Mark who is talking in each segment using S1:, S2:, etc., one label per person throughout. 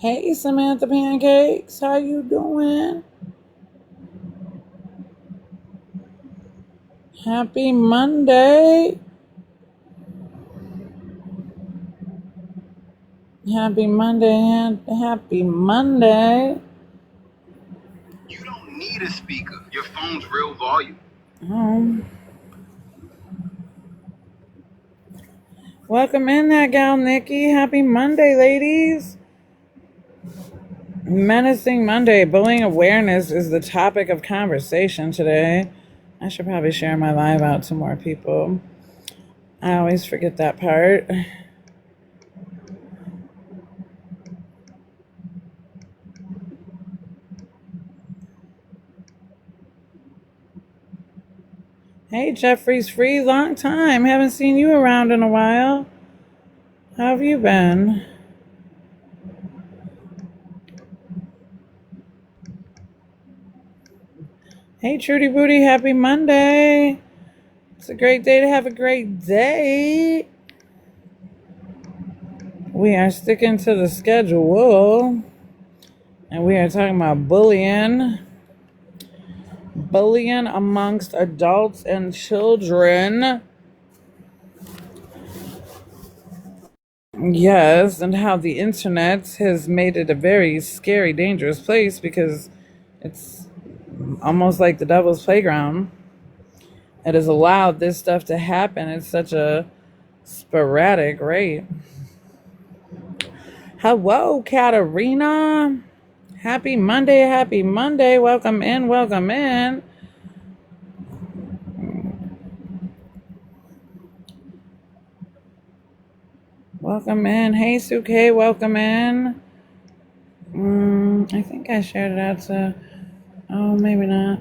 S1: Hey, Samantha Pancakes, how you doing? Happy Monday. Happy Monday and happy Monday.
S2: You don't need a speaker. Your phone's real volume.
S1: Welcome in that gal, Nikki. Happy Monday, ladies. Menacing Monday. Bullying awareness is the topic of conversation today. I should probably share my live out to more people. I always forget that part. Hey, Jeffrey's Free, long time. Haven't seen you around in a while. How have you been? Hey, Trudy Booty, happy Monday. It's a great day to have a great day. We are sticking to the schedule. And we are talking about bullying. Bullying amongst adults and children. Yes, and how the internet has made it a very scary, dangerous place because it's almost like the devil's playground. It has allowed this stuff to happen at such a sporadic rate. Hello, Katarina. Happy Monday, happy Monday. Welcome in, welcome in. Welcome in. Hey, Suke, welcome in. I think I shared it out to... Oh, maybe not.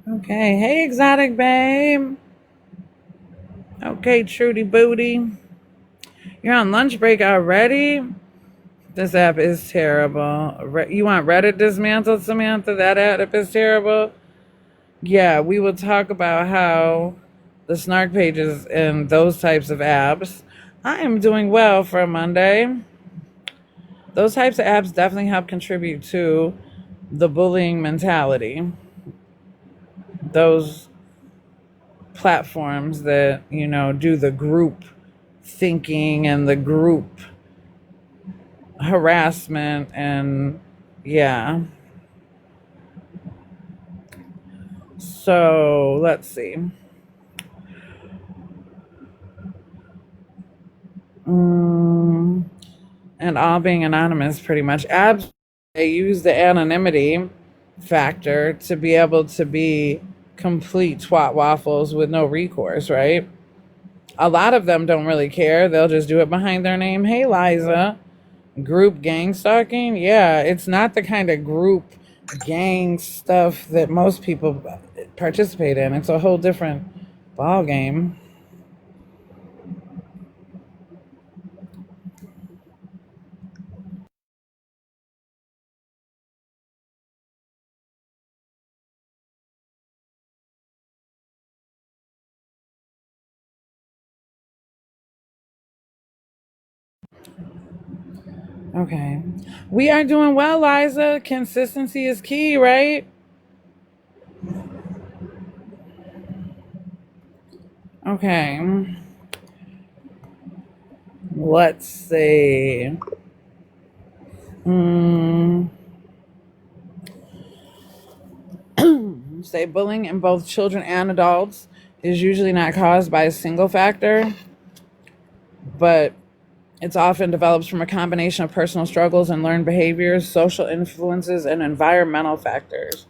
S1: Okay. Hey, Exotic Babe. Okay, Trudy Booty. You're on lunch break already? This app is terrible. You want Reddit dismantled, Samantha? That app is terrible? Yeah, we will talk about how the snark pages and those types of apps. I am doing well for a Monday. Those types of apps definitely help contribute to the bullying mentality. Those platforms that, do the group thinking and the group harassment and yeah. So let's see. And all being anonymous pretty much. Apps, they use the anonymity factor to be able to be complete twat waffles with no recourse, right? A lot of them don't really care. They'll just do it behind their name. Hey, Liza. Group gang stalking? Yeah, it's not the kind of group gang stuff that most people participate in. It's a whole different ball game. Okay. We are doing well, Liza. Consistency is key, right? Okay. Let's see. Say bullying in both children and adults is usually not caused by a single factor, but it's often develops from a combination of personal struggles and learned behaviors, social influences, and environmental factors.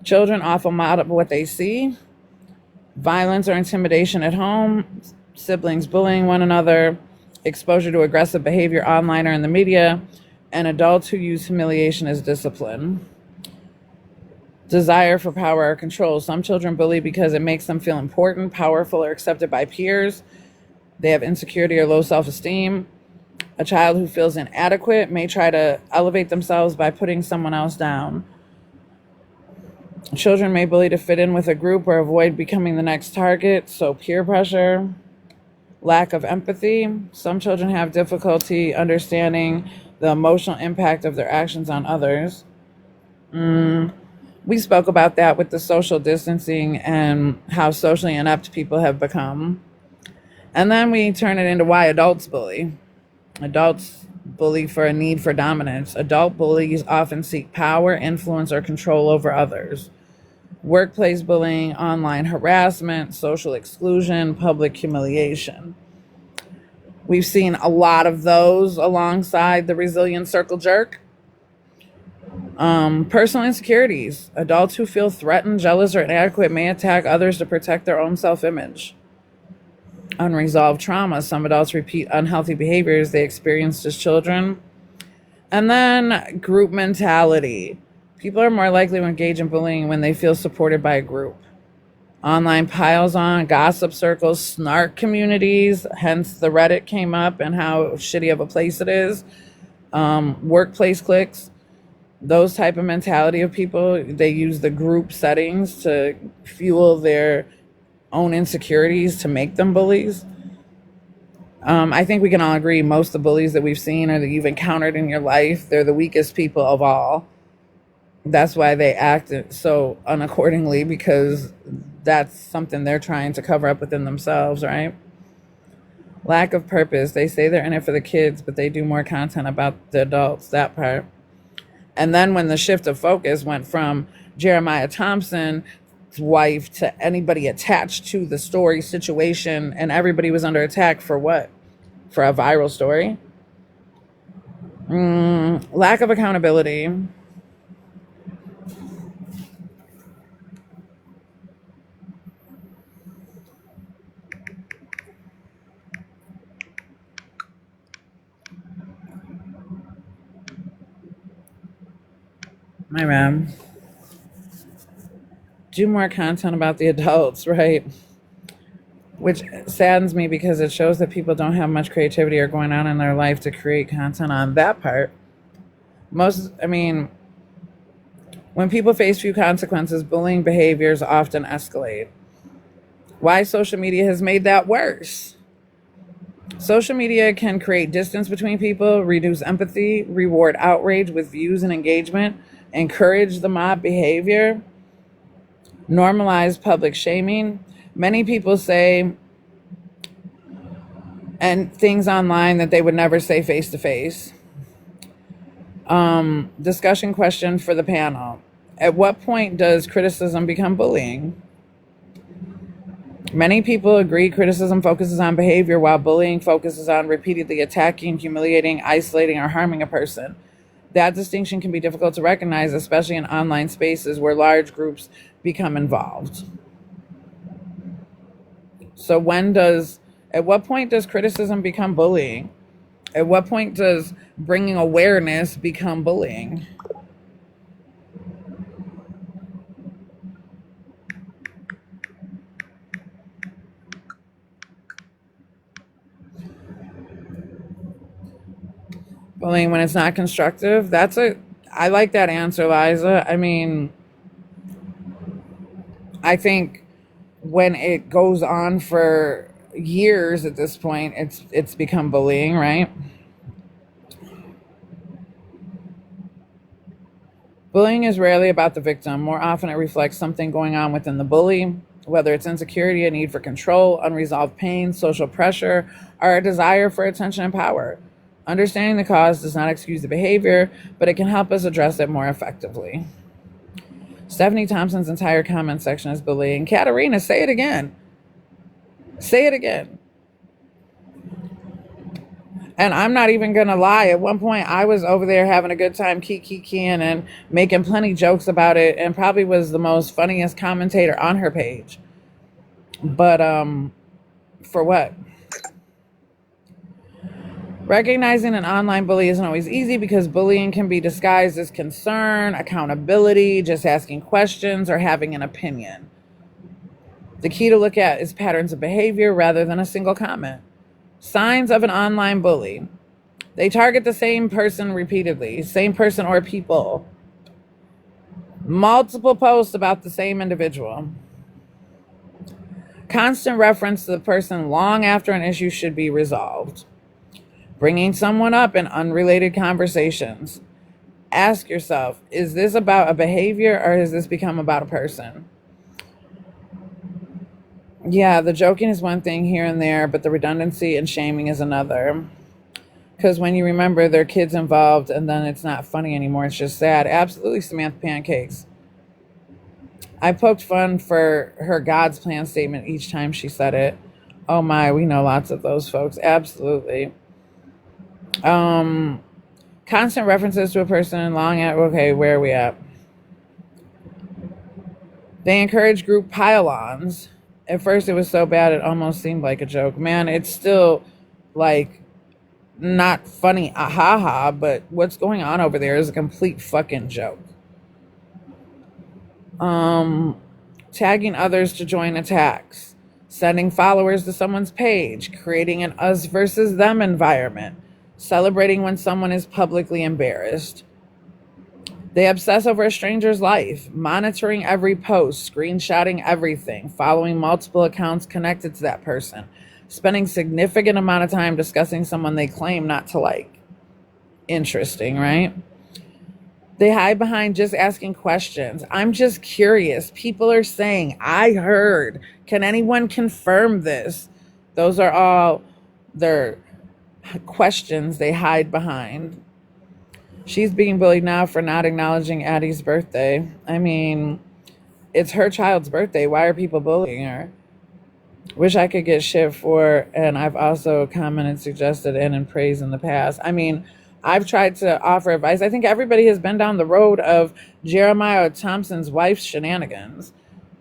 S1: Children often model what they see. Violence or intimidation at home, siblings bullying one another, exposure to aggressive behavior online or in the media, and adults who use humiliation as discipline. Desire for power or control. Some children bully because it makes them feel important, powerful, or accepted by peers. They have insecurity or low self-esteem. A child who feels inadequate may try to elevate themselves by putting someone else down. Children may bully to fit in with a group or avoid becoming the next target, so peer pressure. Lack of empathy. Some children have difficulty understanding the emotional impact of their actions on others. We spoke about that with the social distancing and how socially inept people have become. And then we turn it into why adults bully. Adults bully for a need for dominance. Adult bullies often seek power, influence, or control over others. Workplace bullying, online harassment, social exclusion, public humiliation. We've seen a lot of those alongside the resilient circle jerk. Personal insecurities. Adults who feel threatened, jealous, or inadequate may attack others to protect their own self-image. Unresolved trauma. Some adults repeat unhealthy behaviors they experienced as children. And then group mentality. People are more likely to engage in bullying when they feel supported by a group. Online piles on, gossip circles, snark communities, hence the Reddit came up and how shitty of a place it is. Workplace cliques, those type of mentality of people, they use the group settings to fuel their own insecurities to make them bullies. I think we can all agree most of the bullies that we've seen or that you've encountered in your life, they're the weakest people of all. That's why they act so unaccordingly, because that's something they're trying to cover up within themselves, right? Lack of purpose. They say they're in it for the kids, but they do more content about the adults, that part. And then when the shift of focus went from Jeremiah Thompson's wife to anybody attached to the story situation, and everybody was under attack for what? For a viral story? Lack of accountability. My man. Do more content about the adults, right? Which saddens me because it shows that people don't have much creativity or going on in their life to create content on that part. When people face few consequences, bullying behaviors often escalate. Why social media has made that worse? Social media can create distance between people, reduce empathy, reward outrage with views and engagement, encourage the mob behavior, normalize public shaming. Many people say and things online that they would never say face to face. Discussion question for the panel. At what point does criticism become bullying? Many people agree criticism focuses on behavior while bullying focuses on repeatedly attacking, humiliating, isolating, or harming a person. That distinction can be difficult to recognize, especially in online spaces where large groups become involved. So at what point does criticism become bullying? At what point does bringing awareness become bullying? Bullying when it's not constructive? I like that answer, Liza. I think when it goes on for years at this point, it's become bullying, right? Bullying is rarely about the victim. More often it reflects something going on within the bully, whether it's insecurity, a need for control, unresolved pain, social pressure, or a desire for attention and power. Understanding the cause does not excuse the behavior, but it can help us address it more effectively. Stephanie Thompson's entire comment section is bullying. Katarina, say it again. Say it again. And I'm not even going to lie. At one point, I was over there having a good time kikiing and making plenty jokes about it, and probably was the most funniest commentator on her page. But for what? Recognizing an online bully isn't always easy because bullying can be disguised as concern, accountability, just asking questions, or having an opinion. The key to look at is patterns of behavior rather than a single comment. Signs of an online bully. They target the same person repeatedly, same person or people. Multiple posts about the same individual. Constant reference to the person long after an issue should be resolved. Bringing someone up in unrelated conversations. Ask yourself, is this about a behavior or has this become about a person? Yeah, the joking is one thing here and there, but the redundancy and shaming is another. Because when you remember there are kids involved and then it's not funny anymore, it's just sad. Absolutely, Samantha Pancakes. I poked fun for her God's plan statement each time she said it. Oh my, we know lots of those folks. Absolutely. Constant references to a person long at, okay, where are we at? They encourage group pile-ons. At first it was so bad it almost seemed like a joke. Man, it's still like not funny, ahaha, but what's going on over there is a complete fucking joke. Tagging others to join attacks, sending followers to someone's page, creating an us versus them environment, celebrating when someone is publicly embarrassed. They obsess over a stranger's life, monitoring every post, screenshotting everything, following multiple accounts connected to that person, spending significant amount of time discussing someone they claim not to like. Interesting, right? They hide behind just asking questions. I'm just curious. People are saying, I heard. Can anyone confirm this? Those are all their questions they hide behind. She's being bullied now for not acknowledging Addie's birthday. I mean, it's her child's birthday. Why are people bullying her? Wish I could get shit for, and I've also commented, suggested, and in praise in the past. I mean, I've tried to offer advice. I think everybody has been down the road of Jeremiah Thompson's wife's shenanigans.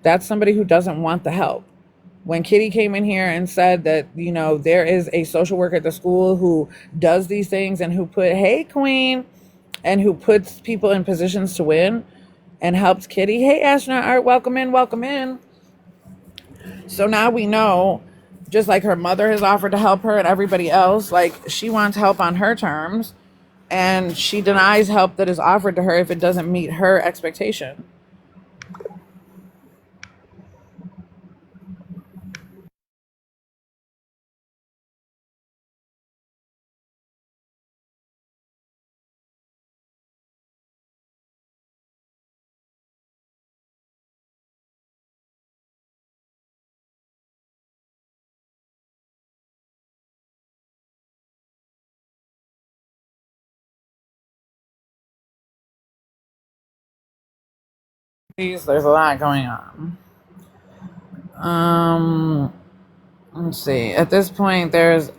S1: That's somebody who doesn't want the help. When Kitty came in here and said that, you know, there is a social worker at the school who does these things and who put, hey, Queen, and who puts people in positions to win and helps Kitty. Hey, Astronaut Art, welcome in, welcome in. So now we know, just like her mother has offered to help her and everybody else, like she wants help on her terms. And she denies help that is offered to her if it doesn't meet her expectation. There's a lot going on. Let's see. At this point, there's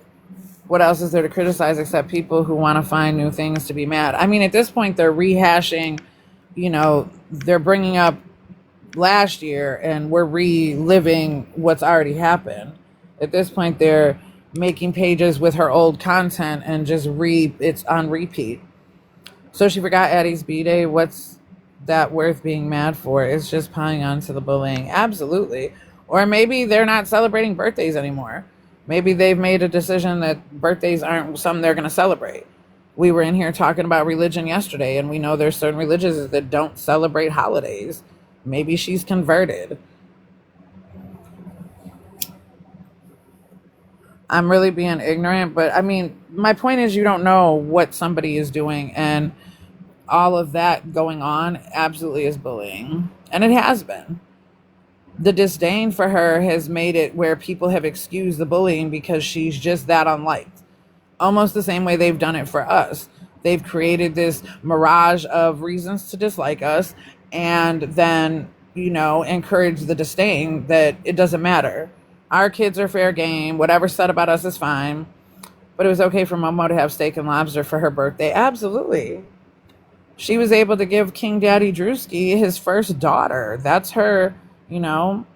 S1: what else is there to criticize except people who want to find new things to be mad? I mean, at this point, they're rehashing, you know, they're bringing up last year and we're reliving what's already happened. At this point, they're making pages with her old content and just it's on repeat. So she forgot Addie's B-Day. What's that worth being mad for? It's just piling on to the bullying. Absolutely. Or maybe they're not celebrating birthdays anymore. Maybe they've made a decision that birthdays aren't something they're going to celebrate. We were in here talking about religion yesterday, and we know there's certain religions that don't celebrate holidays. Maybe she's converted. I'm really being ignorant, but I mean, my point is you don't know what somebody is doing, and all of that going on absolutely is bullying. And it has been. The disdain for her has made it where people have excused the bullying because she's just that unliked. Almost the same way they've done it for us. They've created this mirage of reasons to dislike us and then, you know, encourage the disdain that it doesn't matter. Our kids are fair game. Whatever's said about us is fine. But it was okay for Momo to have steak and lobster for her birthday. Absolutely. She was able to give King Daddy Drewski his first daughter. That's her, you know,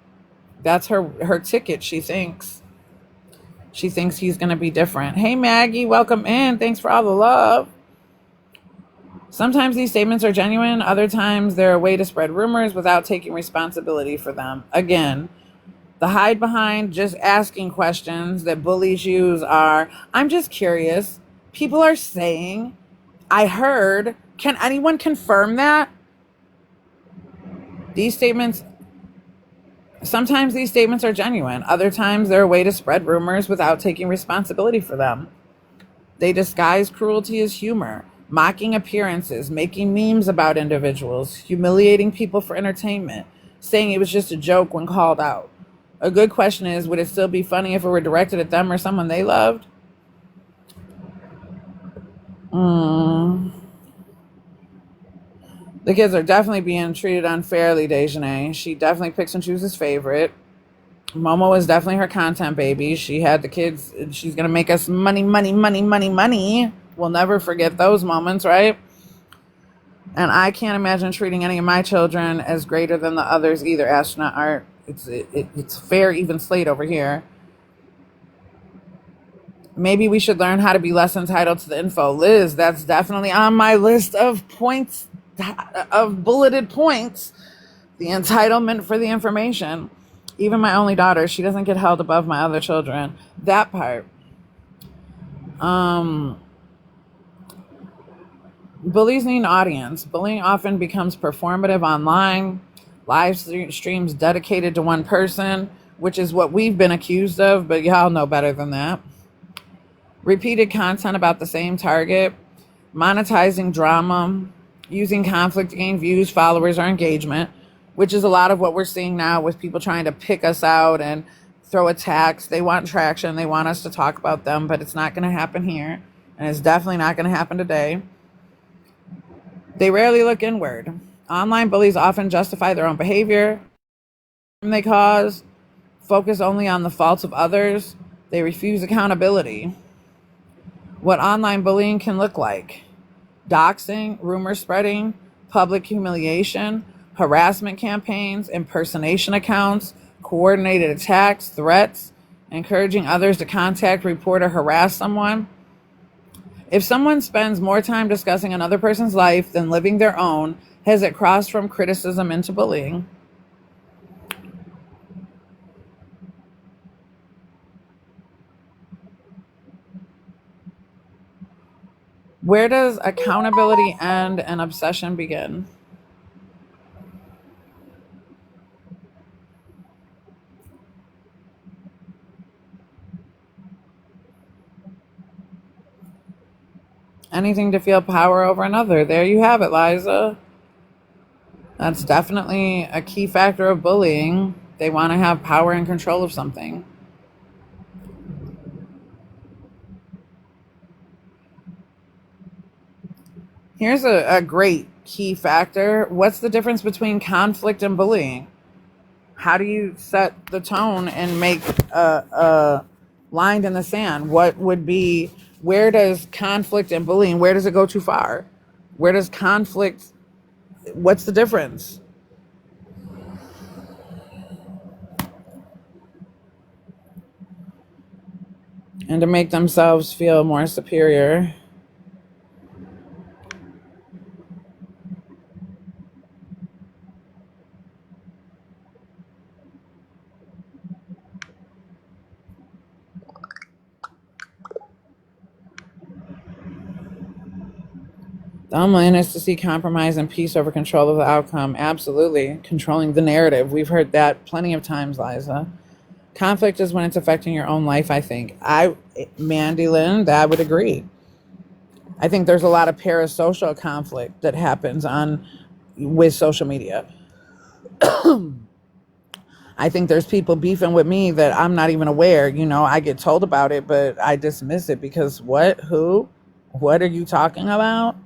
S1: that's her ticket, she thinks. She thinks he's going to be different. Hey, Maggie, welcome in. Thanks for all the love. Sometimes these statements are genuine. Other times they're a way to spread rumors without taking responsibility for them. Again, The hide behind just asking questions that bullies use are, I'm just curious. People are saying, I heard. Can anyone confirm that? Sometimes these statements are genuine. Other times they're a way to spread rumors without taking responsibility for them. They disguise cruelty as humor, mocking appearances, making memes about individuals, humiliating people for entertainment, saying it was just a joke when called out. A good question is, would it still be funny if it were directed at them or someone they loved? The kids are definitely being treated unfairly, Dejanay. She definitely picks and chooses favorite. Momo is definitely her content baby. She had the kids. She's going to make us money, money, money, money, money. We'll never forget those moments, right? And I can't imagine treating any of my children as greater than the others either, Astronaut Art. It's fair, even slate over here. Maybe we should learn how to be less entitled to the info. Liz, that's definitely on my list of points, of bulleted points. The entitlement for the information. Even my only daughter, she doesn't get held above my other children. That part. Bullies need an audience. Bullying often becomes performative online. Live streams dedicated to one person, which is what we've been accused of, but y'all know better than that. Repeated content about the same target. Monetizing drama. Using conflict to gain views, followers, or engagement, which is a lot of what we're seeing now with people trying to pick us out and throw attacks. They want traction. They want us to talk about them, but it's not going to happen here. And it's definitely not going to happen today. They rarely look inward. Online bullies often justify their own behavior they cause, focus only on the faults of others. They refuse accountability. What online bullying can look like: doxing, rumor spreading, public humiliation, harassment campaigns, impersonation accounts, coordinated attacks, threats, encouraging others to contact, report, or harass someone. If someone spends more time discussing another person's life than living their own, has it crossed from criticism into bullying? Where does accountability end and obsession begin? Anything to feel power over another. There you have it, Liza. That's definitely a key factor of bullying. They want to have power and control of something. Here's a great key factor. What's the difference between conflict and bullying? How do you set the tone and make a line in the sand? Where does conflict and bullying, where does it go too far? Where does conflict, what's the difference? And to make themselves feel more superior. The online is to see compromise and peace over control of the outcome. Absolutely. Controlling the narrative. We've heard that plenty of times, Liza. Conflict is when it's affecting your own life, I think. Mandy Lynn, I would agree. I think there's a lot of parasocial conflict that happens with social media. I think there's people beefing with me that I'm not even aware. I get told about it, but I dismiss it because what? Who? What are you talking about?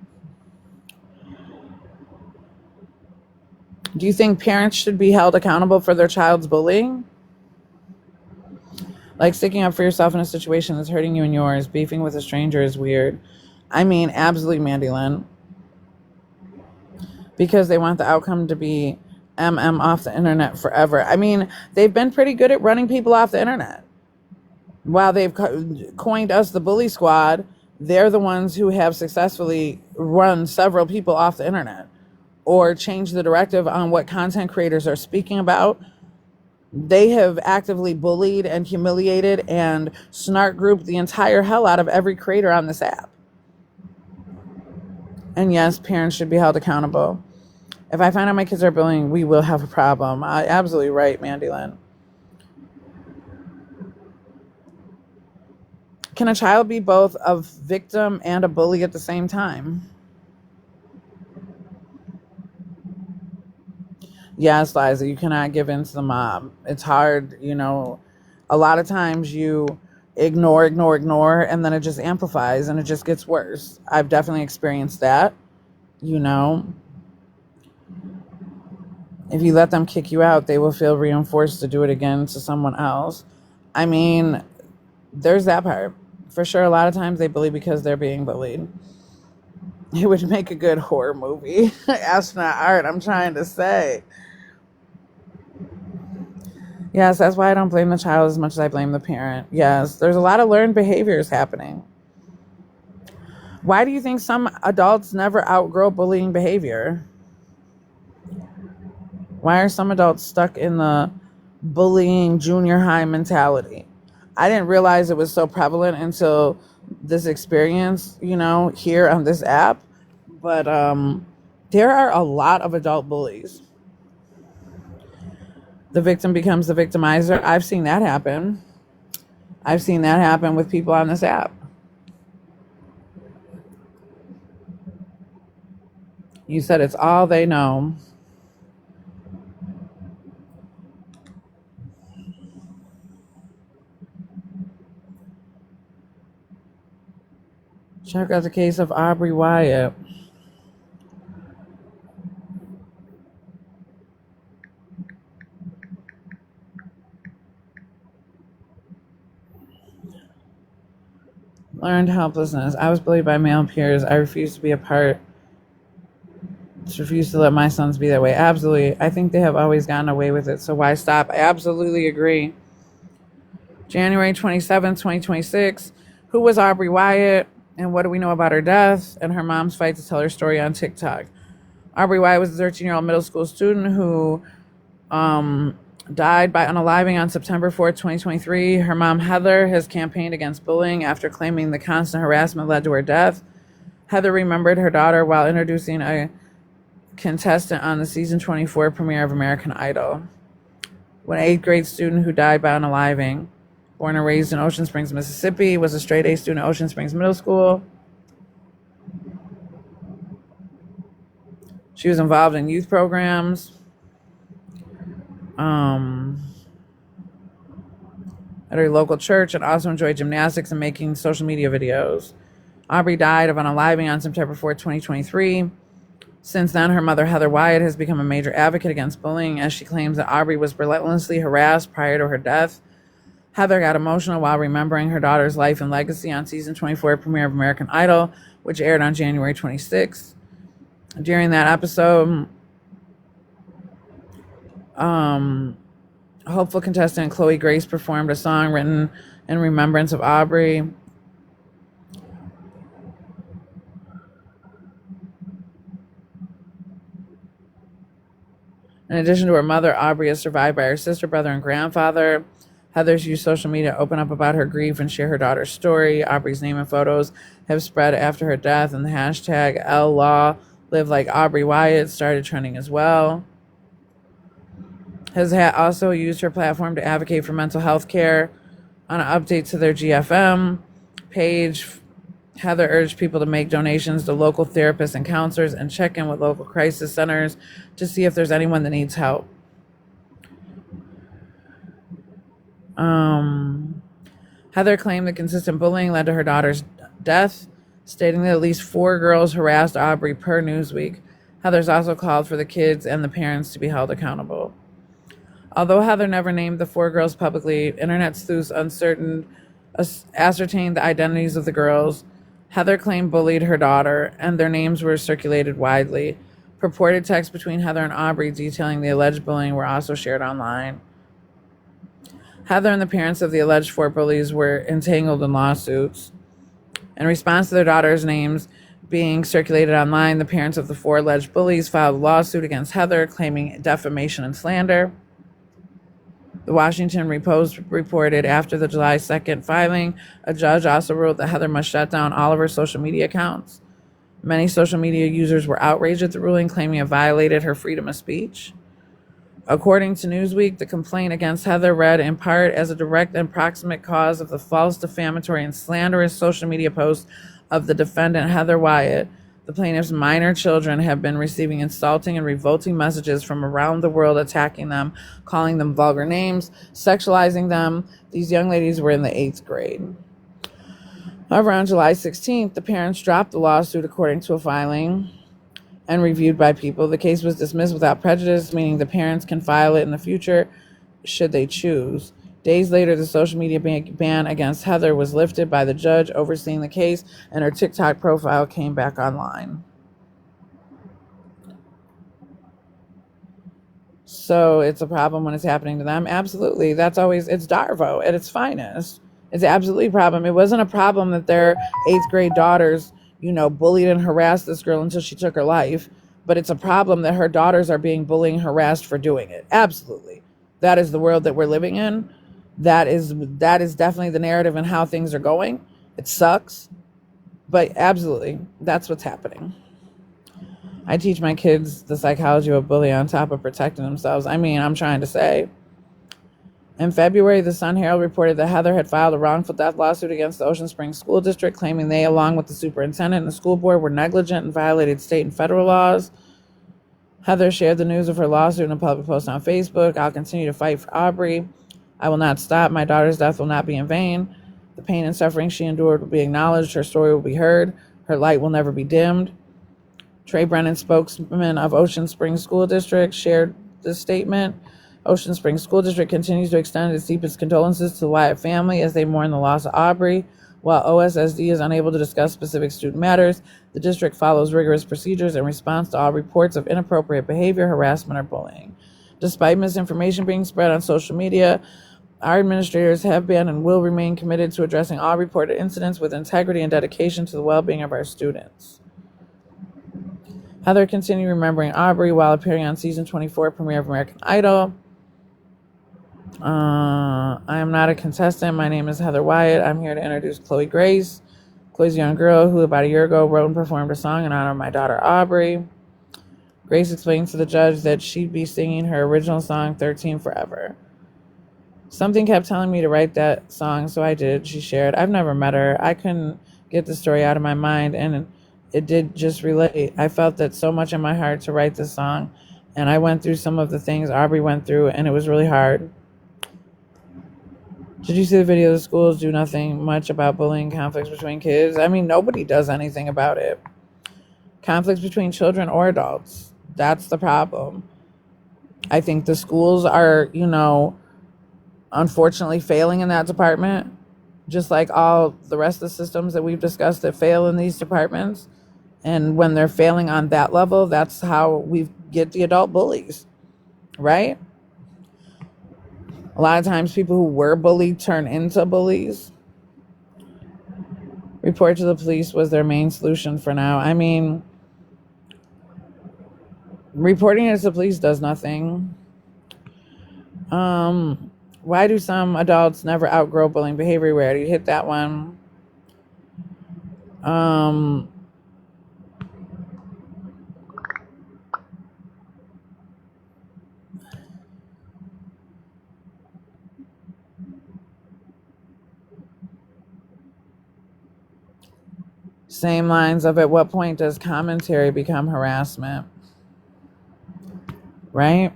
S1: Do you think parents should be held accountable for their child's bullying? Like sticking up for yourself in a situation that's hurting you and yours. Beefing with a stranger is weird. I mean, absolutely, Mandy Lynn. Because they want the outcome to be off the internet forever. I mean, they've been pretty good at running people off the internet. While they've coined us the bully squad, they're the ones who have successfully run several people off the internet or changed the directive on what content creators are speaking about They have actively bullied and humiliated and snark grouped the entire hell out of every creator on this app. And yes, parents should be held accountable. If I find out my kids are bullying, we will have a problem. Absolutely right, Mandy Lynn. Can a child be both a victim and a bully at the same time? Yes, Liza, you cannot give in to the mob. It's hard, a lot of times you ignore, and then it just amplifies and it just gets worse. I've definitely experienced that, If you let them kick you out, they will feel reinforced to do it again to someone else. I mean, there's that part. For sure, a lot of times they bully because they're being bullied. It would make a good horror movie. Astronaut art, I'm trying to say. Yes, that's why I don't blame the child as much as I blame the parent. Yes, there's a lot of learned behaviors happening. Why do you think some adults never outgrow bullying behavior? Why are some adults stuck in the bullying junior high mentality? I didn't realize it was so prevalent until this experience, here on this app. But there are a lot of adult bullies. The victim becomes the victimizer. I've seen that happen. I've seen that happen with people on this app. You said it's all they know. Check out the case of Aubrey Wyatt. Learned helplessness. I was bullied by male peers. I refuse to be a part. Refuse to let my sons be that way. Absolutely. I think they have always gotten away with it. So why stop? I absolutely agree. January 27th, 2026. Who was Aubrey Wyatt? And what do we know about her death and her mom's fight to tell her story on TikTok? Aubrey Wyatt was a 13-year-old middle school student who died by unaliving on September 4th, 2023. Her mom, Heather, has campaigned against bullying after claiming the constant harassment led to her death. Heather remembered her daughter while introducing a contestant on the season 24 premiere of American Idol. An 8th grade student who died by unaliving. Born and raised in Ocean Springs, Mississippi, was a straight A student at Ocean Springs Middle School. She was involved in youth programs. At her local church, and also enjoyed gymnastics and making social media videos. Aubrey died of unaliving on September 4th, 2023. Since then, her mother, Heather Wyatt, has become a major advocate against bullying, as she claims that Aubrey was relentlessly harassed prior to her death. Heather got emotional while remembering her daughter's life and legacy on season 24 premiere of American Idol, which aired on January 26th. During that episode, hopeful contestant Chloe Grace performed a song written in remembrance of Aubrey. In addition to her mother, Aubrey is survived by her sister, brother, and grandfather. Heather's used social media to open up about her grief and share her daughter's story. Aubrey's name and photos have spread after her death, and the hashtag #LLaw Live Like Aubrey Wyatt started trending as well. Has also used her platform to advocate for mental health care. On an update to their GFM page, Heather urged people to make donations to local therapists and counselors and check in with local crisis centers to see if there's anyone that needs help. Heather claimed the consistent bullying led to her daughter's death, stating that at least 4 girls harassed Aubrey per Newsweek. Heather's also called for the kids and the parents to be held accountable. Although Heather never named the 4 girls publicly, internet sleuths ascertained the identities of the girls. Heather claimed bullied her daughter, and their names were circulated widely. Purported texts between Heather and Aubrey detailing the alleged bullying were also shared online. Heather and the parents of the alleged 4 bullies were entangled in lawsuits. In response to their daughters' names being circulated online, the parents of the 4 alleged bullies filed a lawsuit against Heather, claiming defamation and slander. The Washington Post reported after the July 2nd filing, a judge also ruled that Heather must shut down all of her social media accounts. Many social media users were outraged at the ruling, claiming it violated her freedom of speech. According to Newsweek, the complaint against Heather read in part as a direct and proximate cause of the false, defamatory, and slanderous social media posts of the defendant, Heather Wyatt. The plaintiff's minor children have been receiving insulting and revolting messages from around the world attacking them, calling them vulgar names, sexualizing them. These young ladies were in the 8th grade. However, on July 16th, the parents dropped the lawsuit according to a filing and reviewed by People. The case was dismissed without prejudice, meaning the parents can file it in the future should they choose. Days later, the social media ban against Heather was lifted by the judge overseeing the case, and her TikTok profile came back online. So it's a problem when it's happening to them? Absolutely. It's Darvo at its finest. It's absolutely a problem. It wasn't a problem that their 8th grade daughters, bullied and harassed this girl until she took her life. But it's a problem that her daughters are being bullied and harassed for doing it. Absolutely. That is the world that we're living in. That is definitely the narrative and how things are going. It sucks. But absolutely, that's what's happening. I teach my kids the psychology of bullying on top of protecting themselves. I'm trying to say. In February, the Sun Herald reported that Heather had filed a wrongful death lawsuit against the Ocean Springs School District, claiming they, along with the superintendent and the school board, were negligent and violated state and federal laws. Heather shared the news of her lawsuit in a public post on Facebook. I'll continue to fight for Aubrey. I will not stop. My daughter's death will not be in vain. The pain and suffering she endured will be acknowledged. Her story will be heard. Her light will never be dimmed. Trey Brennan, spokesman of Ocean Springs School District, shared this statement. Ocean Springs School District continues to extend its deepest condolences to the Wyatt family as they mourn the loss of Aubrey. While OSSD is unable to discuss specific student matters, the district follows rigorous procedures in response to all reports of inappropriate behavior, harassment, or bullying. Despite misinformation being spread on social media, our administrators have been and will remain committed to addressing all reported incidents with integrity and dedication to the well-being of our students. Heather continued remembering Aubrey while appearing on season 24 premiere of American Idol. I am not a contestant. My name is Heather Wyatt. I'm here to introduce Chloe Grace. Chloe's a young girl who about a year ago wrote and performed a song in honor of my daughter Aubrey. Grace explained to the judge that she'd be singing her original song 13 forever. Something kept telling me to write that song, so I did, she shared. I've never met her. I couldn't get the story out of my mind, and it did just relate. I felt that so much in my heart to write this song, and I went through some of the things Aubrey went through, and it was really hard. Did you see the video? The schools do nothing much about bullying, conflicts between kids. Nobody does anything about it. Conflicts between children or adults. That's the problem. I think the schools are, unfortunately failing in that department, just like all the rest of the systems that we've discussed that fail in these departments. And when they're failing on that level, that's how we get the adult bullies, right? A lot of times people who were bullied turn into bullies. Report to the police was their main solution for now. Reporting it to the police does nothing. Why do some adults never outgrow bullying behavior? We already hit that one. Same lines of at what point does commentary become harassment? Right?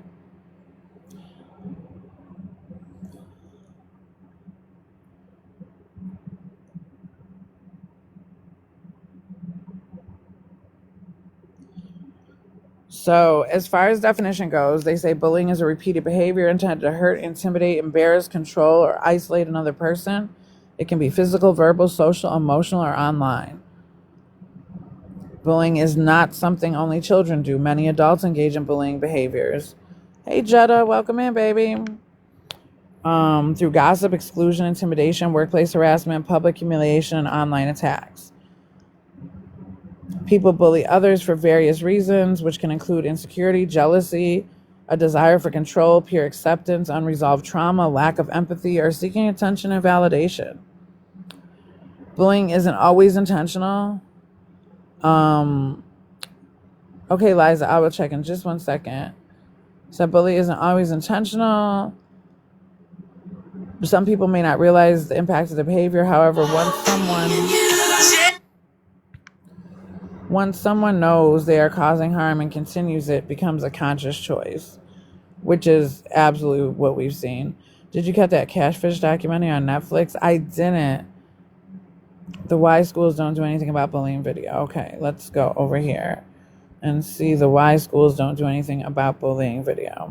S1: So, as far as definition goes, they say bullying is a repeated behavior intended to hurt, intimidate, embarrass, control, or isolate another person. It can be physical, verbal, social, emotional, or online. Bullying is not something only children do. Many adults engage in bullying behaviors. Hey, Jetta, welcome in, baby. Through gossip, exclusion, intimidation, workplace harassment, public humiliation, and online attacks. People bully others for various reasons, which can include insecurity, jealousy, a desire for control, peer acceptance, unresolved trauma, lack of empathy, or seeking attention and validation. Bullying isn't always intentional. Okay, Liza, I will check in just 1 second. So bullying isn't always intentional. Some people may not realize the impact of the behavior. However, once someone knows they are causing harm and continues it, becomes a conscious choice, which is absolutely what we've seen. Did you catch that Catfish documentary on Netflix? I didn't. The Why Schools Don't Do Anything About Bullying video. Okay, let's go over here and see the Why Schools Don't Do Anything About Bullying video.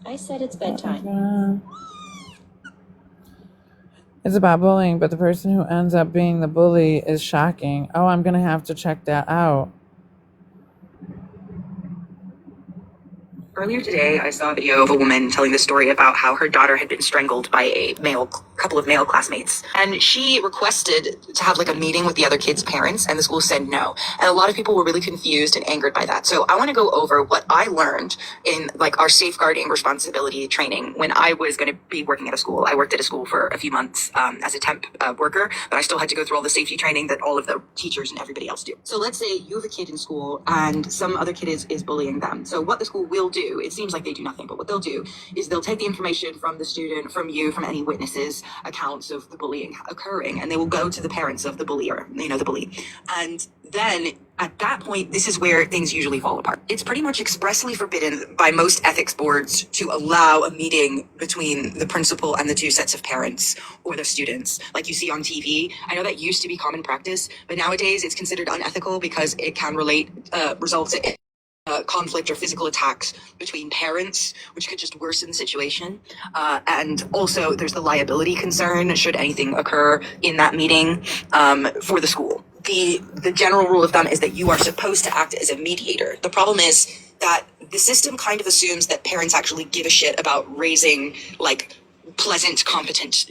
S3: I said it's bedtime.
S1: It's about bullying, but the person who ends up being the bully is shocking. Oh, I'm going to have to check that out.
S4: Earlier today, I saw a video of a woman telling the story about how her daughter had been strangled by a couple of male classmates. And she requested to have like a meeting with the other kids' parents, and the school said no. And a lot of people were really confused and angered by that. So I want to go over what I learned in like our safeguarding responsibility training when I was going to be working at a school. I worked at a school for a few months as a temp worker, but I still had to go through all the safety training that all of the teachers and everybody else do. So let's say you have a kid in school and some other kid is bullying them. So what the school will do, it seems like they do nothing, but what they'll do is they'll take the information from the student, from you, from any witnesses, accounts of the bullying occurring, and they will go to the parents of the bullier, the bully. And then at that point, this is where things usually fall apart. It's pretty much expressly forbidden by most ethics boards to allow a meeting between the principal and the two sets of parents or the students, like you see on TV. I know that used to be common practice, but nowadays it's considered unethical because it can result in conflict or physical attacks between parents, which could just worsen the situation. And also there's the liability concern should anything occur in that meeting for the school. The general rule of thumb is that you are supposed to act as a mediator. The problem is that the system kind of assumes that parents actually give a shit about raising like pleasant, competent,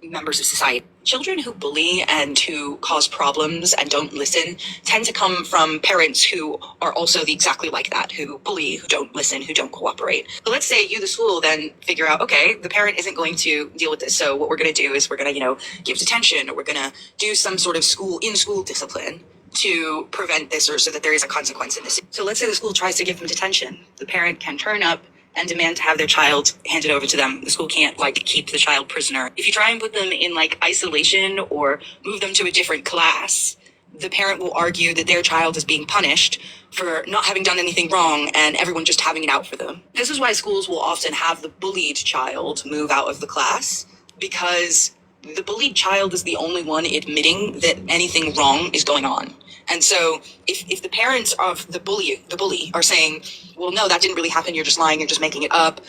S4: members of society. Children who bully and who cause problems and don't listen tend to come from parents who are also exactly like that, who bully, who don't listen, who don't cooperate. But let's say you, the school, then figure out, okay, the parent isn't going to deal with this. So what we're going to do is we're going to, give detention, or we're going to do some sort of school discipline to prevent this, or so that there is a consequence in this. So let's say the school tries to give them detention. The parent can turn up and demand to have their child handed over to them. The school can't keep the child prisoner. If you try and put them in isolation or move them to a different class, the parent will argue that their child is being punished for not having done anything wrong and everyone just having it out for them. This is why schools will often have the bullied child move out of the class, because the bullied child is the only one admitting that anything wrong is going on. And so if the parents of the bully are saying, well, no, that didn't really happen, you're just lying, you're just making it up,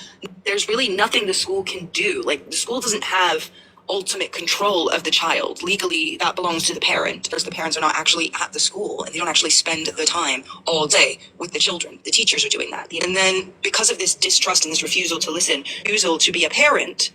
S4: there's really nothing the school can do. The school doesn't have ultimate control of the child. Legally, that belongs to the parent, because the parents are not actually at the school and they don't actually spend the time all day with the children. The teachers are doing that. And then because of this distrust and this refusal to listen, refusal to be a parent,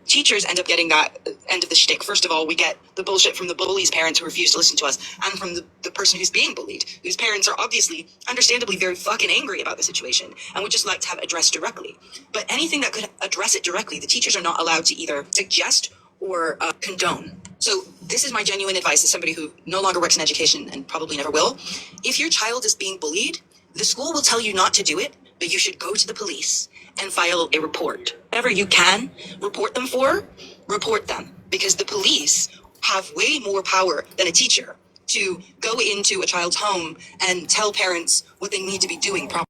S4: teachers end up getting that end of the shtick. First of all, we get the bullshit from the bully's parents who refuse to listen to us, and from the person who's being bullied, whose parents are obviously, understandably, very fucking angry about the situation and would just like to have addressed directly. But anything that could address it directly, the teachers are not allowed to either suggest or condone. So this is my genuine advice as somebody who no longer works in education and probably never will. If your child is being bullied, the school will tell you not to do it, but you should go to the police and file a report. Whatever you can report them for, report them. Because the police have way more power than a teacher to go into a child's home and tell parents what they need to be doing, probably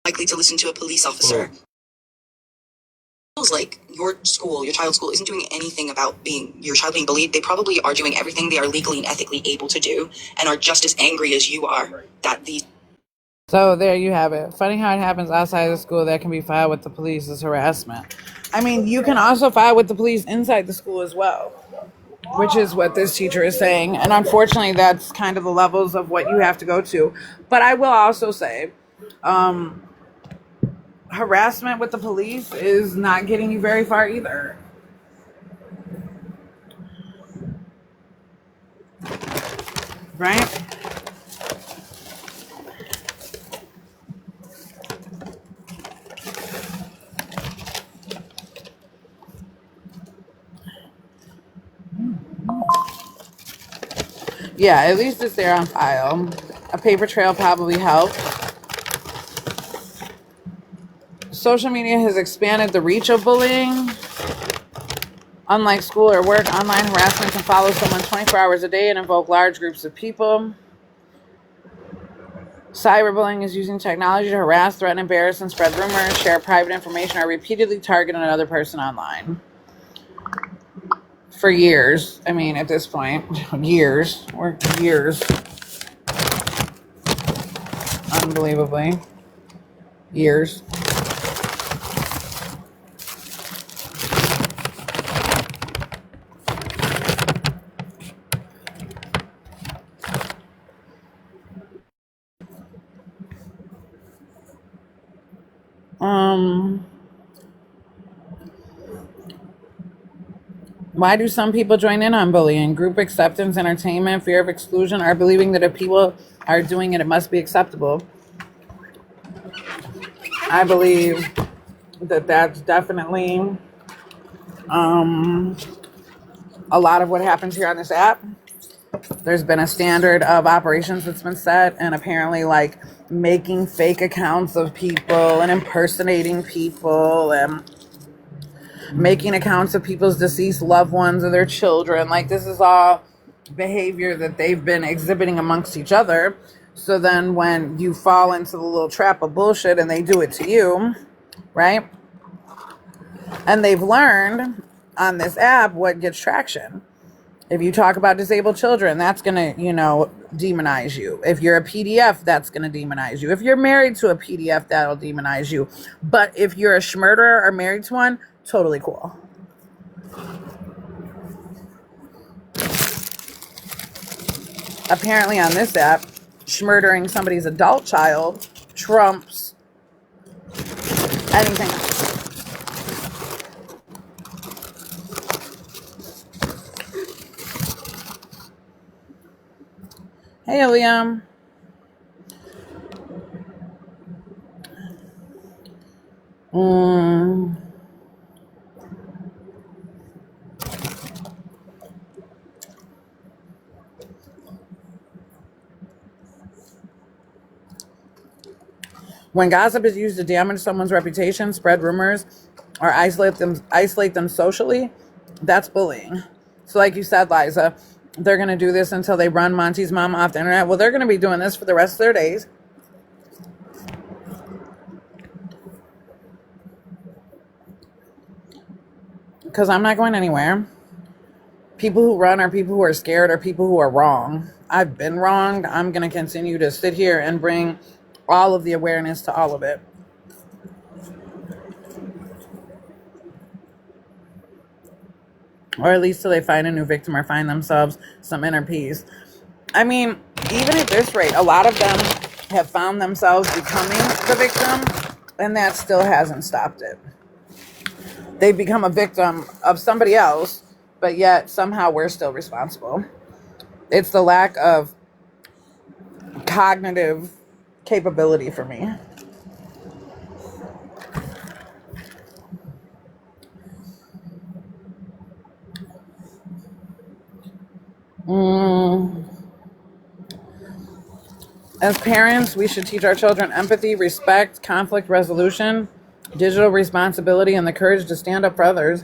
S4: likely to listen to a police officer. Feels like your child's school isn't doing anything about your child being bullied. They probably are doing everything they are legally and ethically able to do and are just as angry as you are that these.
S1: So there you have it. Funny how it happens outside of the school that can be filed with the police as harassment. I mean, you can also file with the police inside the school as well. which is what this teacher is saying. And unfortunately, that's kind of the levels of what you have to go to. But I will also say, harassment with the police is not getting you very far either. Right? Yeah, at least it's there on file. A paper trail probably helped. Social media has expanded the reach of bullying. Unlike school or work, online harassment can follow someone 24 hours a day and involve large groups of people. Cyberbullying is using technology to harass, threaten, embarrass, and spread rumors, share private information, or repeatedly target another person online. For years, I mean, at this point, years, unbelievably, years. Why do some people join in on bullying? Group acceptance, entertainment, fear of exclusion, or believing that if people are doing it, it must be acceptable. I believe that that's definitely a lot of what happens here on this app. There's been a standard of operations that's been set, and apparently like making fake accounts of people and impersonating people and making accounts of people's deceased loved ones or their children. Like, this is all behavior that they've been exhibiting amongst each other. So then when you fall into the little trap of bullshit and they do it to you, right? And they've learned on this app what gets traction. If you talk about disabled children, that's going to, demonize you. If you're a PDF, that's going to demonize you. If you're married to a PDF, that'll demonize you. But if you're a schmurderer or married to one, totally cool. Apparently on this app, schmurdering somebody's adult child trumps anything else. Hey, Liam. When gossip is used to damage someone's reputation, spread rumors, or isolate them socially, that's bullying. So like you said, Liza, they're going to do this until they run MonTeesMama off the internet. Well, they're going to be doing this for the rest of their days. Because I'm not going anywhere. People who run are people who are scared or people who are wrong. I've been wronged. I'm going to continue to sit here and bring all of the awareness to all of it. Or at least till they find a new victim or find themselves some inner peace. I mean, even at this rate, a lot of them have found themselves becoming the victim, and that still hasn't stopped it. They've become a victim of somebody else, but yet somehow we're still responsible. It's the lack of cognitive capability for me. As parents, we should teach our children empathy, respect, conflict resolution, digital responsibility, and the courage to stand up for others.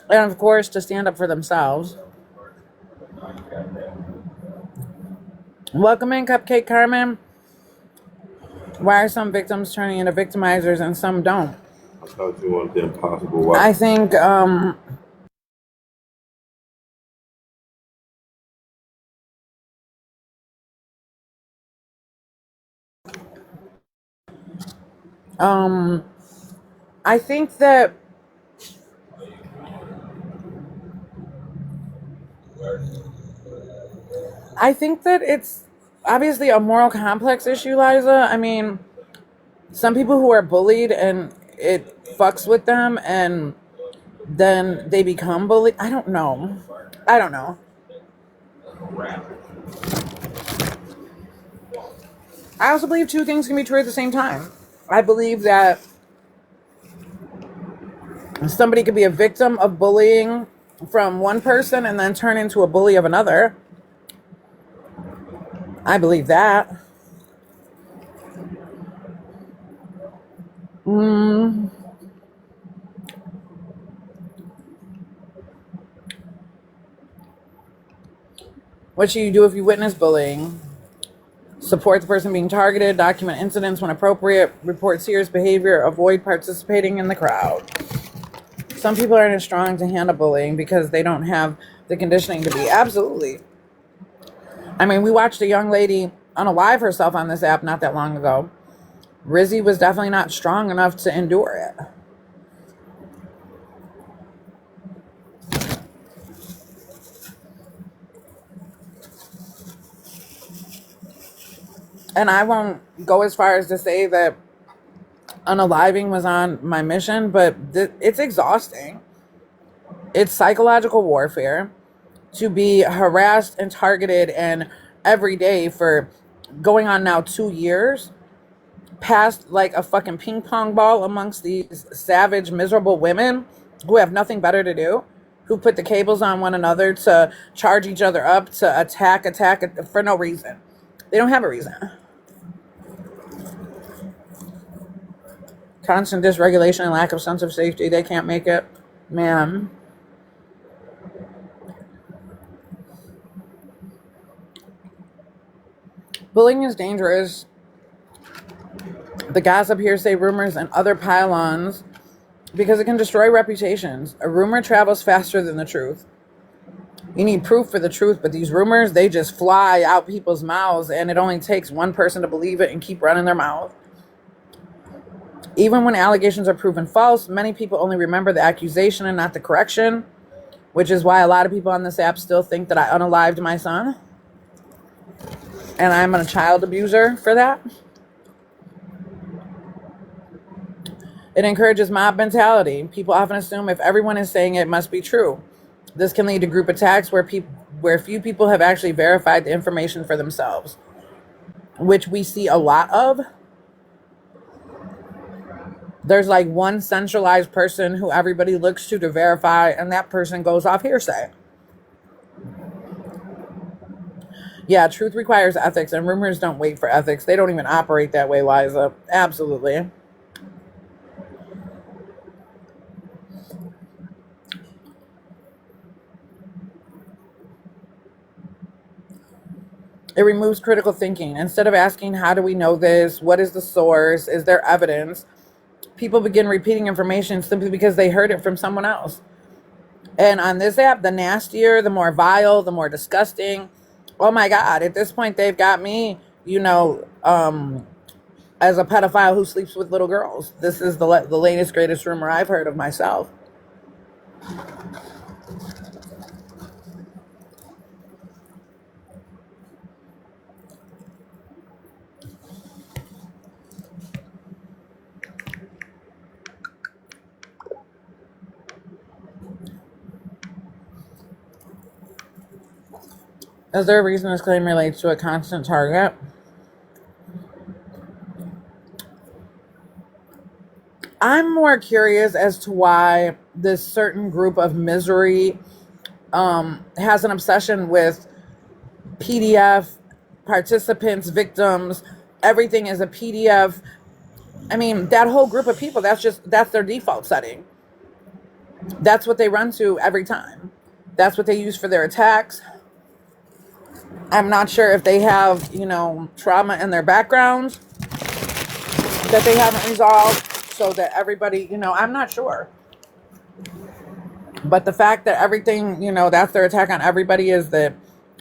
S1: And of course, to stand up for themselves. Welcome in, Cupcake Carmen. Why are some victims turning into victimizers and some don't?
S5: I thought you wanted the impossible wife.
S1: I think I think that I think that it's obviously a moral complex issue, Liza. I mean, some people who are bullied and it fucks with them and then they become bullied. I don't know. I don't know. I also believe two things can be true at the same time. I believe that somebody could be a victim of bullying from one person and then turn into a bully of another. I believe that. What should you do if you witness bullying? Support the person being targeted, document incidents when appropriate, report serious behavior, avoid participating in the crowd. Some people aren't as strong to handle bullying because they don't have the conditioning to be. Absolutely. I mean, we watched a young lady unalive herself on this app not that long ago. Rizzy was definitely not strong enough to endure it. And I won't go as far as to say that unaliving was on my mission, but it's exhausting. It's psychological warfare to be harassed and targeted and every day for going on now 2 years, passed like a fucking ping pong ball amongst these savage, miserable women who have nothing better to do, who put the cables on one another to charge each other up, to attack for no reason. They don't have a reason. Constant dysregulation and lack of sense of safety. They can't make it. Man. Bullying is dangerous. The gossip, hearsay, rumors, and other pile-ons, because it can destroy reputations. A rumor travels faster than the truth. You need proof for the truth, but these rumors, they just fly out people's mouths, and it only takes one person to believe it and keep running their mouth. Even when allegations are proven false, many people only remember the accusation and not the correction, which is why a lot of people on this app still think that I unalived my son. And I'm a child abuser for that. It encourages mob mentality. People often assume if everyone is saying it must be true. This can lead to group attacks where few people have actually verified the information for themselves, which we see a lot of. There's like one centralized person who everybody looks to verify, and that person goes off hearsay. Yeah, truth requires ethics, and rumors don't wait for ethics. They don't even operate that way, Liza. Absolutely. It removes critical thinking. Instead of asking, how do we know this? What is the source? Is there evidence? People begin repeating information simply because they heard it from someone else. And on this app, the nastier, the more vile, the more disgusting. Oh my God, at this point, they've got me, as a pedophile who sleeps with little girls. This is the latest, greatest rumor I've heard of myself. Is there a reason this claim relates to a constant target? I'm more curious as to why this certain group of misery has an obsession with PDF, participants, victims. Everything is a PDF. I mean, that whole group of people, that's their default setting. That's what they run to every time. That's what they use for their attacks. I'm not sure if they have, trauma in their background that they haven't resolved, so that everybody, I'm not sure. But the fact that everything, that's their attack on everybody, is that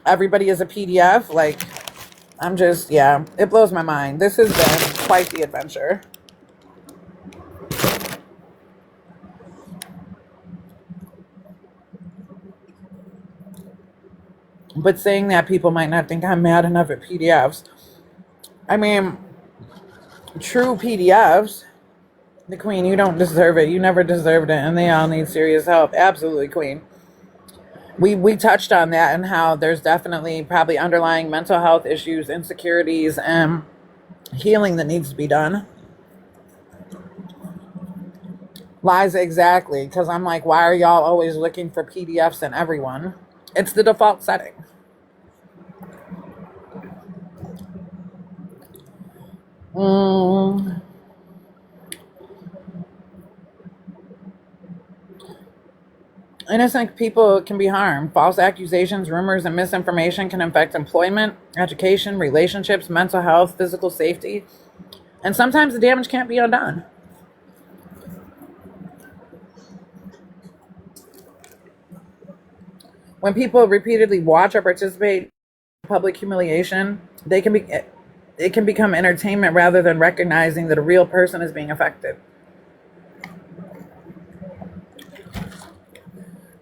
S1: everybody is a PDF, like, it blows my mind. This has been quite the adventure. But saying that, people might not think I'm mad enough at PDFs. I mean, true PDFs, the queen, you don't deserve it. You never deserved it, and they all need serious help. Absolutely, queen. We touched on that and how there's definitely probably underlying mental health issues, insecurities, and healing that needs to be done. Liza, exactly. Because I'm like, why are y'all always looking for PDFs in everyone? It's the default setting. Innocent people can be harmed. False accusations, rumors, and misinformation can affect employment, education, relationships, mental health, physical safety. And sometimes the damage can't be undone. When people repeatedly watch or participate in public humiliation, it can become entertainment rather than recognizing that a real person is being affected.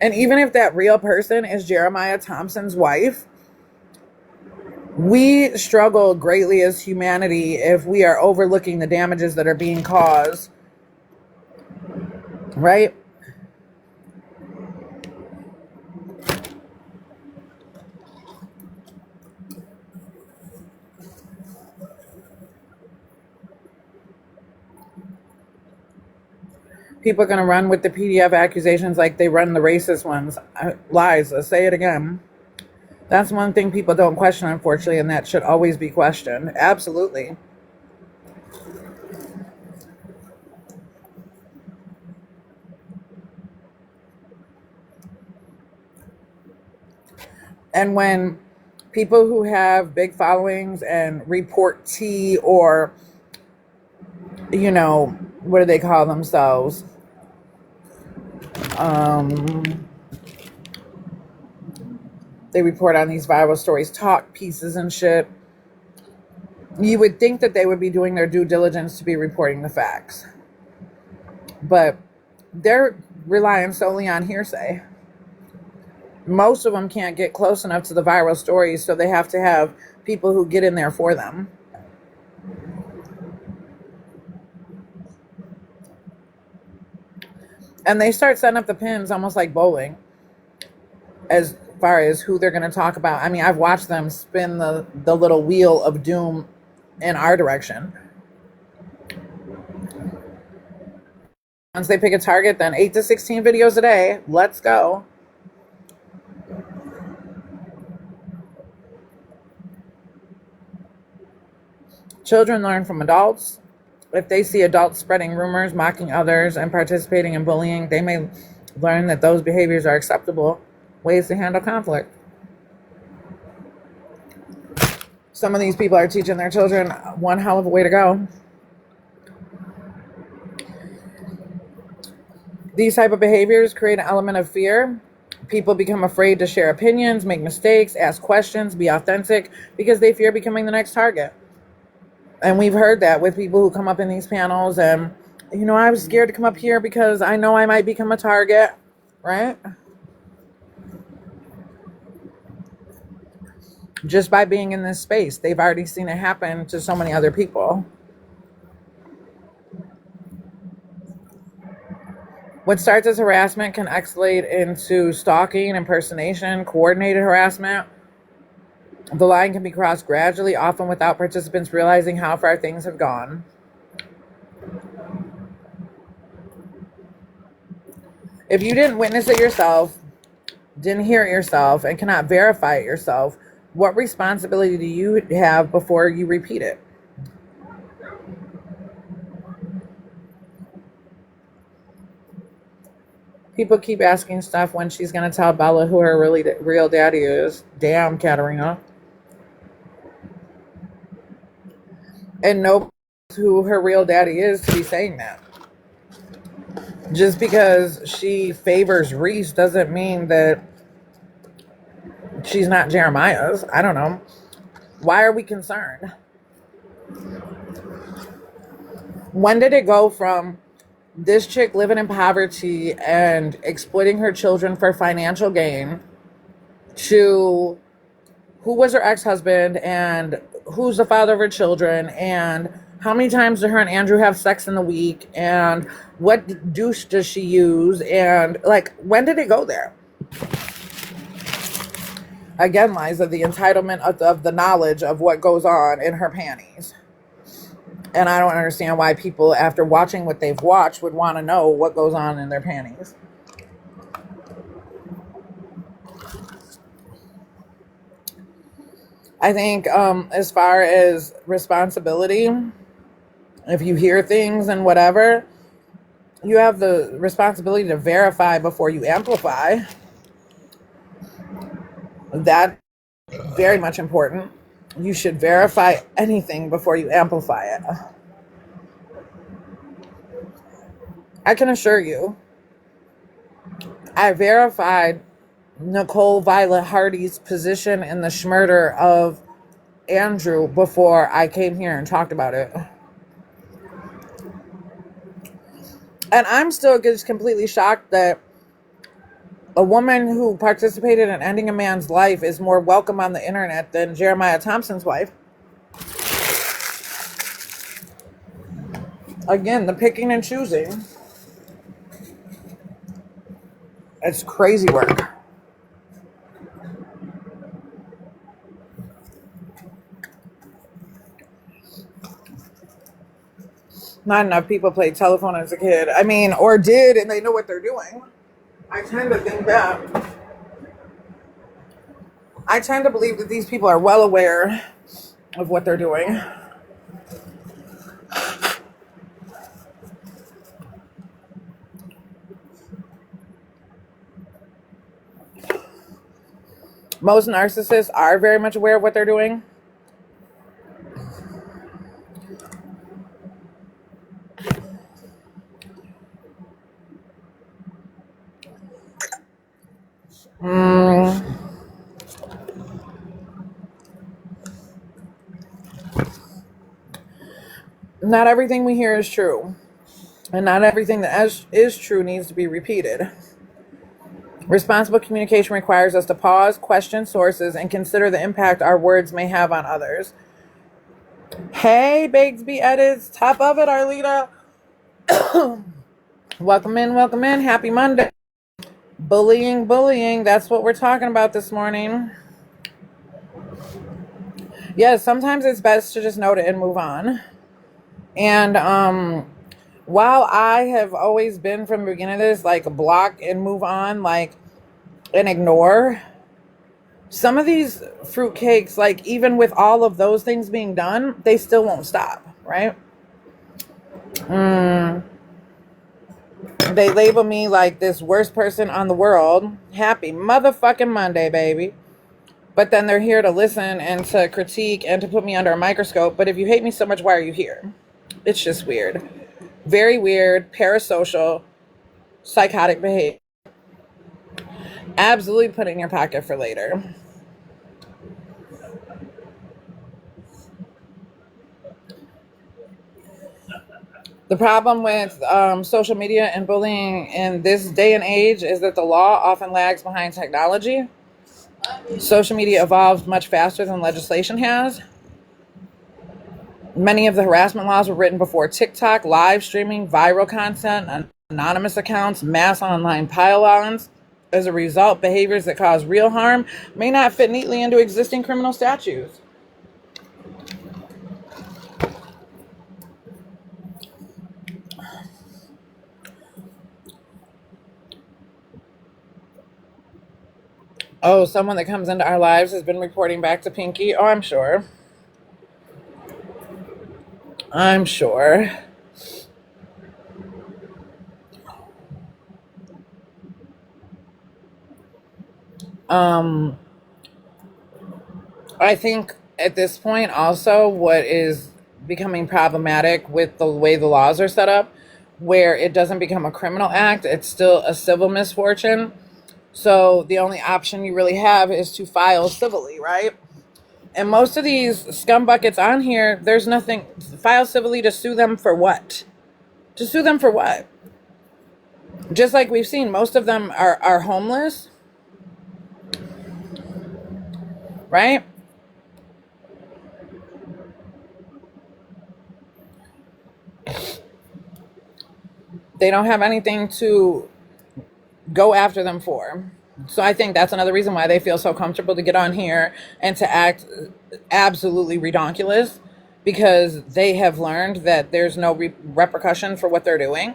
S1: And even if that real person is Jeremiah Thompson's wife, we struggle greatly as humanity if we are overlooking the damages that are being caused, right? People are going to run with the PDF accusations like they run the racist ones. Lies, let's say it again. That's one thing people don't question, unfortunately, and that should always be questioned. Absolutely. And when people who have big followings and report tea or, what do they call themselves? They report on these viral stories, talk pieces and shit. You would think that they would be doing their due diligence to be reporting the facts. But they're relying solely on hearsay. Most of them can't get close enough to the viral stories, so they have to have people who get in there for them. And they start setting up the pins almost like bowling as far as who they're going to talk about. I mean, I've watched them spin the little wheel of doom in our direction. Once they pick a target, then 8 to 16 videos a day. Let's go. Children learn from adults. If they see adults spreading rumors, mocking others, and participating in bullying, they may learn that those behaviors are acceptable ways to handle conflict. Some of these people are teaching their children one hell of a way to go. These type of behaviors create an element of fear. People become afraid to share opinions, make mistakes, ask questions, be authentic, because they fear becoming the next target. And we've heard that with people who come up in these panels and, I was scared to come up here because I know I might become a target, right? Just by being in this space, they've already seen it happen to so many other people. What starts as harassment can escalate into stalking, impersonation, coordinated harassment. The line can be crossed gradually, often without participants realizing how far things have gone. If you didn't witness it yourself, didn't hear it yourself, and cannot verify it yourself, what responsibility do you have before you repeat it? People keep asking stuff when she's going to tell Bella who her real daddy is. Damn, Katarina. And nobody knows who her real daddy is to be saying that. Just because she favors Reese doesn't mean that she's not Jeremiah's. I don't know. Why are we concerned? When did it go from this chick living in poverty and exploiting her children for financial gain to who was her ex-husband and who's the father of her children and how many times do her and Andrew have sex in the week and what douche does she use and like when did it go there? Again, Liza, the entitlement of the knowledge of what goes on in her panties. And I don't understand why people, after watching what they've watched, would want to know what goes on in their panties. I think as far as responsibility, if you hear things and whatever, you have the responsibility to verify before you amplify. That's very much important. You should verify anything before you amplify it. I can assure you, I verified Nicole Violet Hardy's position in the schmurder of Andrew before I came here and talked about it. And I'm still just completely shocked that a woman who participated in ending a man's life is more welcome on the internet than Jeremiah Thompson's wife. Again, the picking and choosing. It's crazy work. Not enough people played telephone as a kid. I mean, or did, and they know what they're doing. I tend to think that. I tend to believe that these people are well aware of what they're doing. Most narcissists are very much aware of what they're doing. Not everything we hear is true. And not everything that is true needs to be repeated. Responsible communication requires us to pause, question sources, and consider the impact our words may have on others. Hey, Bakesby Edits. Top of it, Arlita. Welcome in, welcome in. Happy Monday. Bullying. That's what we're talking about this morning. Yes, sometimes it's best to just note it and move on. And while I have always been from the beginning of this, like block and move on, like, and ignore, some of these fruitcakes, like even with all of those things being done, they still won't stop, right? They label me like this worst person on the world. Happy motherfucking Monday, baby. But then they're here to listen and to critique and to put me under a microscope. But if you hate me so much, why are you here? It's just weird. Very weird, parasocial, psychotic behavior. Absolutely put it in your pocket for later. The problem with social media and bullying in this day and age is that the law often lags behind technology. Social media evolves much faster than legislation has. Many of the harassment laws were written before TikTok, live streaming, viral content, anonymous accounts, mass online pile-ons. As a result, behaviors that cause real harm may not fit neatly into existing criminal statutes. Oh, someone that comes into our lives has been reporting back to Pinky. Oh, I'm sure. I think at this point also what is becoming problematic with the way the laws are set up, where it doesn't become a criminal act, it's still a civil misfortune. So the only option you really have is to file civilly, right? And most of these scumbuckets on here, there's nothing. File civilly to sue them for what? To sue them for what? Just like we've seen, most of them are homeless, right? They don't have anything to go after them for. So I think that's another reason why they feel so comfortable to get on here and to act absolutely redonkulous, because they have learned that there's no repercussion for what they're doing.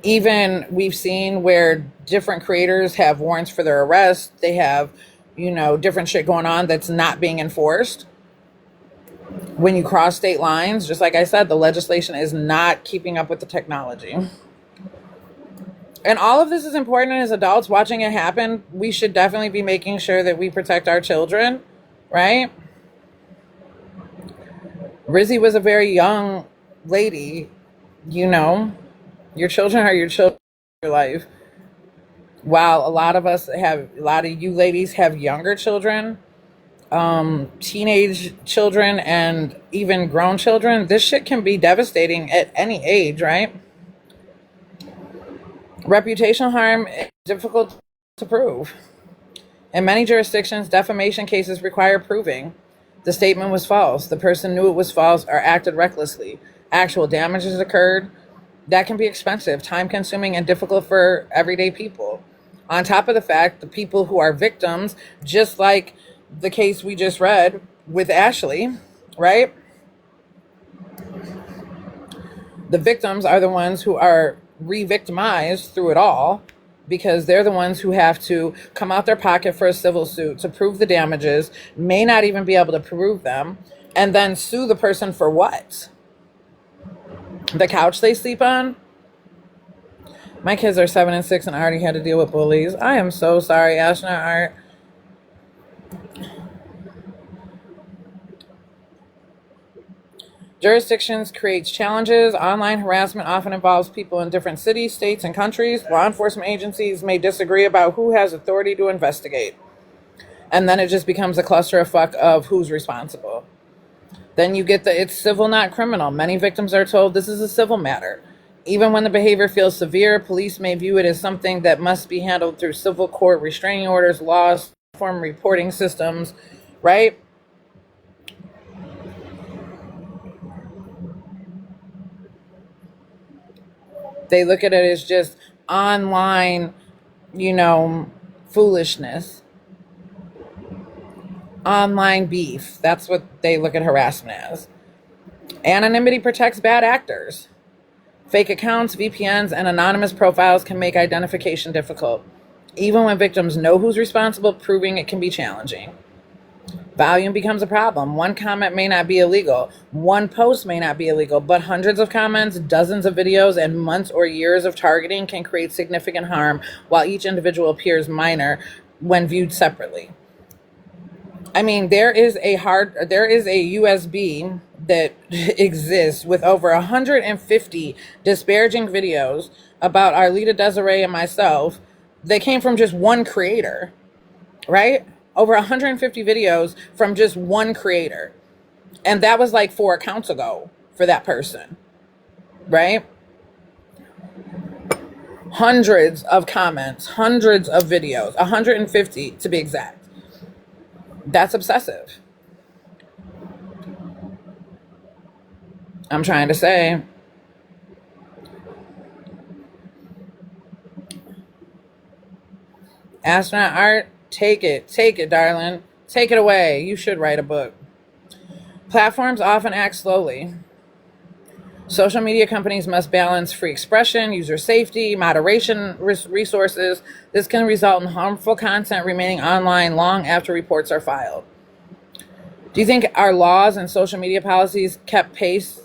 S1: Even we've seen where different creators have warrants for their arrest. They have, different shit going on that's not being enforced. When you cross state lines, just like I said, the legislation is not keeping up with the technology. And all of this is important as adults watching it happen. We should definitely be making sure that we protect our children, right? Rizzy was a very young lady, Your children are your children, your life. While a lot of you ladies have younger children, teenage children, and even grown children, this shit can be devastating at any age, right? Reputational harm is difficult to prove. In many jurisdictions, defamation cases require proving the statement was false, the person knew it was false, or acted recklessly. Actual damages occurred. That can be expensive, time-consuming, and difficult for everyday people. On top of the fact, the people who are victims, just like the case we just read with Ashley, right? The victims are the ones who are re-victimized through it all, because they're the ones who have to come out their pocket for a civil suit to prove the damages, may not even be able to prove them, and then sue the person for what? The couch they sleep on? My kids are 7 and 6 and I already had to deal with bullies. I am so sorry, Astronaut Art. Jurisdictions creates challenges. Online harassment often involves people in different cities, states, and countries. Law enforcement agencies may disagree about who has authority to investigate. And then it just becomes a clusterfuck of who's responsible. Then you get it's civil, not criminal. Many victims are told this is a civil matter. Even when the behavior feels severe, police may view it as something that must be handled through civil court, restraining orders, laws, form reporting systems, right? They look at it as just online, foolishness. Online beef. That's what they look at harassment as. Anonymity protects bad actors. Fake accounts, VPNs, and anonymous profiles can make identification difficult. Even when victims know who's responsible, proving it can be challenging. Volume becomes a problem. One comment may not be illegal. One post may not be illegal, but hundreds of comments, dozens of videos, and months or years of targeting can create significant harm, while each individual appears minor when viewed separately. I mean, there is a USB that exists with over 150 disparaging videos about Arlita Desiree and myself that came from just one creator, right? Over 150 videos from just one creator. And that was like 4 accounts ago for that person, right? Hundreds of comments, hundreds of videos, 150 to be exact. That's obsessive. I'm trying to say. Astronaut Art, take it, darling. Take it away. You should write a book. Platforms often act slowly. Social media companies must balance free expression, user safety, moderation resources. This can result in harmful content remaining online long after reports are filed. Do you think our laws and social media policies kept pace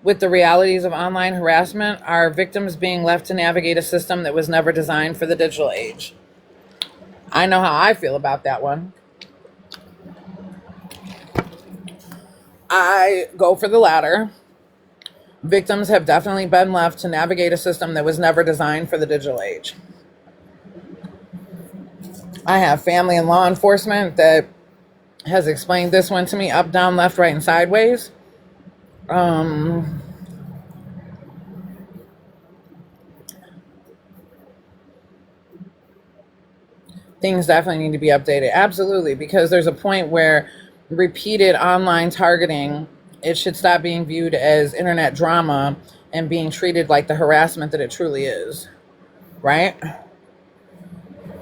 S1: with the realities of online harassment? Are victims being left to navigate a system that was never designed for the digital age? I know how I feel about that one. I go for the latter. Victims have definitely been left to navigate a system that was never designed for the digital age. I have family in law enforcement that has explained this one to me up, down, left, right, and sideways. Things definitely need to be updated. Absolutely, because there's a point where repeated online targeting, it should stop being viewed as internet drama and being treated like the harassment that it truly is, right?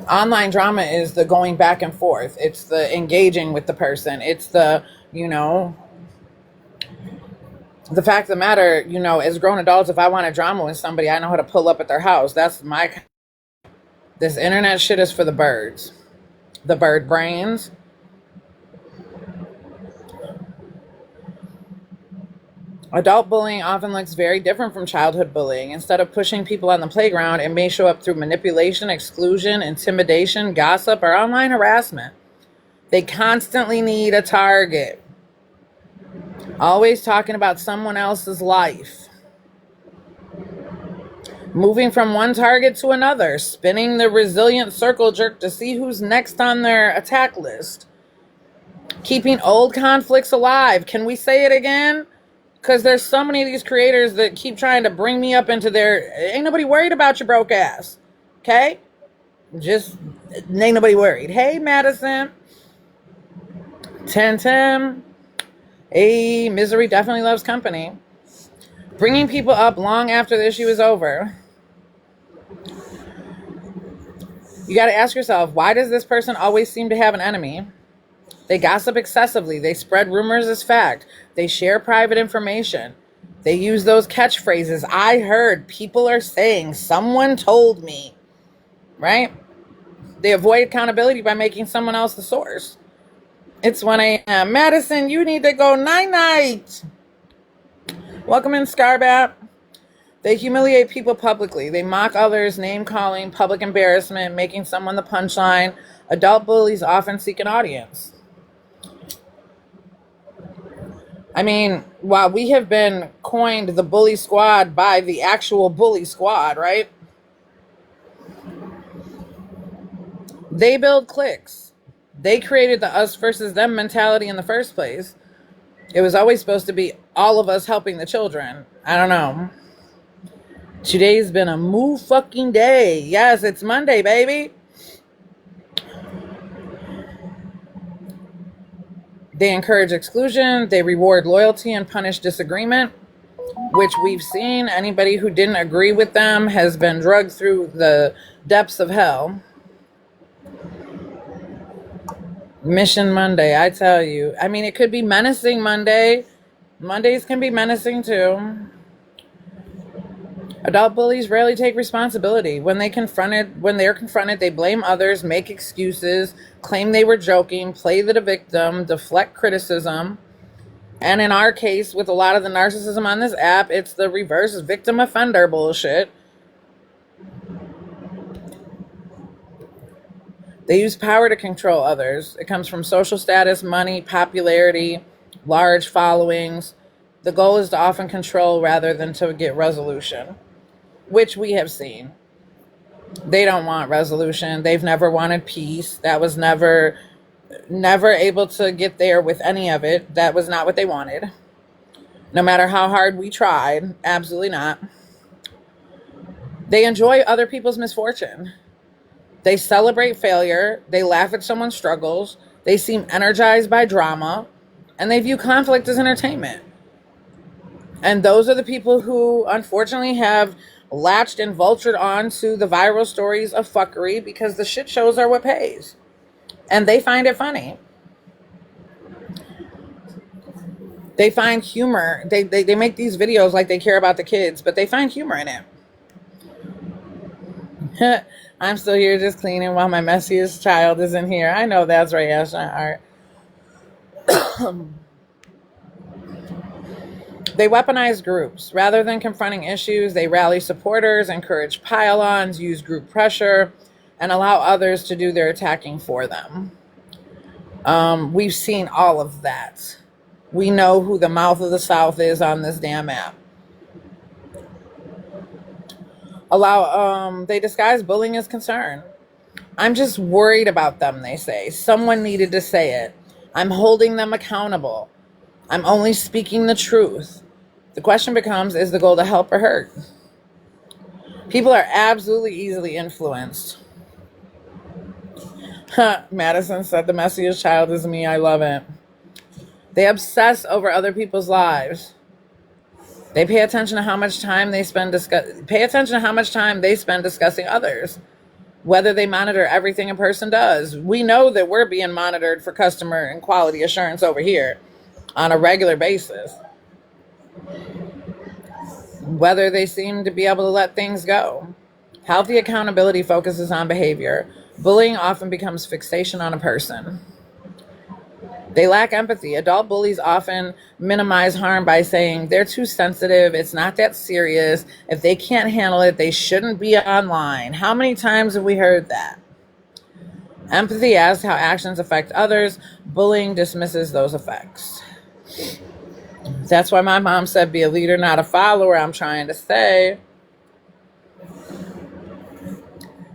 S1: Online drama is the going back and forth. It's the engaging with the person. It's the, the fact of the matter, as grown adults, if I want a drama with somebody, I know how to pull up at their house. This internet shit is for the birds. The bird brains. Adult bullying often looks very different from childhood bullying. Instead of pushing people on the playground, it may show up through manipulation, exclusion, intimidation, gossip, or online harassment. They constantly need a target. Always talking about someone else's life. Moving from one target to another. Spinning the resilient circle jerk to see who's next on their attack list. Keeping old conflicts alive. Can we say it again? Because there's so many of these creators that keep trying to bring me up into their... Ain't nobody worried about your broke ass. Okay? Just ain't nobody worried. Hey, Madison. 10. Hey, misery definitely loves company. Bringing people up long after the issue is over. You got to ask yourself, why does this person always seem to have an enemy? They gossip excessively. They spread rumors as fact. They share private information. They use those catchphrases. I heard, people are saying, someone told me, right? They avoid accountability by making someone else the source. It's 1 a.m. Madison, you need to go night-night. Welcome in, Scarbat. They humiliate people publicly. They mock others, name-calling, public embarrassment, making someone the punchline. Adult bullies often seek an audience. I mean, while we have been coined the bully squad by the actual bully squad, right? They build cliques. They created the us versus them mentality in the first place. It was always supposed to be all of us helping the children. I don't know. Today's been a move fucking day. Yes, it's Monday, baby. They encourage exclusion. They reward loyalty and punish disagreement, which we've seen. Anybody who didn't agree with them has been drugged through the depths of hell. Mission Monday, I tell you. I mean, it could be menacing Monday. Mondays can be menacing too. Adult bullies rarely take responsibility. When they're confronted, they blame others, make excuses, claim they were joking, play the victim, deflect criticism. And in our case, with a lot of the narcissism on this app, it's the reverse victim offender bullshit. They use power to control others. It comes from social status, money, popularity, large followings. The goal is to often control rather than to get resolution, which we have seen. They don't want resolution. They've never wanted peace. That was never able to get there with any of it. That was not what they wanted. No matter how hard we tried, absolutely not. They enjoy other people's misfortune. They celebrate failure. They laugh at someone's struggles. They seem energized by drama. And they view conflict as entertainment. And those are the people who, unfortunately, have latched and vultured onto the viral stories of fuckery because the shit shows are what pays. And they find it funny. They find humor. They make these videos like they care about the kids, but they find humor in it. I'm still here just cleaning while my messiest child is in here. I know that's right, Ashley Art. They weaponize groups. Rather than confronting issues, they rally supporters, encourage pile-ons, use group pressure, and allow others to do their attacking for them. We've seen all of that. We know who the mouth of the South is on this damn app. They disguise bullying as concern. I'm just worried about them, they say. Someone needed to say it. I'm holding them accountable. I'm only speaking the truth. The question becomes, is the goal to help or hurt? People are absolutely easily influenced. Madison said the messiest child is me. I love it. They obsess over other people's lives. They pay attention to how much time they spend discussing others, whether they monitor everything a person does. We know that we're being monitored for customer and quality assurance over here on a regular basis. Whether they seem to be able to let things go. Healthy accountability focuses on behavior. Bullying often becomes fixation on a person. They lack empathy. Adult bullies often minimize harm by saying they're too sensitive, it's not that serious, if they can't handle it, they shouldn't be online. How many times have we heard that? Empathy asks how actions affect others. Bullying dismisses those effects. That's why my mom said be a leader, not a follower. I'm trying to say,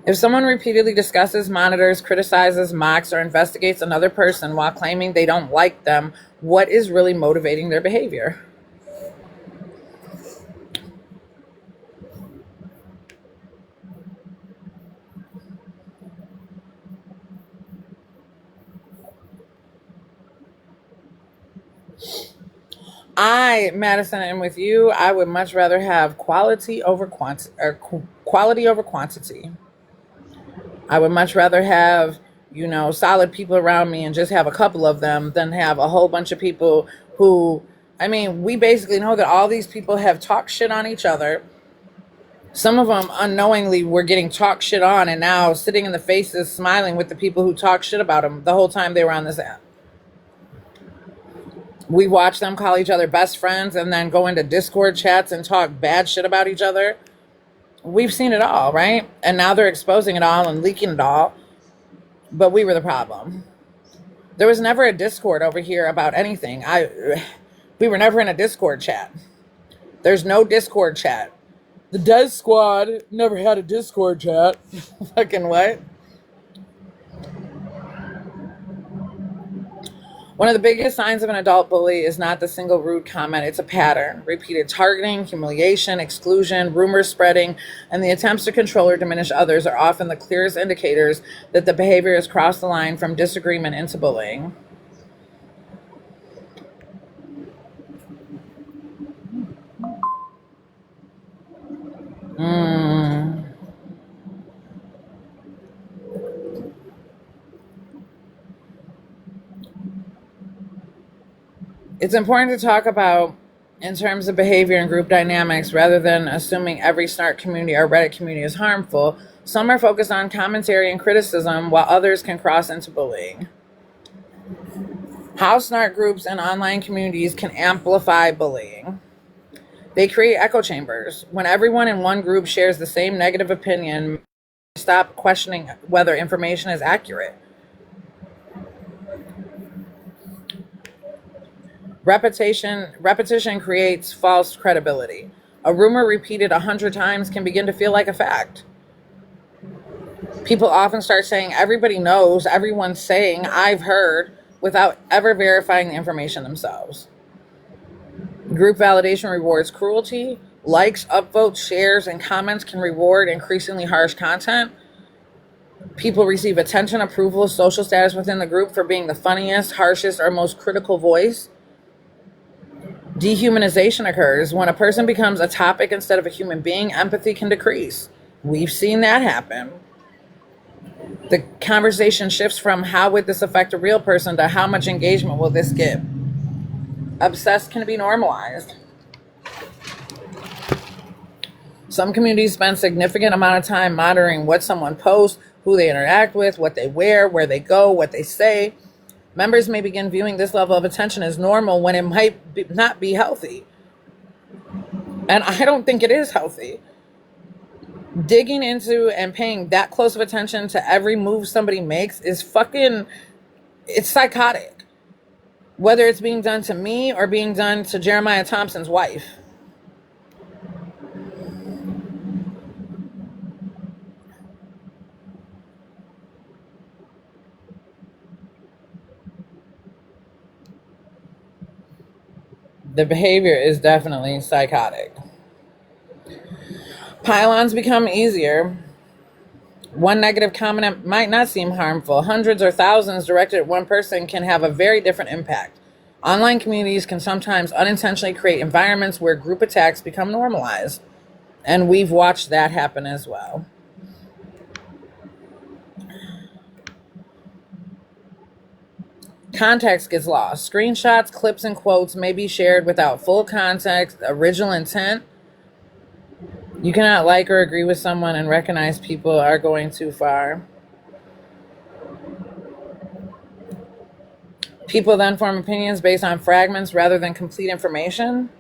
S1: if someone repeatedly discusses, monitors, criticizes, mocks, or investigates another person while claiming they don't like them, what is really motivating their behavior? Madison, and with you, I would much rather have quality over quantity, or quality over quantity. I would much rather have, solid people around me and just have a couple of them than have a whole bunch of people who, we basically know that all these people have talked shit on each other. Some of them unknowingly were getting talked shit on and now sitting in the faces smiling with the people who talked shit about them the whole time they were on this app. We watch them call each other best friends and then go into Discord chats and talk bad shit about each other. We've seen it all, right? And now they're exposing it all and leaking it all. But we were the problem. There was never a Discord over here about anything. We were never in a Discord chat. There's no Discord chat. The Des Squad never had a Discord chat. Fucking what? One of the biggest signs of an adult bully is not the single rude comment, it's a pattern. Repeated targeting, humiliation, exclusion, rumor spreading, and the attempts to control or diminish others are often the clearest indicators that the behavior has crossed the line from disagreement into bullying. It's important to talk about in terms of behavior and group dynamics rather than assuming every snark community or Reddit community is harmful. Some are focused on commentary and criticism while others can cross into bullying. How snark groups and online communities can amplify bullying. They create echo chambers. When everyone in one group shares the same negative opinion, stop questioning whether information is accurate. Repetition creates false credibility. A rumor repeated 100 times can begin to feel like a fact. People often start saying, everybody knows, everyone's saying, I've heard, without ever verifying the information themselves. Group validation rewards cruelty. Likes, upvotes, shares, and comments can reward increasingly harsh content. People receive attention, approval, social status within the group for being the funniest, harshest, or most critical voice. Dehumanization occurs. When a person becomes a topic instead of a human being, empathy can decrease. We've seen that happen. The conversation shifts from how would this affect a real person to how much engagement will this get. Obsessed can be normalized. Some communities spend significant amount of time monitoring what someone posts, who they interact with, what they wear, where they go, what they say. Members may begin viewing this level of attention as normal when it might not be healthy. And I don't think it is healthy. Digging into and paying that close of attention to every move somebody makes is it's psychotic. Whether it's being done to me or being done to Jeremiah Thompson's wife. The behavior is definitely psychotic. Pylons become easier. One negative comment might not seem harmful. Hundreds or thousands directed at one person can have a very different impact. Online communities can sometimes unintentionally create environments where group attacks become normalized. And we've watched that happen as well. Context gets lost. Screenshots, clips, and quotes may be shared without full context, original intent. You cannot like or agree with someone and recognize people are going too far. People then form opinions based on fragments rather than complete information.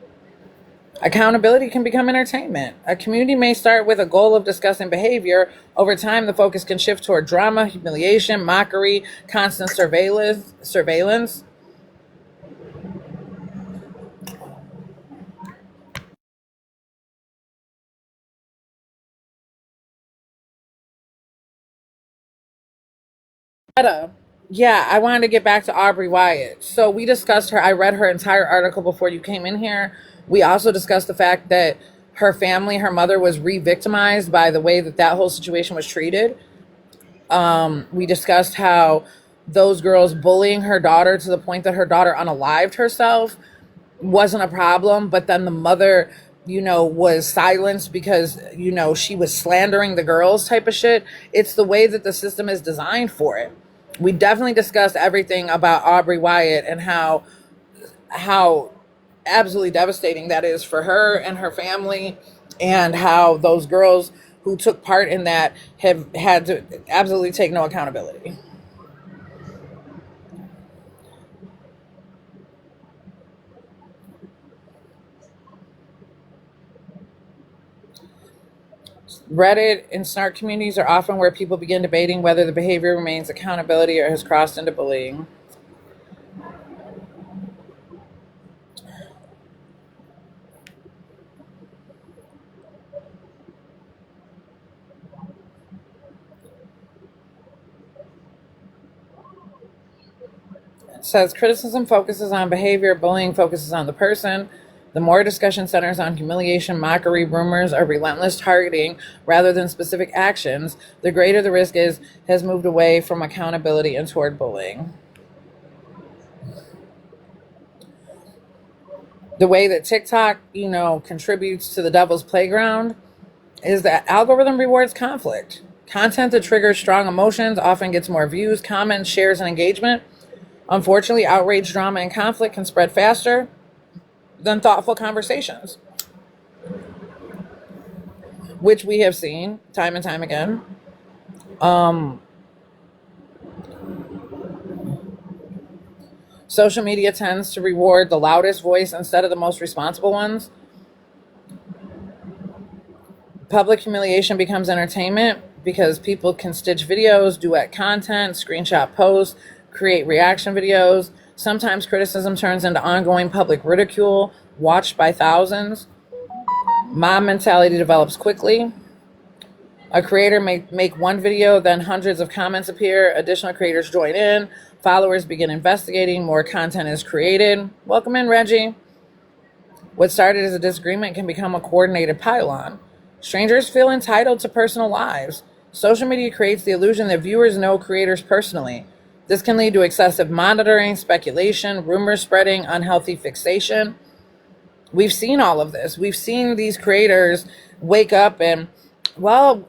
S1: Accountability can become entertainment. A community may start with a goal of discussing behavior. Over time, the focus can shift toward drama, humiliation, mockery, constant surveillance. Yeah, I wanted to get back to Aubrey Wyatt. So we discussed her. I read her entire article before you came in here. We also discussed the fact that her family, her mother, was re-victimized by the way that whole situation was treated. We discussed how those girls bullying her daughter to the point that her daughter unalived herself wasn't a problem, but then the mother, was silenced because, she was slandering the girls type of shit. It's the way that the system is designed for it. We definitely discussed everything about Aubrey Wyatt and how absolutely devastating that is for her and her family, and how those girls who took part in that have had to absolutely take no accountability. Reddit and snark communities are often where people begin debating whether the behavior remains accountability or has crossed into bullying. It says criticism focuses on behavior, bullying focuses on the person. The more discussion centers on humiliation, mockery, rumors, or relentless targeting rather than specific actions, the greater the risk has moved away from accountability and toward bullying. The way that TikTok, contributes to the devil's playground is that algorithm rewards conflict. Content that triggers strong emotions often gets more views, comments, shares, and engagement. Unfortunately, outrage, drama, and conflict can spread faster than thoughtful conversations, which we have seen time and time again. Social media tends to reward the loudest voice instead of the most responsible ones. Public humiliation becomes entertainment because people can stitch videos, duet content, screenshot posts, create reaction videos. Sometimes criticism turns into ongoing public ridicule, watched by thousands. Mob mentality develops quickly. A creator may make one video, then hundreds of comments appear. Additional creators join in. Followers begin investigating. More content is created. Welcome in, Reggie. What started as a disagreement can become a coordinated pile-on. Strangers feel entitled to personal lives. Social media creates the illusion that viewers know creators personally. This can lead to excessive monitoring, speculation, rumor spreading, unhealthy fixation. We've seen all of this. We've seen these creators wake up and, well,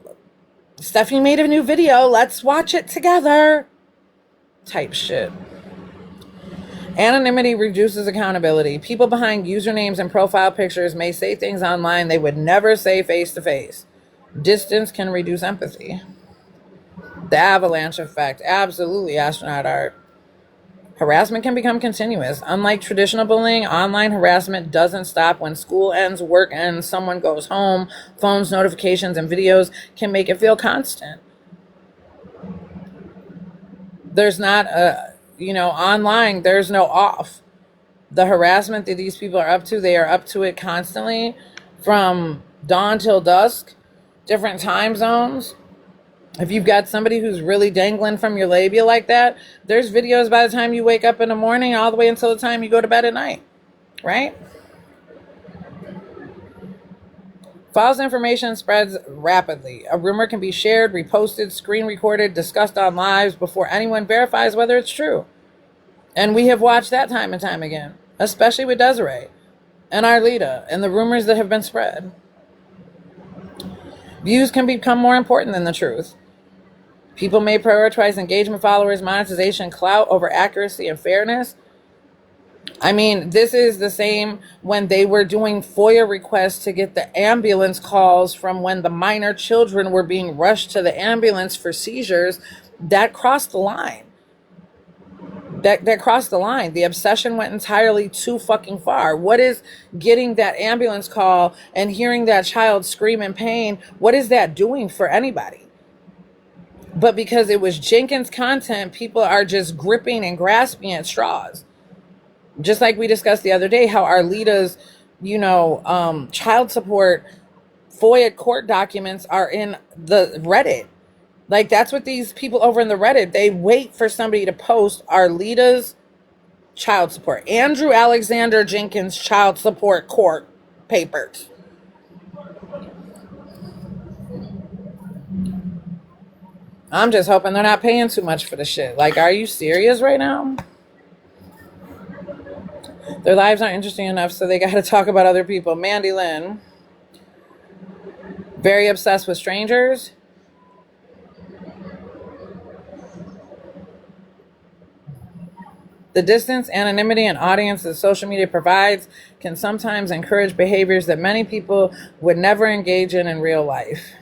S1: Stephanie made a new video, let's watch it together type shit. Anonymity reduces accountability. People behind usernames and profile pictures may say things online they would never say face to face. Distance can reduce empathy. The avalanche effect. Absolutely, astronaut art. Harassment can become continuous. Unlike traditional bullying, online harassment doesn't stop when school ends, work ends, someone goes home. Phones, notifications, and videos can make it feel constant. There's not online, there's no off. The harassment that these people are up to, they are up to it constantly from dawn till dusk, different time zones. If you've got somebody who's really dangling from your labia like that, there's videos by the time you wake up in the morning all the way until the time you go to bed at night, right? False information spreads rapidly. A rumor can be shared, reposted, screen recorded, discussed on lives before anyone verifies whether it's true. And we have watched that time and time again, especially with Desiree and Arlita and the rumors that have been spread. Views can become more important than the truth. People may prioritize engagement, followers, monetization, clout over accuracy and fairness. I mean, this is the same when they were doing FOIA requests to get the ambulance calls from when the minor children were being rushed to the ambulance for seizures. That crossed the line. That crossed the line. The obsession went entirely too fucking far. What is getting that ambulance call and hearing that child scream in pain? What is that doing for anybody? But because it was Jenkins content, people are just gripping and grasping at straws. Just like we discussed the other day, how Arlita's, child support FOIA court documents are in the Reddit. Like, that's what these people over in the Reddit, they wait for somebody to post Arlita's child support. Andrew Alexander Jenkins child support court papers. I'm just hoping they're not paying too much for the shit. Like, are you serious right now? Their lives aren't interesting enough, so they got to talk about other people. Mandy Lynn, very obsessed with strangers. The distance, anonymity, and audience that social media provides can sometimes encourage behaviors that many people would never engage in real life.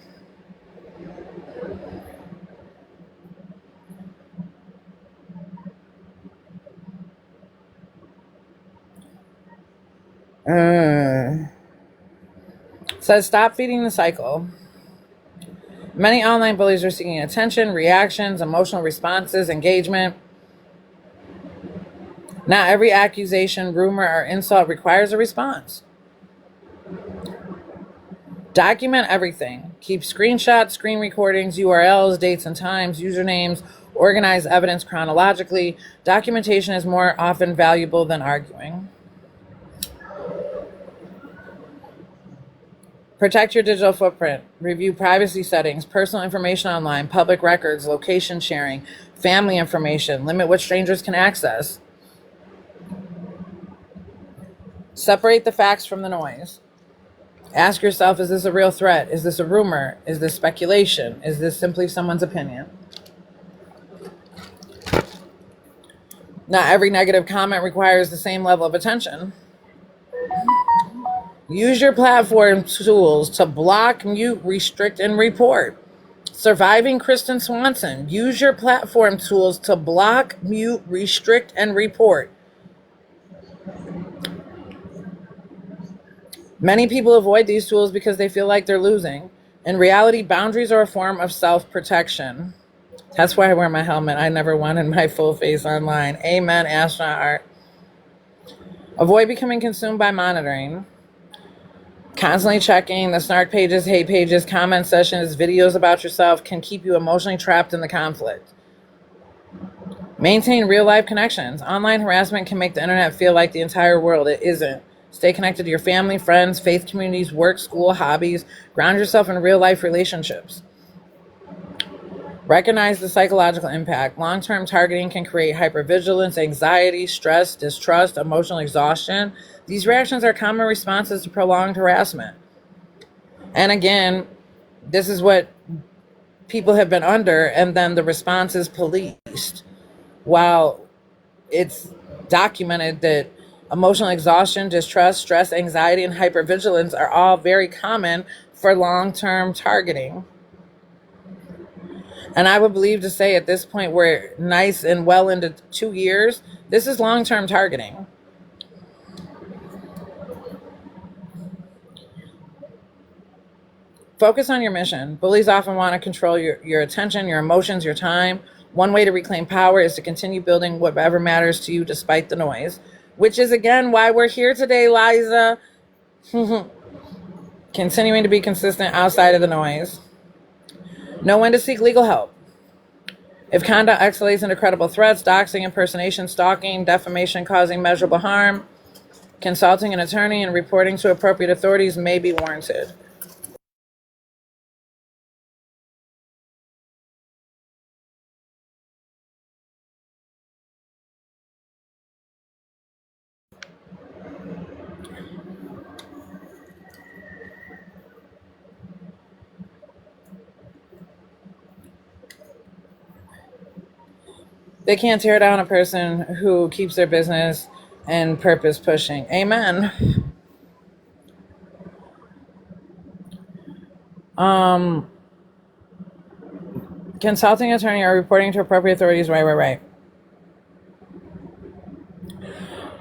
S1: Says stop feeding the cycle. Many online bullies are seeking attention, reactions, emotional responses, engagement. Not every accusation, rumor, or insult requires a response. Document everything. Keep screenshots, screen recordings, URLs, dates and times, usernames. Organize evidence chronologically. Documentation is more often valuable than arguing. Protect your digital footprint. Review privacy settings, personal information online, public records, location sharing, family information. Limit what strangers can access. Separate the facts from the noise. Ask yourself, is this a real threat? Is this a rumor? Is this speculation? Is this simply someone's opinion? Not every negative comment requires the same level of attention. Use your platform tools to block, mute, restrict, and report. Surviving Kristen Swanson. Use your platform tools to block, mute, restrict, and report. Many people avoid these tools because they feel like they're losing. In reality, boundaries are a form of self-protection. That's why I wear my helmet. I never wanted my full face online. Amen, astronaut art. Avoid becoming consumed by monitoring. Constantly checking the snark pages, hate pages, comment sessions, videos about yourself can keep you emotionally trapped in the conflict. Maintain real-life connections. Online harassment can make the internet feel like the entire world. It isn't. Stay connected to your family, friends, faith communities, work, school, hobbies. Ground yourself in real-life relationships. Recognize the psychological impact. Long-term targeting can create hypervigilance, anxiety, stress, distrust, emotional exhaustion. These reactions are common responses to prolonged harassment. And again, this is what people have been under, and then the response is policed. While it's documented that emotional exhaustion, distrust, stress, anxiety, and hypervigilance are all very common for long-term targeting. And I would believe to say at this point, we're nice and well into 2 years, this is long-term targeting. Focus on your mission. Bullies often want to control your attention, your emotions, your time. One way to reclaim power is to continue building whatever matters to you despite the noise, which is, again, why we're here today, Liza. Continuing to be consistent outside of the noise. Know when to seek legal help. If conduct escalates into credible threats, doxing, impersonation, stalking, defamation causing measurable harm, consulting an attorney and reporting to appropriate authorities may be warranted. They can't tear down a person who keeps their business and purpose pushing. Amen. Consulting attorney or reporting to appropriate authorities. Right.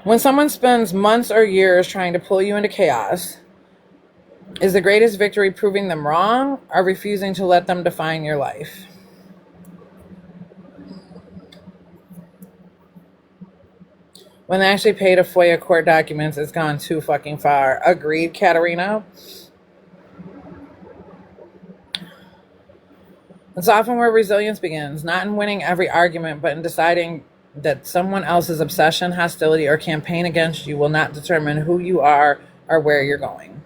S1: When someone spends months or years trying to pull you into chaos, is the greatest victory proving them wrong or refusing to let them define your life? When they actually pay to FOIA court documents, it's gone too fucking far. Agreed, Katerina. It's often where resilience begins, not in winning every argument, but in deciding that someone else's obsession, hostility, or campaign against you will not determine who you are or where you're going.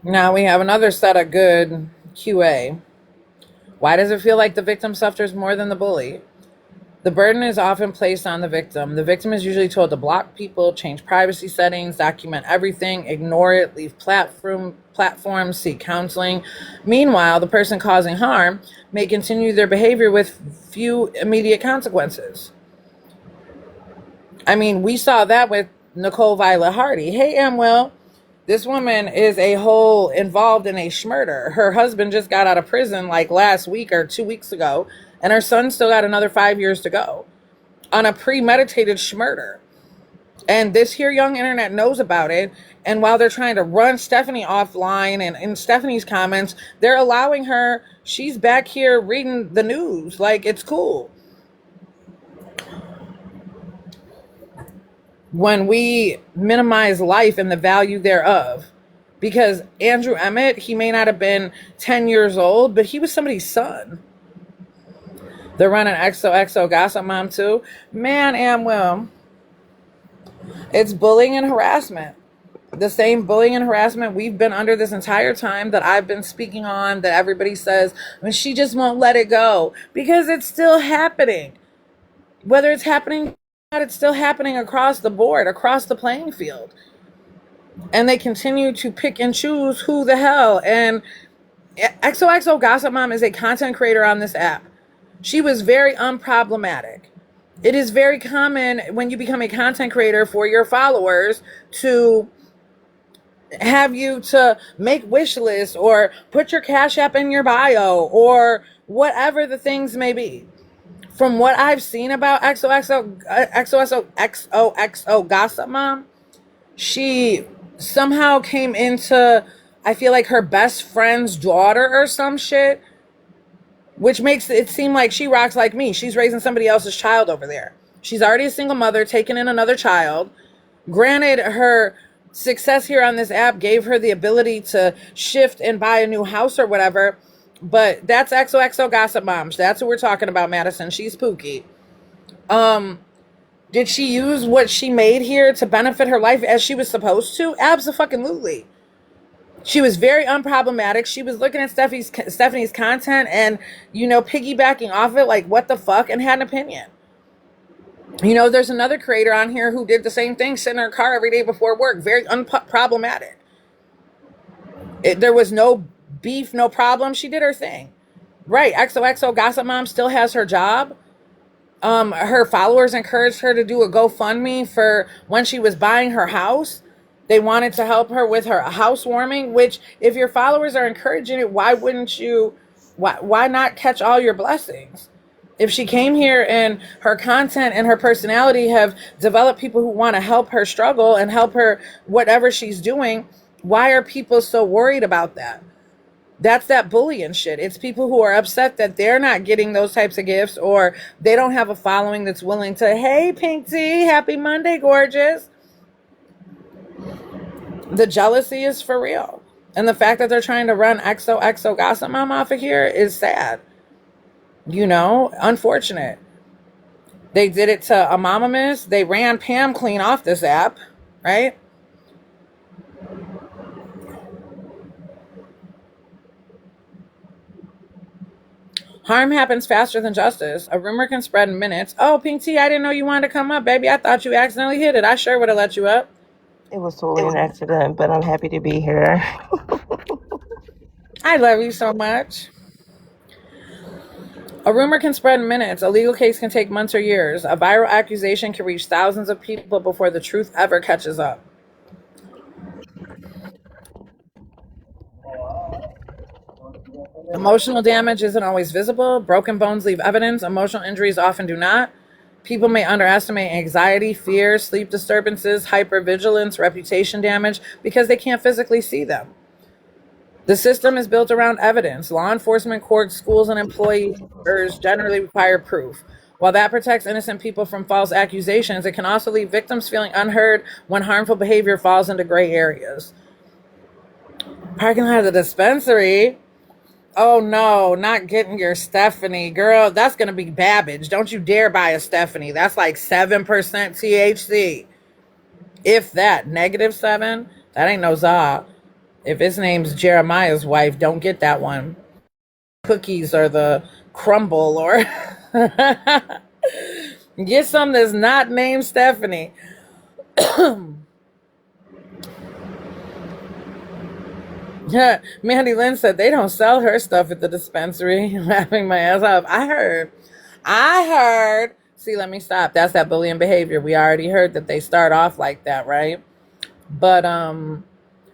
S1: Now we have another set of good QA. Why does it feel like the victim suffers more than the bully? The burden is often placed on the victim. The victim is usually told to block people, change privacy settings, document everything, ignore it, leave platforms, seek counseling. Meanwhile, the person causing harm may continue their behavior with few immediate consequences. I mean, we saw that with Nicole Violet Hardy. Hey, Amwell, this woman is a whole involved in a schmurder. Her husband just got out of prison like last week or 2 weeks ago, and her son still got another 5 years to go on a premeditated schmurder. And this here young internet knows about it. And while they're trying to run Stephanie offline and in Stephanie's comments, they're allowing her, she's back here reading the news like it's cool. When we minimize life and the value thereof, because Andrew Emmett, he may not have been 10 years old, but he was somebody's son. They're running XOXO Gossip Mom too. Man, Amwell, it's bullying and harassment. The same bullying and harassment we've been under this entire time that I've been speaking on, that everybody says, when she just won't let it go, because it's still happening. Whether it's happening, it's still happening across the board, across the playing field. And they continue to pick and choose who the hell. And XOXO Gossip Mom is a content creator on this app. She was very unproblematic. It is very common when you become a content creator for your followers to have you to make wish lists or put your Cash App in your bio or whatever the things may be. From what I've seen about XOXO Gossip Mom, she somehow came into, I feel like, her best friend's daughter or some shit, which makes it seem like she rocks like me. She's raising somebody else's child over there. She's already a single mother, taking in another child. Granted, her success here on this app gave her the ability to shift and buy a new house or whatever. But that's XOXO Gossip Moms. That's what we're talking about, Madison. She's spooky. Did she use what she made here to benefit her life as she was supposed to? Abso-fucking-lutely. She was very unproblematic. She was looking at Stephanie's content and, piggybacking off it like, what the fuck, and had an opinion. There's another creator on here who did the same thing, sitting in her car every day before work. Very unproblematic. There was no beef, no problem. She did her thing. Right. XOXO Gossip Mom still has her job. Her followers encouraged her to do a GoFundMe for when she was buying her house. They wanted to help her with her housewarming, which if your followers are encouraging it, why not catch all your blessings? If she came here and her content and her personality have developed people who want to help her struggle and help her whatever she's doing, why are people so worried about that? That's that bullying shit. It's people who are upset that they're not getting those types of gifts, or they don't have a following that's willing to, hey, Pink Tea, happy Monday, gorgeous. The jealousy is for real. And the fact that they're trying to run XOXO Gossip Mom off of here is sad. Unfortunate. They did it to Anonymous. They ran Pam clean off this app, right? Harm happens faster than justice. A rumor can spread in minutes. Oh, Pink Tea, I didn't know you wanted to come up, baby. I thought you accidentally hit it. I sure would have let you up.
S6: It was totally an accident, but I'm happy to be here.
S1: I love you so much. A rumor can spread in minutes. A legal case can take months or years. A viral accusation can reach thousands of people before the truth ever catches up. Emotional damage isn't always visible. Broken bones leave evidence. Emotional injuries often do not. People may underestimate anxiety, fear, sleep disturbances, hypervigilance, reputation damage because they can't physically see them. The system is built around evidence. Law enforcement, courts, schools, and employers generally require proof. While that protects innocent people from false accusations, it can also leave victims feeling unheard when harmful behavior falls into gray areas. Parking lot of the dispensary. Oh no, not getting your Stephanie. Girl, that's going to be Babbage. Don't you dare buy a Stephanie. That's like 7% THC. If that, -7, that ain't no za. If his name's Jeremiah's wife, don't get that one. Cookies or the crumble or get some that's not named Stephanie. Yeah, Mandy Lynn said they don't sell her stuff at the dispensary. Laughing my ass off. I heard. See, let me stop. That's that bullying behavior. We already heard that they start off like that, right? But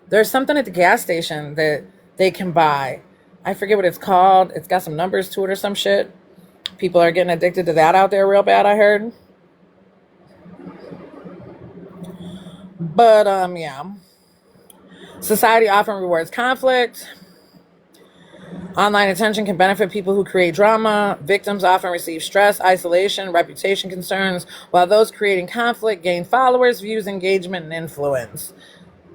S1: there's something at the gas station that they can buy. I forget what it's called. It's got some numbers to it or some shit. People are getting addicted to that out there real bad, I heard. But yeah. Society often rewards conflict. Online attention can benefit people who create drama. Victims often receive stress, isolation, reputation concerns, while those creating conflict gain followers, views, engagement, and influence.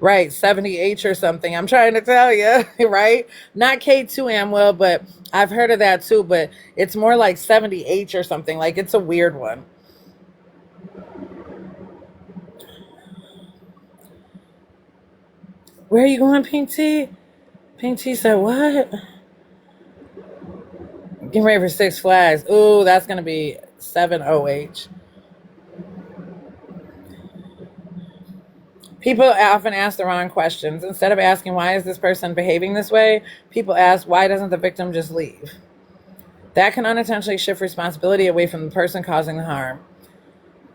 S1: Right, 70H or something. I'm trying to tell you, right? Not K2 Amwell, but I've heard of that too, but it's more like 70H or something. Like it's a weird one. Where are you going, Pink T? Pink T said, what? Getting ready for Six Flags. Ooh, that's going to be 70H. People often ask the wrong questions. Instead of asking, why is this person behaving this way? People ask, why doesn't the victim just leave? That can unintentionally shift responsibility away from the person causing the harm.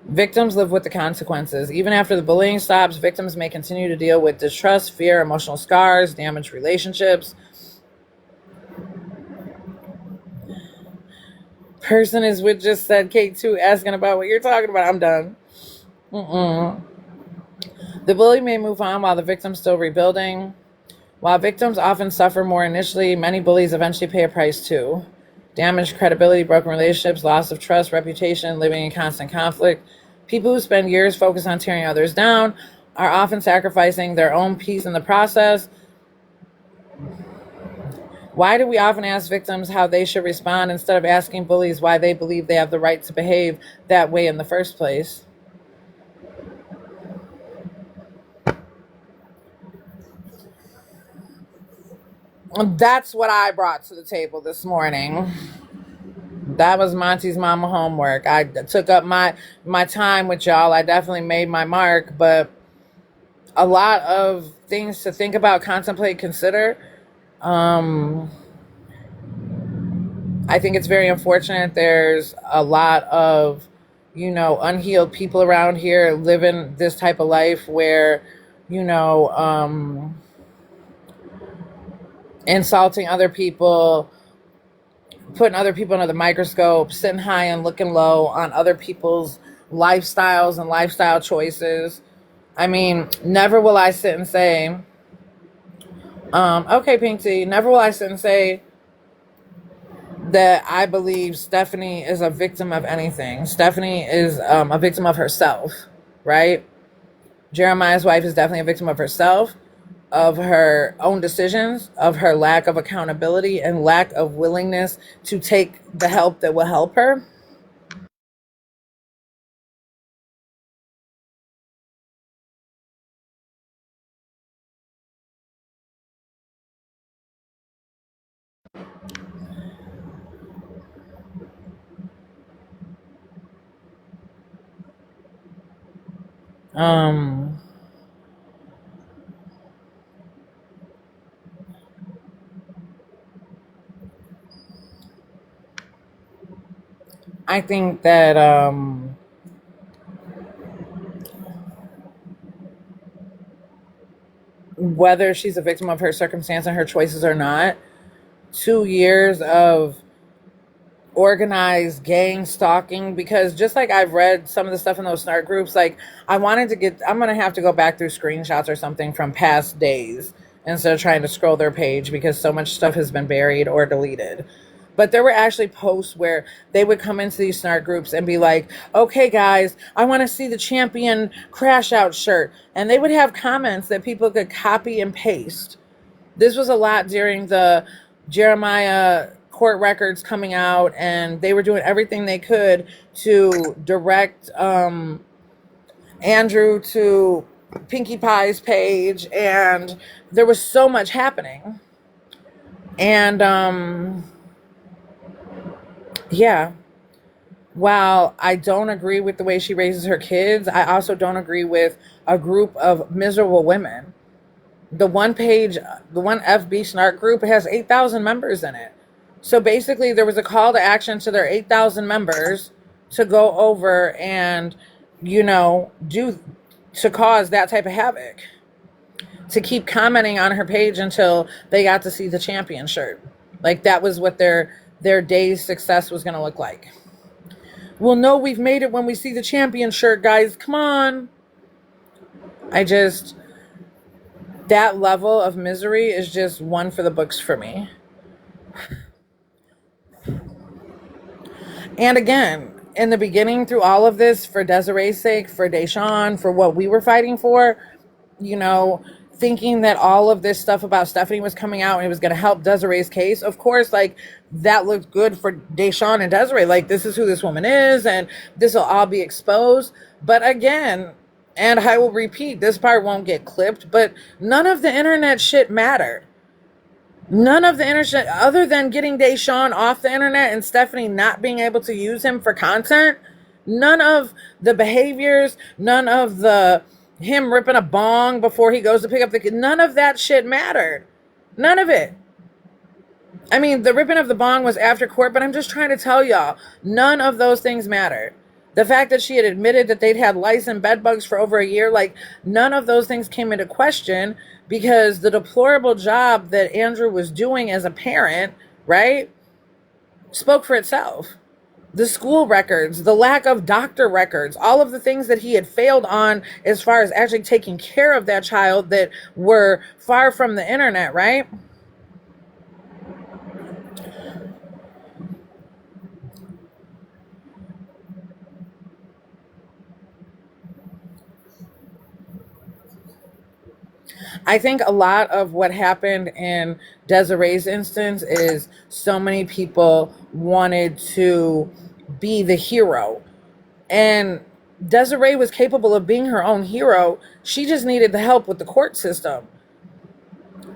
S1: Victims live with the consequences. Even after the bullying stops, victims may continue to deal with distrust, fear, emotional scars, damaged relationships. Person is with just said K2 asking about what you're talking about. I'm done. The bully may move on while the victim's still rebuilding. While victims often suffer more initially, many bullies eventually pay a price too. Damaged credibility, broken relationships, loss of trust, reputation, living in constant conflict. People who spend years focused on tearing others down are often sacrificing their own peace in the process. Why do we often ask victims how they should respond instead of asking bullies why they believe they have the right to behave that way in the first place? That's what I brought to the table this morning. That was MonTeesMama homework. I took up my time with y'all. I definitely made my mark, but a lot of things to think about, contemplate, consider. I think it's very unfortunate. There's a lot of, unhealed people around here living this type of life where, insulting other people, putting other people under the microscope, sitting high and looking low on other people's lifestyles and lifestyle choices. I mean, never will I sit and say, okay, Pink Tea, never will I sit and say that I believe Stephanie is a victim of anything. Stephanie is a victim of herself, right? Jeremiah's wife is definitely a victim of herself, of her own decisions, of her lack of accountability and lack of willingness to take the help that will help her. Um, I think that whether she's a victim of her circumstance and her choices or not, 2 years of organized gang stalking, because just like I've read some of the stuff in those snark groups, like I'm going to have to go back through screenshots or something from past days instead of trying to scroll their page because so much stuff has been buried or deleted. But there were actually posts where they would come into these snark groups and be like, okay, guys, I want to see the champion crash out shirt. And they would have comments that people could copy and paste. This was a lot during the Jeremiah court records coming out, and they were doing everything they could to direct Andrew to Pinkie Pie's page, and there was so much happening. And yeah, while I don't agree with the way she raises her kids, I also don't agree with a group of miserable women. The one FB snark group has 8,000 members in it. So basically there was a call to action to their 8,000 members to go over and, to cause that type of havoc, to keep commenting on her page until they got to see the champion shirt. Like that was what their day's success was going to look like. We'll know we've made it when we see the champion shirt, guys. Come on. That level of misery is just one for the books for me. And again, in the beginning, through all of this, for Desiree's sake, for Deshawn, for what we were fighting for, thinking that all of this stuff about Stephanie was coming out and it was going to help Desiree's case. Of course, like that looked good for Deshawn and Desiree. Like, this is who this woman is and this will all be exposed. But again, and I will repeat, this part won't get clipped, but none of the internet shit mattered. None of the internet, other than getting Deshawn off the internet and Stephanie not being able to use him for content, none of the behaviors, none of him ripping a bong before he goes to pick up the kid, none of that shit mattered. None of it. I mean, the ripping of the bong was after court, but I'm just trying to tell y'all, none of those things mattered. The fact that she had admitted that they'd had lice and bed bugs for over a year, like none of those things came into question because the deplorable job that Andrew was doing as a parent, right, spoke for itself. The school records, the lack of doctor records, all of the things that he had failed on as far as actually taking care of that child that were far from the internet, right? I think a lot of what happened in Desiree's instance is so many people wanted to be the hero. And Desiree was capable of being her own hero. She just needed the help with the court system.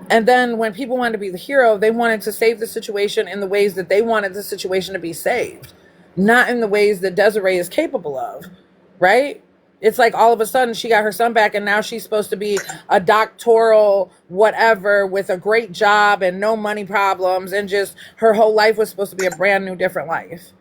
S1: And then when people wanted to be the hero, they wanted to save the situation in the ways that they wanted the situation to be saved, not in the ways that Desiree is capable of, right? It's like all of a sudden she got her son back and now she's supposed to be a doctoral whatever with a great job and no money problems, and just her whole life was supposed to be a brand new different life.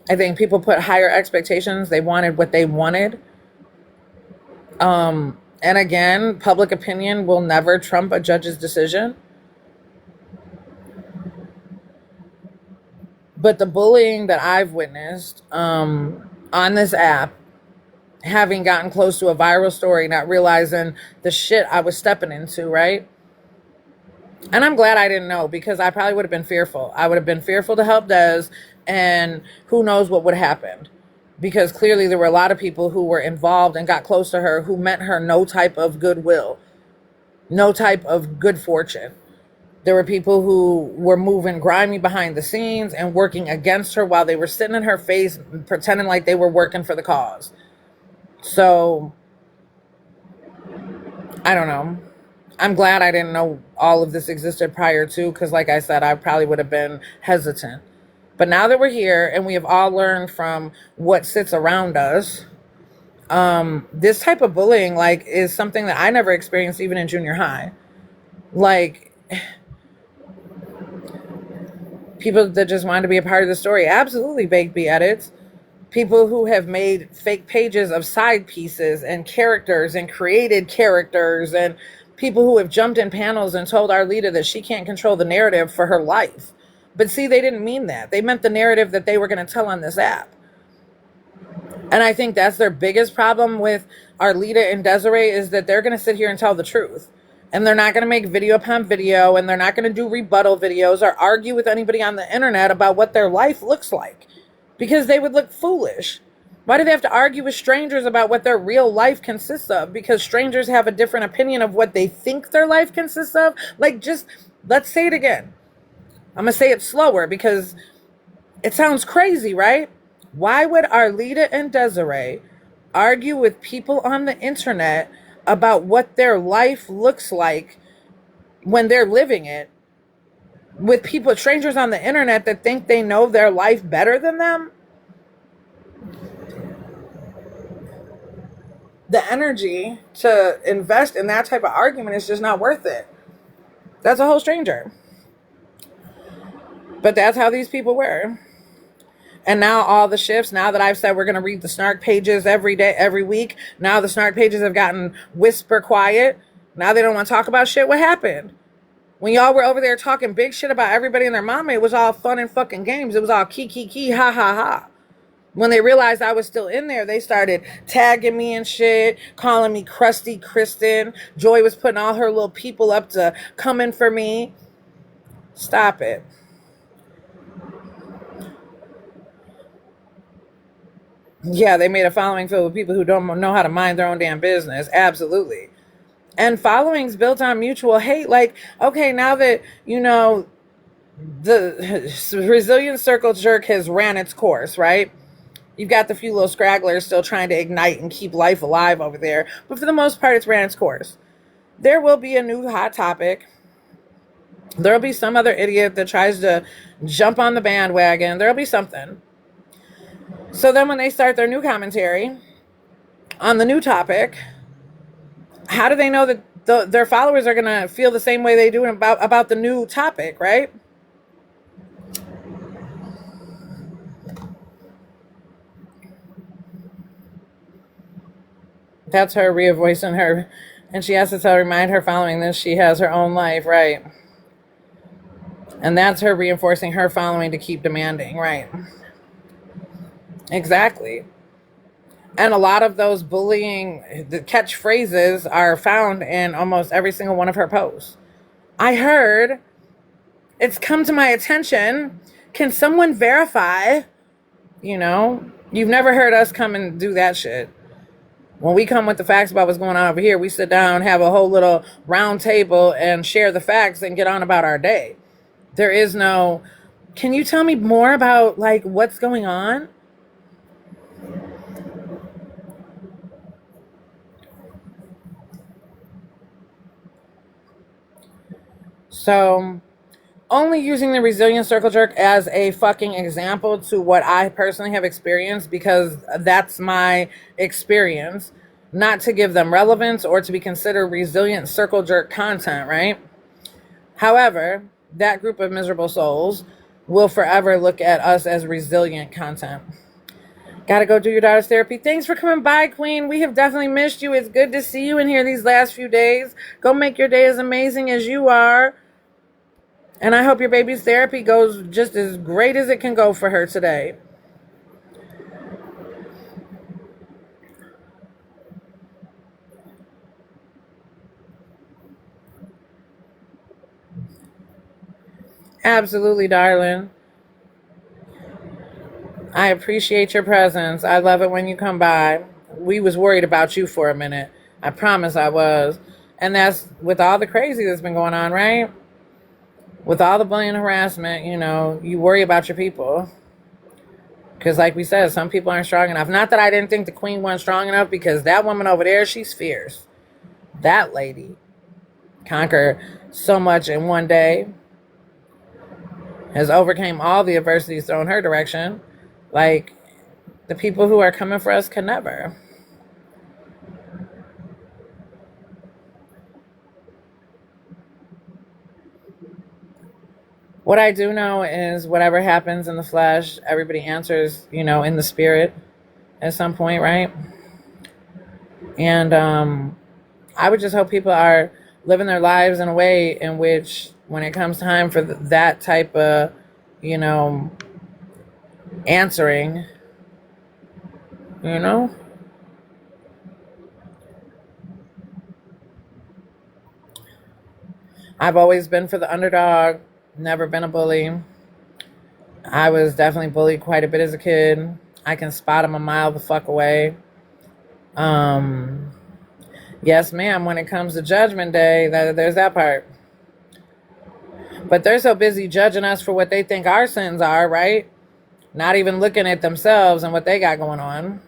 S1: I think people put higher expectations. They wanted what they wanted. And again, public opinion will never trump a judge's decision. But the bullying that I've witnessed on this app, having gotten close to a viral story, not realizing the shit I was stepping into, right? And I'm glad I didn't know, because I probably would have been fearful. I would have been fearful to help Des, and who knows what would have happened. Because clearly there were a lot of people who were involved and got close to her who meant her no type of goodwill, no type of good fortune. There were people who were moving grimy behind the scenes and working against her while they were sitting in her face, pretending like they were working for the cause. So, I don't know. I'm glad I didn't know all of this existed prior to, because like I said, I probably would have been hesitant. But now that we're here and we have all learned from what sits around us, this type of bullying, like, is something that I never experienced even in junior high. Like, people that just wanted to be a part of the story. Absolutely, baked B edits. People who have made fake pages of side pieces and characters and created characters, and people who have jumped in panels and told our leader that she can't control the narrative for her life. But see, they didn't mean that. They meant the narrative that they were going to tell on this app. And I think that's their biggest problem with Arleta and Desiree, is that they're going to sit here and tell the truth. And they're not going to make video upon video, and they're not going to do rebuttal videos or argue with anybody on the internet about what their life looks like, because they would look foolish. Why do they have to argue with strangers about what their real life consists of? Because strangers have a different opinion of what they think their life consists of. Like, just, let's say it again. I'm going to say it slower because it sounds crazy, right? Why would Arleta and Desiree argue with people on the internet about what their life looks like when they're living it, with people, strangers on the internet that think they know their life better than them? The energy to invest in that type of argument is just not worth it. That's a whole stranger. But that's how these people were. And now all the shifts, now that I've said we're going to read the snark pages every day, every week, now the snark pages have gotten whisper quiet. Now they don't want to talk about shit. What happened? When y'all were over there talking big shit about everybody and their mama, it was all fun and fucking games. It was all key, ha, ha, ha. When they realized I was still in there, they started tagging me and shit, calling me crusty Kristen. Joy was putting all her little people up to come in for me. Stop it. Yeah, they made a following filled with people who don't know how to mind their own damn business. Absolutely. And followings built on mutual hate. Like, okay, now that, you know, the resilient circle jerk has ran its course, right? You've got the few little scragglers still trying to ignite and keep life alive over there. But for the most part, it's ran its course. There will be a new hot topic. There'll be some other idiot that tries to jump on the bandwagon. There'll be something. So then when they start their new commentary on the new topic, how do they know that their followers are going to feel the same way they do about the new topic, right? That's her revoicing her. And she has to remind her following this she has her own life, right? And that's her reinforcing her following to keep demanding, right? Exactly. And a lot of those bullying, the catchphrases are found in almost every single one of her posts. I heard, it's come to my attention, can someone verify? You know, you've never heard us come and do that shit. When we come with the facts about what's going on over here, we sit down, have a whole little round table and share the facts and get on about our day. There is no, can you tell me more about, like, what's going on? So, only using the resilient circle jerk as a fucking example to what I personally have experienced, because that's my experience, not to give them relevance or to be considered resilient circle jerk content, right? However, that group of miserable souls will forever look at us as resilient content. Gotta go do your daughter's therapy. Thanks for coming by, Queen. We have definitely missed you. It's good to see you in here these last few days. Go make your day as amazing as you are. And I hope your baby's therapy goes just as great as it can go for her today. Absolutely, darling. I appreciate your presence. I love it when you come by. We was worried about you for a minute. I promise I was. And that's with all the crazy that's been going on, right? With all the bullying and harassment, you know, you worry about your people. Because like we said, some people aren't strong enough. Not that I didn't think the queen wasn't strong enough, because that woman over there, she's fierce. That lady conquered so much in one day. has overcame all the adversities thrown her direction. Like, the people who are coming for us can never. What I do know is whatever happens in the flesh, everybody answers, in the spirit at some point, right? And I would just hope people are living their lives in a way in which, when it comes time for that type of, answering, I've always been for the underdog, never been a bully. I was definitely bullied quite a bit as a kid. I can spot them a mile the fuck away. Yes, ma'am, when it comes to Judgment Day, there's that part. But they're so busy judging us for what they think our sins are, right? Not even looking at themselves and what they got going on.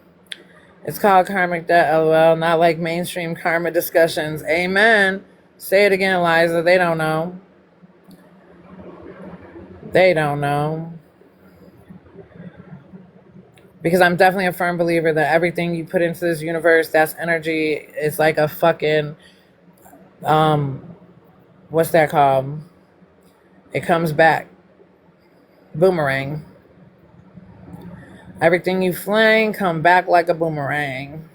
S1: It's called karmic debt, LOL, not like mainstream karma discussions. Amen. Say it again, Liza. They don't know. They don't know. Because I'm definitely a firm believer that everything you put into this universe, that's energy. It's like a fucking, what's that called? It comes back. Boomerang. Everything you fling come back like a boomerang.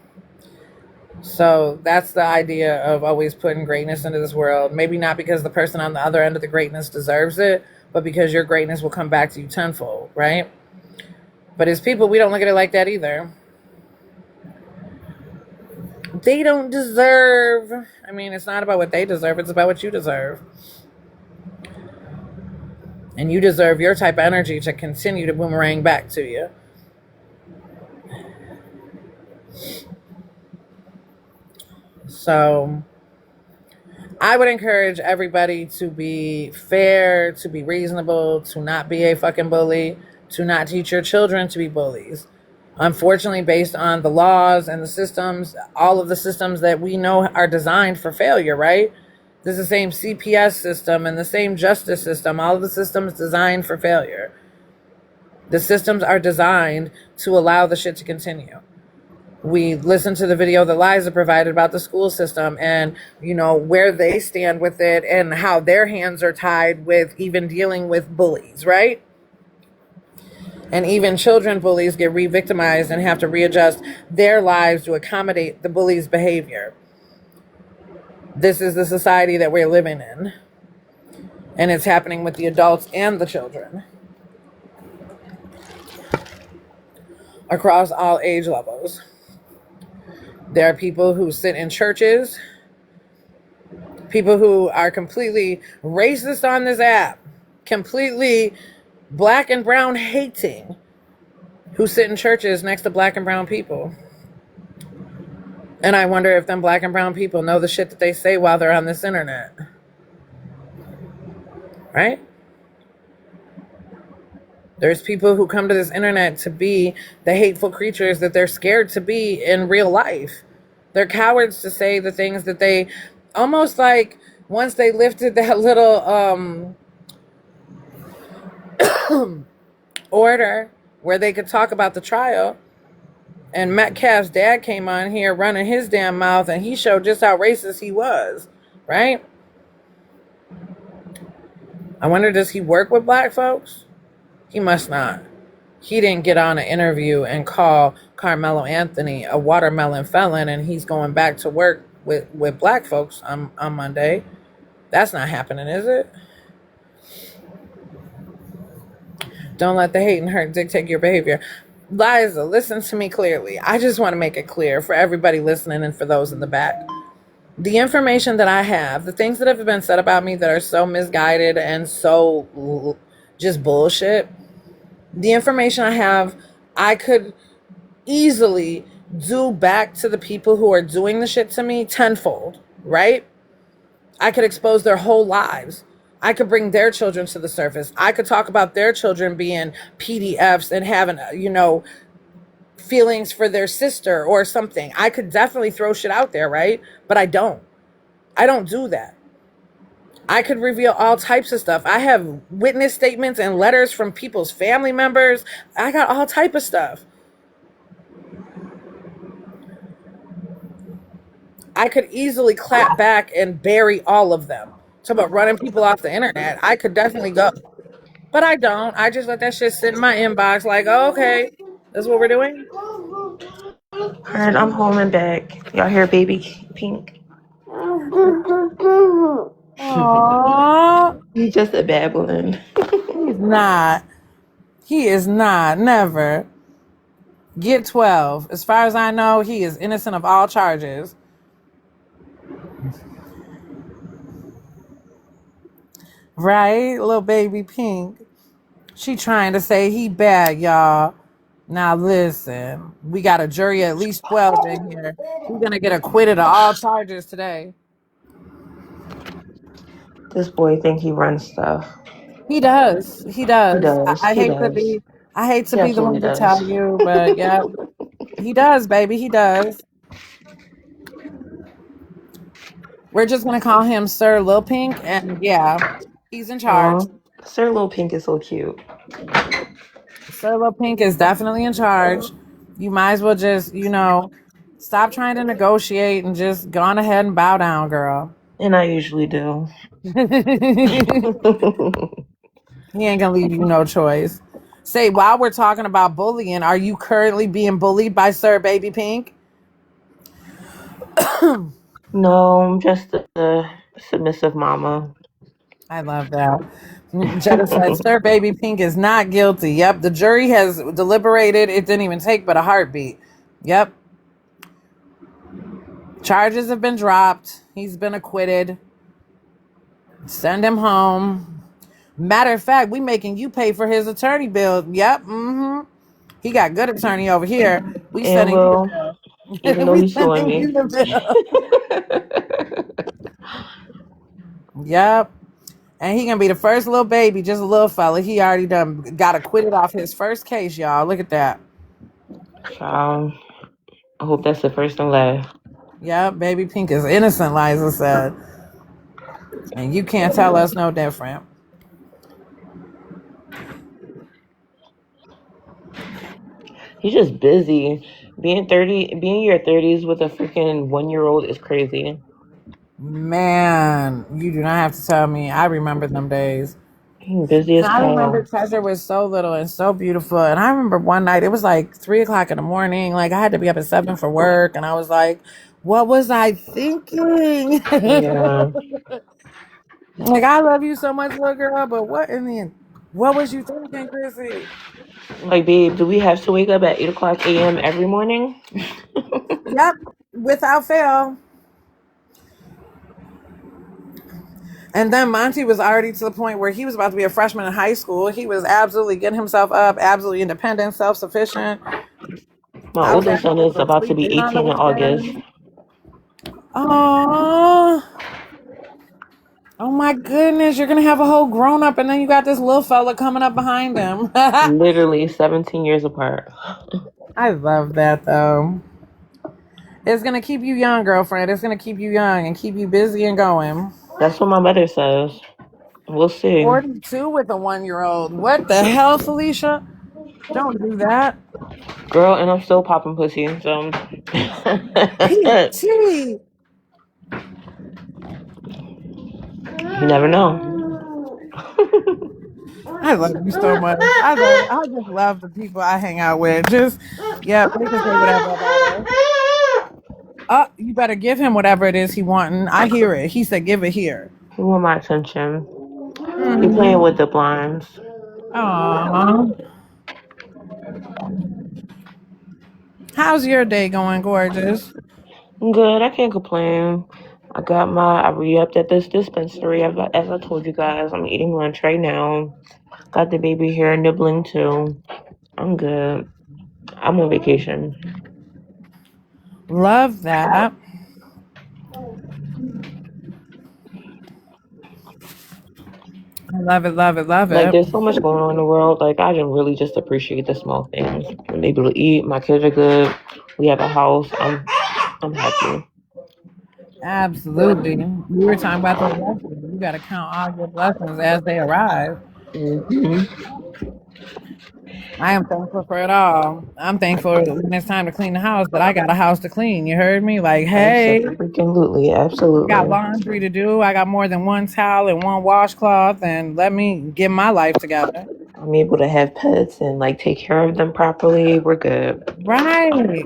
S1: So that's the idea of always putting greatness into this world. Maybe not because the person on the other end of the greatness deserves it, but because your greatness will come back to you tenfold, right? But as people, we don't look at it like that either. They don't deserve. I mean, it's not about what they deserve. It's about what you deserve. And you deserve your type of energy to continue to boomerang back to you. So I would encourage everybody to be fair, to be reasonable, to not be a fucking bully, to not teach your children to be bullies. Unfortunately, based on the laws and the systems, all of the systems that we know are designed for failure, right? This is the same CPS system and the same justice system. All of the systems designed for failure. The systems are designed to allow the shit to continue. We listened to the video that Liza provided about the school system and, where they stand with it and how their hands are tied with even dealing with bullies, right? And even children bullies get re-victimized and have to readjust their lives to accommodate the bully's behavior. This is the society that we're living in. And it's happening with the adults and the children. Across all age levels. There are people who sit in churches. People who are completely racist on this app. Completely black and brown hating, who sit in churches next to black and brown people. And I wonder if them black and brown people know the shit that they say while they're on this internet. Right? There's people who come to this internet to be the hateful creatures that they're scared to be in real life. They're cowards to say the things that they, almost like once they lifted that little order where they could talk about the trial, and Metcalf's dad came on here running his damn mouth and he showed just how racist he was, right? I wonder, does he work with black folks? He must not. He didn't get on an interview and call Carmelo Anthony a watermelon felon and he's going back to work with black folks on Monday. That's not happening, is it? Don't let the hate and hurt dictate your behavior. Liza, listen to me clearly. I just want to make it clear for everybody listening and for those in the back. The information that I have, the things that have been said about me that are so misguided and so just bullshit, the information I have, I could easily do back to the people who are doing the shit to me tenfold, right? I could expose their whole lives. I could bring their children to the surface. I could talk about their children being PDFs and having, feelings for their sister or something. I could definitely throw shit out there, right? But I don't. I don't do that. I could reveal all types of stuff. I have witness statements and letters from people's family members. I got all type of stuff. I could easily clap back and bury all of them. Talk about running people off the internet. I could definitely go. But I don't. I just let that shit sit in my inbox like, oh, okay, that's what we're doing.
S6: Alright, I'm home and back. Y'all hear baby Pink?
S1: Aww.
S6: He's just a babbling.
S1: He's not. He is not. Never. Get 12. As far as I know, he is innocent of all charges. Right? Little baby Pink. She trying to say he bad, y'all. Now listen, we got a jury at least 12 in here. We're gonna get acquitted of all charges today.
S6: This boy think he runs stuff.
S1: He does. He
S6: He
S1: does.
S6: does.
S1: I
S6: He
S1: hate to
S6: does.
S1: be I hate to
S6: He
S1: be the
S6: absolutely
S1: one to
S6: does.
S1: tell you, but yeah, he does, baby. He does. We're just gonna call him Sir Lil Pink, and yeah, he's in charge.
S6: Oh, Sir Little Pink is so cute.
S1: Sir Lil Pink is definitely in charge. You might as well just, stop trying to negotiate and just go on ahead and bow down, girl.
S6: And I usually do.
S1: He ain't gonna leave you no choice. Say, while we're talking about bullying, are you currently being bullied by Sir Baby Pink?
S6: No, I'm just a submissive mama.
S1: I love that. Jetta said, Sir Baby Pink is not guilty. Yep, the jury has deliberated. It didn't even take but a heartbeat. Yep. Charges have been dropped. He's been acquitted. Send him home. Matter of fact, we making you pay for his attorney bill. Yep. Mm-hmm. He got good attorney over here. We
S6: And
S1: sending you the
S6: well,
S1: bill.
S6: even though
S1: We
S6: he's suing
S1: sending
S6: me.
S1: you the bill. Yep. And he gonna be the first little baby, just a little fella. He already done got acquitted off his first case, y'all. Look at that.
S6: Child, I hope that's the first and last.
S1: Yep, Baby Pink is innocent, Liza said. And you can't tell us no different.
S6: He's just busy. Being in your 30s with a freaking 1-year-old is crazy.
S1: Man, you do not have to tell me. I remember them days.
S6: He's busy as
S1: I remember
S6: hell.
S1: Treasure was so little and so beautiful. And I remember one night, it was like 3:00 in the morning. Like I had to be up at 7 for work. And I was like, what was I thinking?
S6: Yeah.
S1: Like, I love you so much, little girl, but what was you thinking, Chrissy?
S6: Like, babe, do we have to wake up at 8:00 a.m. every morning?
S1: Yep, without fail. And then Monty was already to the point where he was about to be a freshman in high school. He was absolutely getting himself up, absolutely independent, self-sufficient.
S6: My
S1: I was
S6: oldest
S1: asking
S6: son
S1: him
S6: is
S1: to
S6: about to
S1: sleep
S6: be
S1: in on the
S6: 18 in August.
S1: weekends. Oh, oh my goodness! You're gonna have a whole grown up, and then you got this little fella coming up behind him.
S6: Literally 17 years apart.
S1: I love that though. It's gonna keep you young, girlfriend. It's gonna keep you young and keep you busy and going.
S6: That's what my mother says. We'll see.
S1: 42 with a 1-year-old. What the hell, Felicia? Don't do that.
S6: Girl, and I'm still popping pussy, so.
S1: PT.
S6: You never know.
S1: I love you so much. I just love the people I hang out with. Yeah, they can say whatever about us. You better give him whatever it is he wanting. I hear it. He said, give it here.
S6: He want my attention. He
S1: Mm-hmm.
S6: playing with the blinds.
S1: Aww. How's your day going, gorgeous?
S6: Good, I can't complain. I re-upped at this dispensary. As I told you guys, I'm eating lunch right now. Got the baby here nibbling too. I'm good. I'm on vacation.
S1: Love that. I love it, love it, love
S6: Like,
S1: it.
S6: there's so much going on in the world. Like, I didn't really just appreciate the small things. I'm able to eat. My kids are good. We have a house. I'm happy.
S1: Absolutely. We were talking about this yesterday. got to count all your blessings as they arrive.
S6: Hmm.
S1: I am thankful for it all. I'm thankful when it's time to clean the house that I got a house to clean. You heard me? Like, hey,
S6: Absolutely,
S1: I got
S6: absolutely.
S1: laundry to do. I got more than one towel and one washcloth, and let me get my life together.
S6: I'm able to have pets and like take care of them properly. We're good.
S1: Right.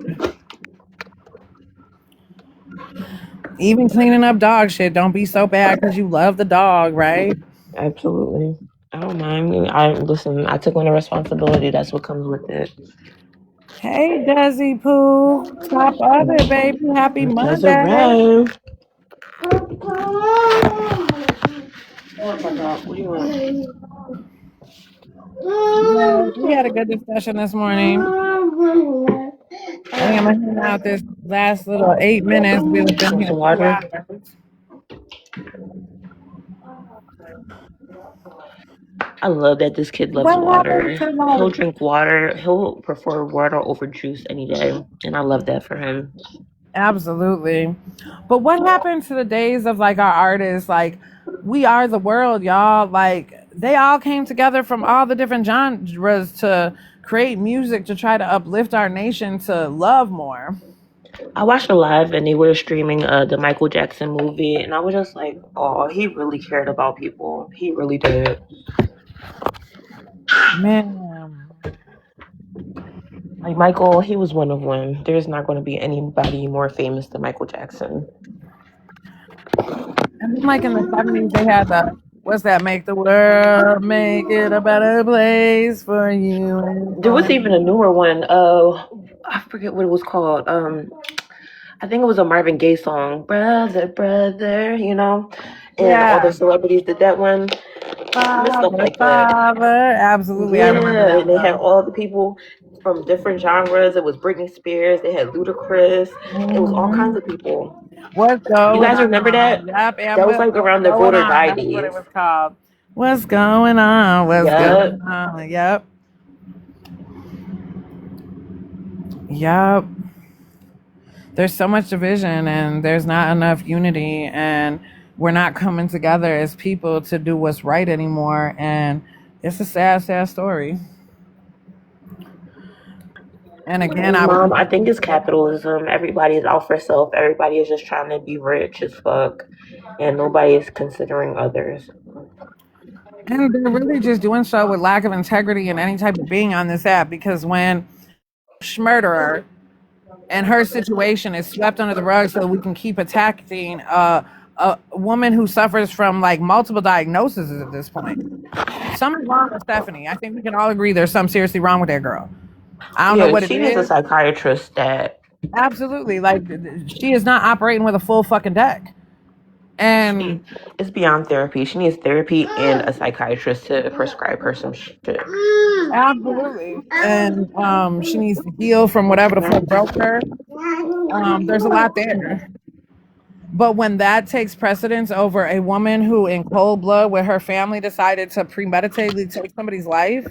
S1: Even cleaning up dog shit. Don't be so bad because you love the dog, right?
S6: Absolutely. I don't mind. I listen. I took on the responsibility. That's what comes with it.
S1: Hey, Desi Pooh. Top of it, baby. Happy
S6: Does
S1: Monday.
S6: arrive. Oh my God! What do you want?
S1: Yes, we had a good discussion this morning. I think I'm gonna hang out this last little 8 minutes. We've been
S6: Want
S1: here
S6: some
S1: 2
S6: water?
S1: hours.
S6: I love that this kid loves
S1: What happened
S6: water.
S1: to
S6: He'll
S1: like
S6: drink water. He'll prefer water over juice any day, and I love that for him.
S1: absolutely? But what happened to the days of like our artists? Like, we are the world, y'all. Like, they all came together from all the different genres to create music to try to uplift our nation to love more.
S6: I watched it live, and they were streaming the Michael Jackson movie, and I was just like, "Oh, he really cared about people. He really did."
S1: Man.
S6: Like Michael, he was one of one. There's not going to be anybody more famous than Michael Jackson.
S1: And then, like in the 70s, they had the what's that? Make the world, make it a better place for you and
S6: There was
S1: for
S6: even a
S1: me.
S6: newer one. I forget what it was called. I think it was a Marvin Gaye song, "Brother, Brother," and all the
S1: Yeah,
S6: celebrities did that one. I miss stuff
S1: Father,
S6: like that.
S1: Father. Absolutely, I remember
S6: Yeah,
S1: that
S6: and they had
S1: one.
S6: all the people from different genres. It was Britney Spears. They had Ludacris. It was all kinds
S1: Hmm.
S6: of people.
S1: What's
S6: You
S1: going
S6: guys remember
S1: on?
S6: that?
S1: Yep,
S6: That was
S1: Amber.
S6: like
S1: What's
S6: around the
S1: going
S6: voter
S1: on?
S6: die
S1: That's what it
S6: days.
S1: was called. What's going on? What's
S6: Yeah.
S1: going on? Yep, yep. There's so much division and there's not enough unity and we're not coming together as people to do what's right anymore, and it's a sad story. And again, I
S6: Mom,
S1: would
S6: I think it's capitalism. Everybody is out for self. Everybody is just trying to be rich as fuck, and nobody is considering others.
S1: and they're really just doing so with lack of integrity in any type of being on this app, because when murderer and her situation is swept under the rug so we can keep attacking a woman who suffers from like multiple diagnoses at this point. Something's wrong with Stephanie. I think we can all agree there's something seriously wrong with that girl. I don't know
S6: Yeah,
S1: what it
S6: she needs a
S1: is.
S6: psychiatrist that
S1: Absolutely. Like, she is not operating with a full fucking deck. And
S6: she is beyond therapy. She needs therapy and a psychiatrist to prescribe her some shit.
S1: absolutely. And she needs to heal from whatever the fuck broke her. There's a lot there. But when that takes precedence over a woman who, in cold blood, with her family, decided to premeditatedly take somebody's life,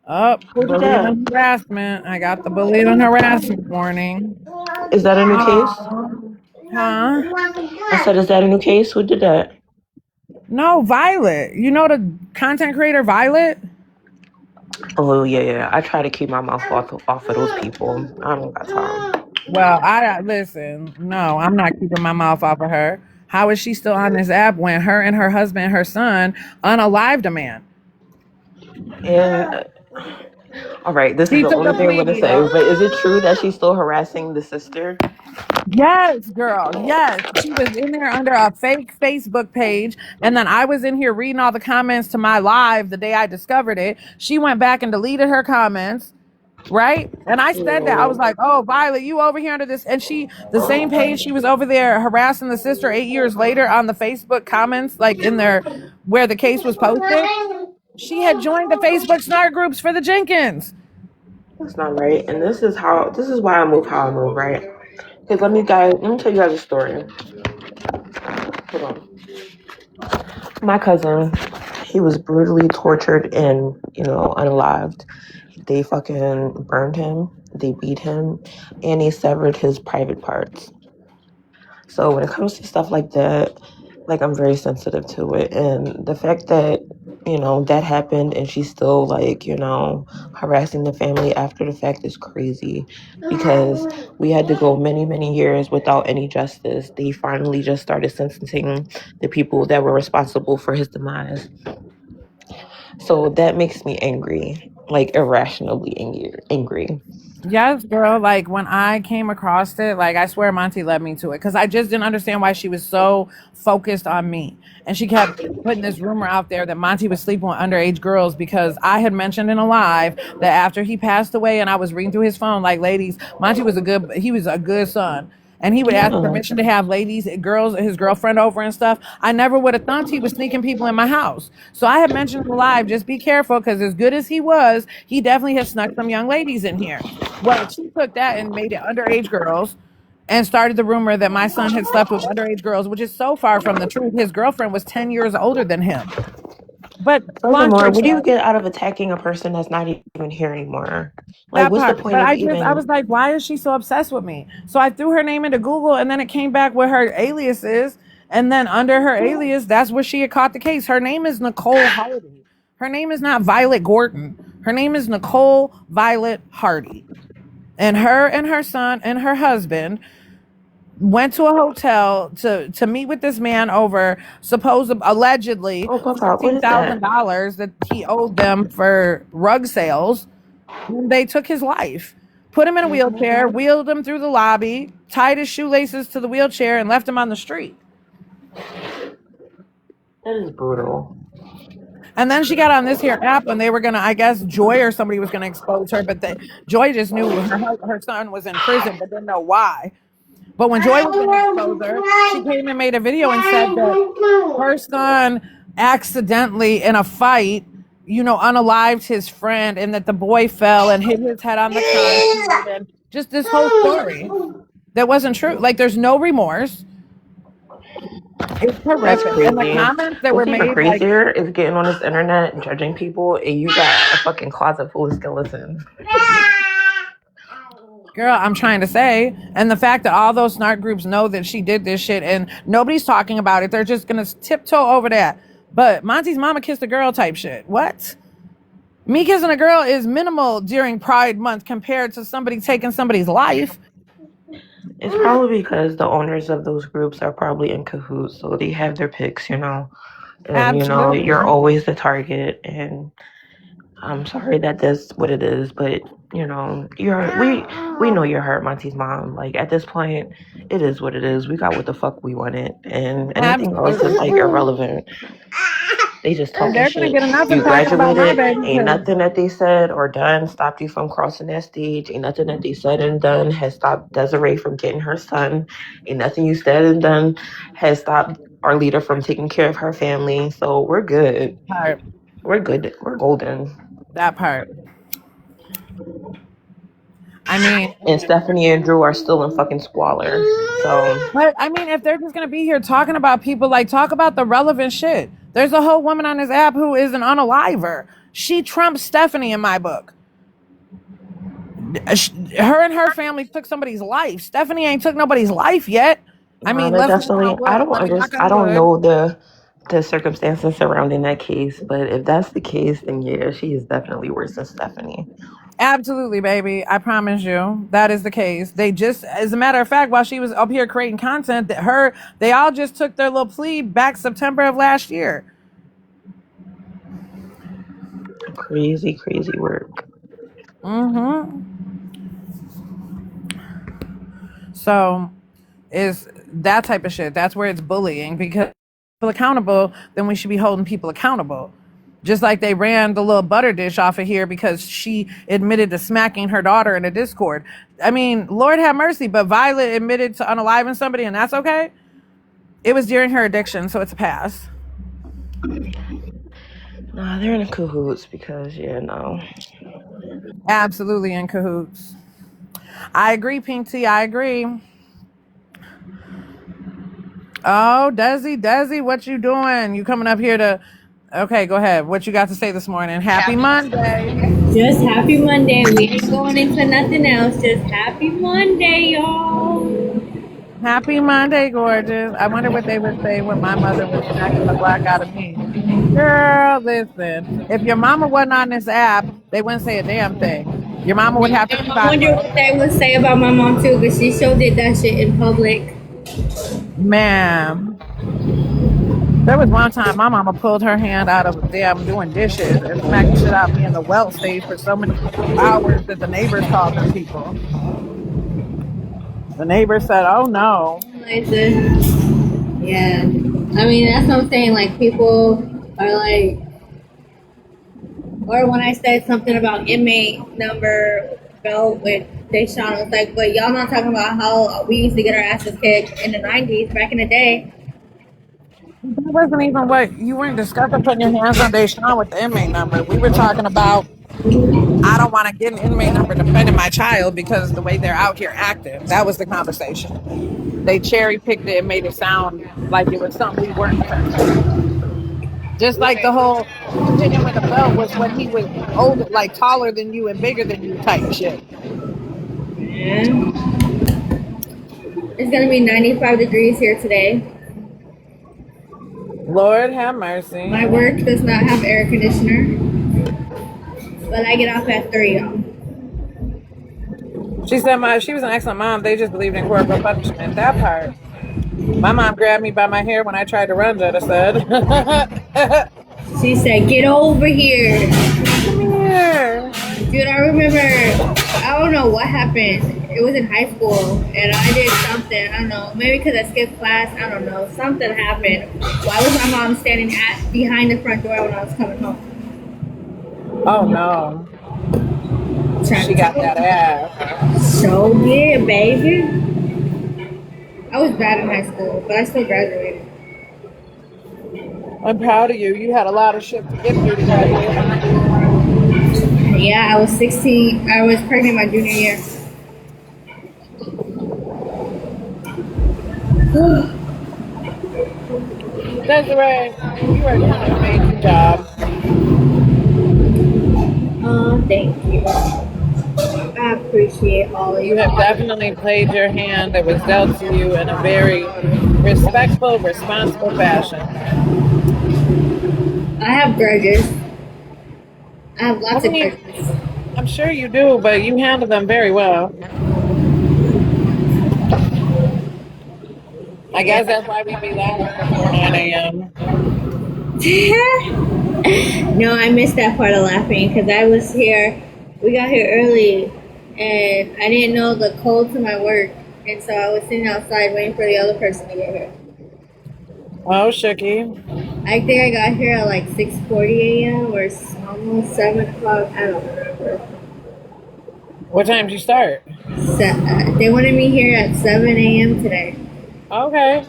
S1: up,
S6: Who did
S1: bullying
S6: that?
S1: and harassment. I got the bullying and harassment warning.
S6: Is that a new case?
S1: Huh?
S6: I said, is that a new case? Who did that?
S1: No, Violet. You know the content creator Violet?
S6: Oh yeah, yeah. I try to keep my mouth off of those people. I don't got time.
S1: Well, I listen. No, I'm not keeping my mouth off of her. How is she still on this app when her and her husband, and her son, unalived a man?
S6: And all right, this is
S1: She
S6: the
S1: took
S6: only
S1: a
S6: thing I'm
S1: plea
S6: gonna say.
S1: deal.
S6: But is it true that she's still harassing the sister?
S1: Yes, girl. Yes. She was in there under a fake Facebook page. And then I was in here reading all the comments to my live the day I discovered it. She went back and deleted her comments. Right. And I said that. I was like, oh, Violet, you over here under this. And the same page, she was over there harassing the sister 8 years later on the Facebook comments, like in there where the case was posted. She had joined the Facebook snark groups for the Jenkins.
S6: That's not right. And this is why I move how I move, right? Because let me tell you guys a story. Hold on. My cousin, he was brutally tortured and, unalived. They fucking burned him, they beat him, and they severed his private parts. So when it comes to stuff like that, Like, I'm very sensitive to it. And the fact that, that happened and she's still, like, harassing the family after the fact is crazy, because we had to go many, many years without any justice. They finally just started sentencing the people that were responsible for his demise. So that makes me angry, like irrationally angry.
S1: Yes, girl. Like when I came across it, like I swear Monty led me to it because I just didn't understand why she was so focused on me. And she kept putting this rumor out there that Monty was sleeping with underage girls because I had mentioned in a live that after he passed away and I was reading through his phone, like, ladies, Monty was he was a good son. And he would ask
S6: Yeah.
S1: permission to have ladies, girls, his girlfriend over and stuff. I never would have thought he was sneaking people in my house. So I had mentioned live, just be careful because as good as he was, he definitely has snuck some young ladies in here. Well, she took that and made it underage girls and started the rumor that my son had slept with underage girls, which is so far from the truth. His girlfriend was 10 years older than him. But long
S6: Furthermore,
S1: story
S6: what do you
S1: short,
S6: get out of attacking a person that's not even here anymore? Like,
S1: that
S6: what's the
S1: part.
S6: point
S1: But
S6: of
S1: I
S6: even?
S1: was like, why is she so obsessed with me? So I threw her name into Google and then it came back with her alias is. And then under her alias, that's where she had caught the case. Her name is Nicole Hardy. Her name is not Violet Gordon. Her name is Nicole Violet Hardy. And her son and her husband went to a hotel to meet with this man over allegedly
S6: Oh, Papa, what
S1: fifteen
S6: is
S1: thousand
S6: that?
S1: dollars that he owed them for rug sales. And they took his life, put him in a wheelchair, wheeled him through the lobby, tied his shoelaces to the wheelchair, and left him on the street.
S6: That is brutal.
S1: And then she got on this here app and they were gonna, I guess Joy or somebody was gonna expose her, but Joy just knew her son was in prison, but didn't know why. But when Joy was going to expose her, she came and made a video and said that her son accidentally in a fight, unalived his friend and that the boy fell and hit his head on the concrete and just this whole story that wasn't true. Like there's no remorse. It's
S6: That's
S1: horrific. And the
S6: crazy.
S1: comments that were
S6: What's even
S1: made, like,
S6: crazier is getting on this internet and judging people, and you got a fucking closet full of skeletons.
S1: girl, I'm trying to say. And the fact that all those snark groups know that she did this shit and nobody's talking about it, they're just gonna tiptoe over that. But Monty's mama kissed a girl type shit. What? Me kissing a girl is minimal during Pride Month compared to somebody taking somebody's life.
S6: It's probably because the owners of those groups are probably in cahoots, so they have their picks, and you're
S1: Absolutely.
S6: always the target. And I'm sorry that that's what it is, but we know you're hurt, Monty's mom. Like at this point, it is what it is. We got what the fuck we wanted, and anything else is like
S1: Absolutely.
S6: irrelevant. They just
S1: And
S6: talking
S1: they're gonna
S6: shit.
S1: get enough
S6: You
S1: of talking about my
S6: graduated.
S1: baby
S6: Ain't
S1: because
S6: nothing that they said or done stopped you from crossing that stage. Ain't nothing that they said and done has stopped Desiree from getting her son. Ain't nothing you said and done has stopped our leader from taking care of her family. So we're good.
S1: part.
S6: We're good. We're golden.
S1: That part. I mean,
S6: And Stephanie and Drew are still in fucking squalor. So
S1: but I mean, if they're just gonna be here talking about people, like talk about the relevant shit. There's a whole woman on this app who is an unaliver. She trumps Stephanie in my book. Her and her family took somebody's life. Stephanie ain't took nobody's life yet. I mean,
S6: that
S1: let's knock
S6: definitely.
S1: on wood. Let me knock
S6: I
S1: on
S6: don't
S1: wood.
S6: know the circumstances surrounding that case, but if that's the case, then yeah, she is definitely worse than Stephanie.
S1: Absolutely, baby. I promise you that is the case. They just, as a matter of fact, while she was up here creating content, they all just took their little plea back September of last year.
S6: Crazy, crazy work.
S1: So is that type of shit. That's where it's bullying because people accountable, then we should be holding people accountable. Just like they ran the little butter dish off of here because she admitted to smacking her daughter in a Discord. I mean, Lord have mercy, but Violet admitted to unaliving somebody and that's okay. It was during her addiction, so it's a pass.
S6: Nah, they're in cahoots because no.
S1: Absolutely in cahoots. I agree, Pink Tea. I agree. Oh, Desi, what you doing? You coming up here to... Okay, go ahead. What you got to say this morning? Happy Monday.
S3: Just happy Monday. We ain't going into nothing else. Just happy Monday, y'all.
S1: Happy Monday, gorgeous. I wonder what they would say when my mother was smacking the black out of me. Girl, listen. If your mama wasn't on this app, they wouldn't say a damn thing. Your mama would have to be
S7: I
S1: by
S7: wonder what they would say about my mom too, because she sure did that shit in public.
S1: man. There was one time my mama pulled her hand out of damn doing dishes and smacked the shit out of me in the well stage for so many hours that the neighbors called them people. The neighbors said, "Oh no."
S7: Like yeah. I mean, that's what I'm saying. Like, people are like, or when I said something about inmate number belt with Deshaun, I was like, but y'all not talking about how we used to get our asses kicked in the 90s, back in the day.
S1: That wasn't even what you weren't discussing putting your hands on Deshaun with the inmate number. We were talking about I don't want to get an inmate number defending my child because the way they're out here acting. That was the conversation. They cherry picked it and made it sound like it was something we weren't touching. Just like the whole you hit him with a belt was when he was older, like taller than you and bigger than you type shit.
S7: Yeah. It's gonna be 95 degrees here today.
S1: Lord have mercy.
S7: My work does not have air conditioner, but I get off at 3, y'all.
S1: She said she was an excellent mom. They just believed in corporal punishment. That part. My mom grabbed me by my hair when I tried to run, Jetta said.
S7: She said, get over here.
S1: Come here.
S7: Dude, I remember, I don't know what happened. It was in high school, and I did something. I don't know, maybe because I skipped class. I don't know. Something happened. Why was my mom standing behind the front door when I was coming home?
S1: Oh no. She got that ass.
S7: So good, baby. I was bad in high school, but I still graduated.
S1: I'm proud of you. You had a lot of shit to get through to graduate.
S7: Yeah, I was 16. I was pregnant my junior year.
S1: Desiree, you are doing an amazing job.
S7: Oh, thank you. I appreciate all of you.
S1: You have definitely played your hand that was dealt to you in a very respectful, responsible fashion.
S7: I have grudges. I have lots of grudges.
S1: I'm sure you do, but you handle them very well. I guess that's why we be laughing before 9 a.m.
S7: No, I missed that part of laughing because I was here. We got here early, and I didn't know the code to my work, and so I was sitting outside waiting for the other person to get here.
S1: Oh, Shooky.
S7: I think I got here at like 6:40 a.m. or almost 7 o'clock. I don't remember.
S1: What time did you start?
S7: They wanted me here at 7 a.m. today.
S1: Okay.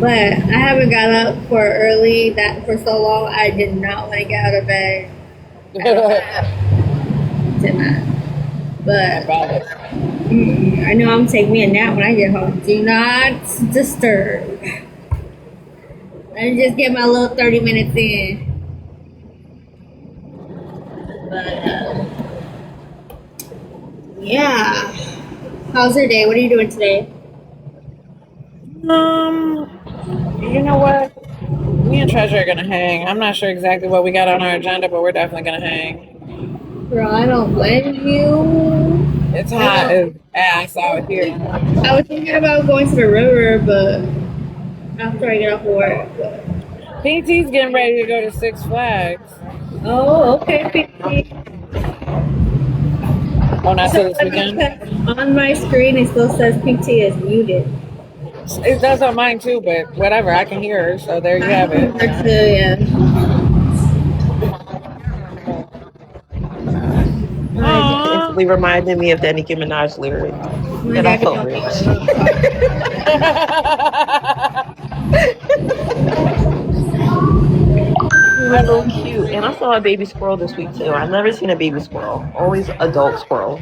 S7: But I haven't got up for so long. I did not want to get out of bed. Did not. But I know I'm taking me a nap when I get home. Do not disturb. Let me just get my little 30 minutes in. But yeah. How's your day? What are you doing today?
S1: You know what? Me and Treasure are gonna hang. I'm not sure exactly what we got on our agenda, but we're definitely gonna hang.
S7: Girl, I don't blame you.
S1: It's hot as ass out here.
S7: I was thinking about going to the river, but after I get off of work.
S1: PT's getting ready to go to Six Flags.
S7: Oh, okay, PT.
S1: Oh, not till this weekend?
S7: On my screen, it still says PT is muted.
S1: It does on mine too, but whatever. I can hear her, so there you have it.
S6: It instantly reminded me of the Nicki Minaj lyric. And I felt rich. They're so cute. And I saw a baby squirrel this week too. I've never seen a baby squirrel. Always adult squirrel.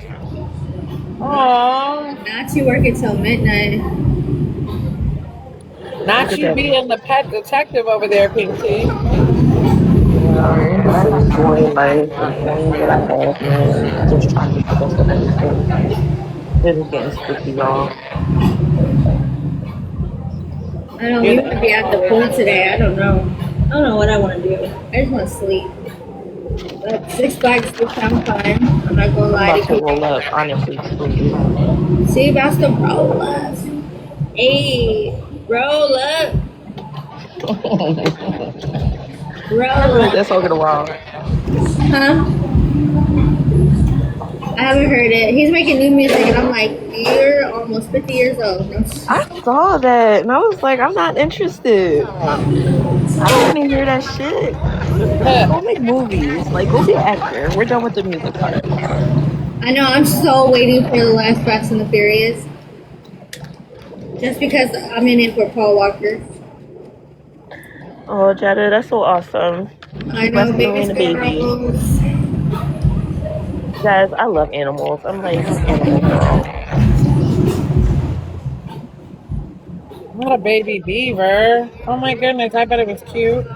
S1: Aww.
S7: Not you working till midnight.
S1: Not you being the pet detective over there, Pink T.
S6: I'm enjoying life, enjoying what I have, man. I'm just trying to make the best of everything. This is getting spooky, y'all.
S7: I don't
S1: You're
S7: even
S1: the
S7: be at the pool today. I don't know. I don't know what I want to do. I just want to sleep. But Six Flags do sound fun. I'm not gonna
S6: I'm
S7: lie
S6: about
S7: to
S6: to roll
S7: people.
S6: up, honestly, truly.
S7: See about the roll up. Hey, roll up,
S6: I haven't
S7: roll
S6: heard that
S7: up.
S6: song in a while.
S7: Huh? I haven't heard it. He's making new music, and I'm like, you're almost 50 years old. No,
S6: I saw that and I was like, I'm not interested. I don't want to hear that shit. Go make movies. Like, go be an actor. We're done with the music part.
S7: I know. I'm so waiting for the last Fast and the Furious, just because I'm in it for Paul Walker.
S6: Oh, Jada, that's so awesome.
S7: I
S6: Keep
S7: know,
S6: rescuing
S7: baby
S6: me and the baby.
S7: sparrows.
S6: Guys, I love animals. I'm like animal girl.
S1: not a baby beaver. Oh my goodness, I bet it was cute.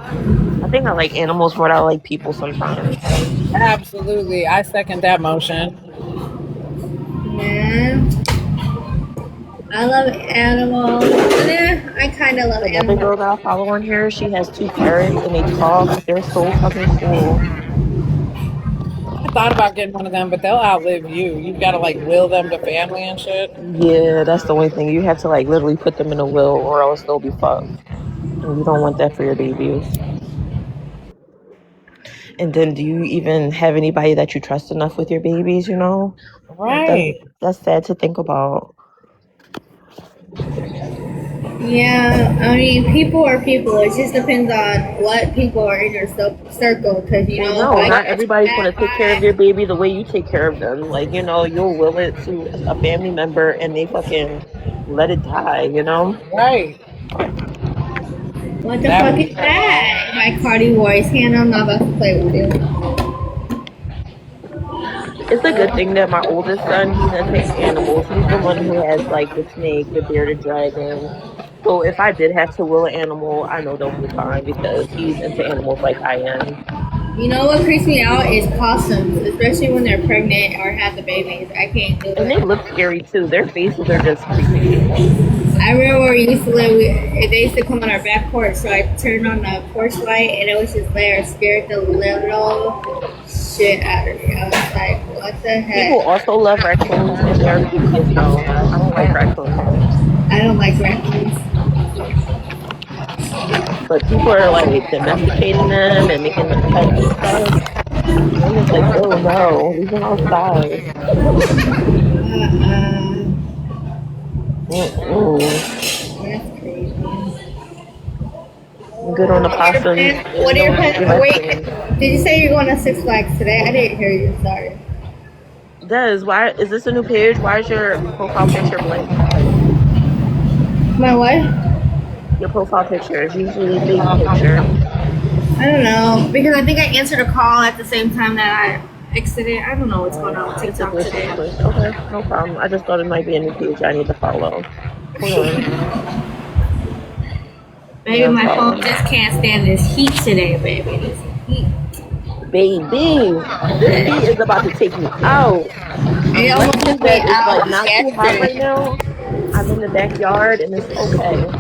S6: I think I like animals more than I like people sometimes.
S1: Absolutely. I second that motion.
S7: Yeah, I love animals. I kind of love
S6: Another
S7: animals.
S6: girl that I follow on here, she has two parrots and they talk. They're so fucking cool.
S1: I thought about getting one of them, but they'll outlive you. You've got to like will them to family and shit.
S6: Yeah, that's the only thing. You have to like literally put them in a will or else they'll be fucked. And you don't want that for your babies. And then do you even have anybody that you trust enough with your babies, you know? Like
S1: Right.
S6: that's sad to think about.
S7: Yeah, I mean, people are people. It just depends on what people are in your circle. Because,
S6: Well,
S7: if
S6: no,
S7: I
S6: not
S7: catch a
S6: everybody's
S7: bad
S6: going to take care of
S7: vibe,
S6: your baby the way you take care of them. Like, you know, you'll will it to a family member and they fucking let it die, you know?
S1: Right.
S7: what the
S1: That
S7: fuck
S1: would be
S7: is
S1: sad.
S7: that? My Cardi voice. Hannah, I'm not about to play with you.
S6: It's a good thing that my oldest son, he's into animals. He's the one who has like the snake, the bear, the dragon. So if I did have to will an animal, I know they'll be fine because he's into animals like I am.
S7: You know what creeps me out is possums, especially when they're pregnant or have the babies. I can't do
S6: And they
S7: it.
S6: look scary too. Their faces are just creepy.
S7: I remember where we used to live, they used to come on our back porch, so I turned on the porch light and it was just there, scared the little shit out of me. I was like, what the
S6: People
S7: heck?
S6: also love raccoons and they're creepy as hell. I don't like raccoons.
S7: I don't like raccoons.
S6: But people are like domesticating them and making them pets and stuff. And I'm just like, oh no, leave them outside.
S7: Uh-uh.
S6: Mm-mm.
S7: That's crazy.
S6: I'm good on the possums
S7: What
S6: and
S7: are your
S6: the
S7: plans? Wait,
S6: raccoons.
S7: did you say you're going to Six Flags today? I didn't hear you. Sorry.
S6: Des, why is this a new page? Why is your profile picture blank?
S7: My what?
S6: Your profile picture is usually a baby picture.
S7: I don't know because I think I answered a call at the same time that I exited. I don't know what's going on with
S6: It's a
S7: TikTok
S6: glitch in
S7: today.
S6: Swift. Okay, no problem. I just thought it might be a new page I need to follow. Hold on.
S7: Maybe
S6: Yeah, I'm
S7: my phone
S6: following.
S7: just can't stand this heat today, baby. This heat.
S6: Baby, this heat is about to take me out.
S7: It
S6: I'm
S7: almost
S6: lucky
S7: took me
S6: that it's like
S7: out
S6: not too hot right
S7: yesterday.
S6: now. I'm in the backyard and it's okay.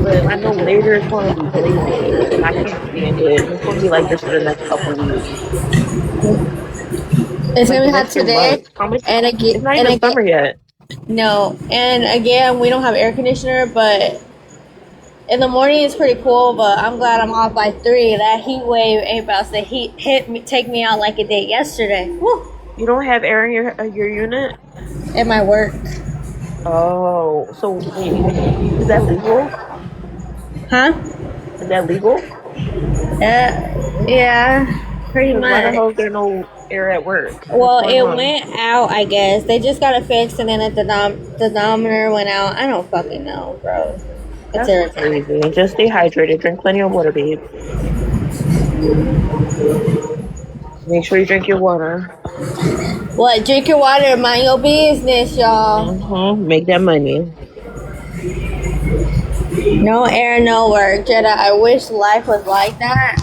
S6: But I know later it's going to be blazing and I can't stand it. And it's going to be like this for the next couple weeks.
S7: It's
S6: Like
S7: gonna
S6: the
S7: be hot
S6: next 3 months.
S7: today,
S6: How much?
S7: and
S6: It's not
S7: and
S6: even
S7: again,
S6: summer yet.
S7: no, and again, we don't have air conditioner, but in the morning it's pretty cool. But I'm glad I'm off by 3. That heat wave ain't about to hit me, take me out like it did yesterday. Woo!
S6: You don't have air in your unit?
S7: At my work,
S6: Oh, so wait, is that legal?
S7: huh?
S6: Is that legal?
S7: Yeah, pretty
S6: Because why the
S7: much.
S6: hell is there no air at work? What's
S7: Well,
S6: going
S7: it
S6: on?
S7: went out, I guess. They just got it fixed, and then the thermometer went out. I don't fucking know, bro. It's
S6: That's
S7: irritating.
S6: crazy. Just stay hydrated. Drink plenty of water, babes. Make sure you drink your water.
S7: What? Drink your water, mind your business, y'all.
S6: Make that money.
S7: No air, no work. Jedi, I wish life was like that.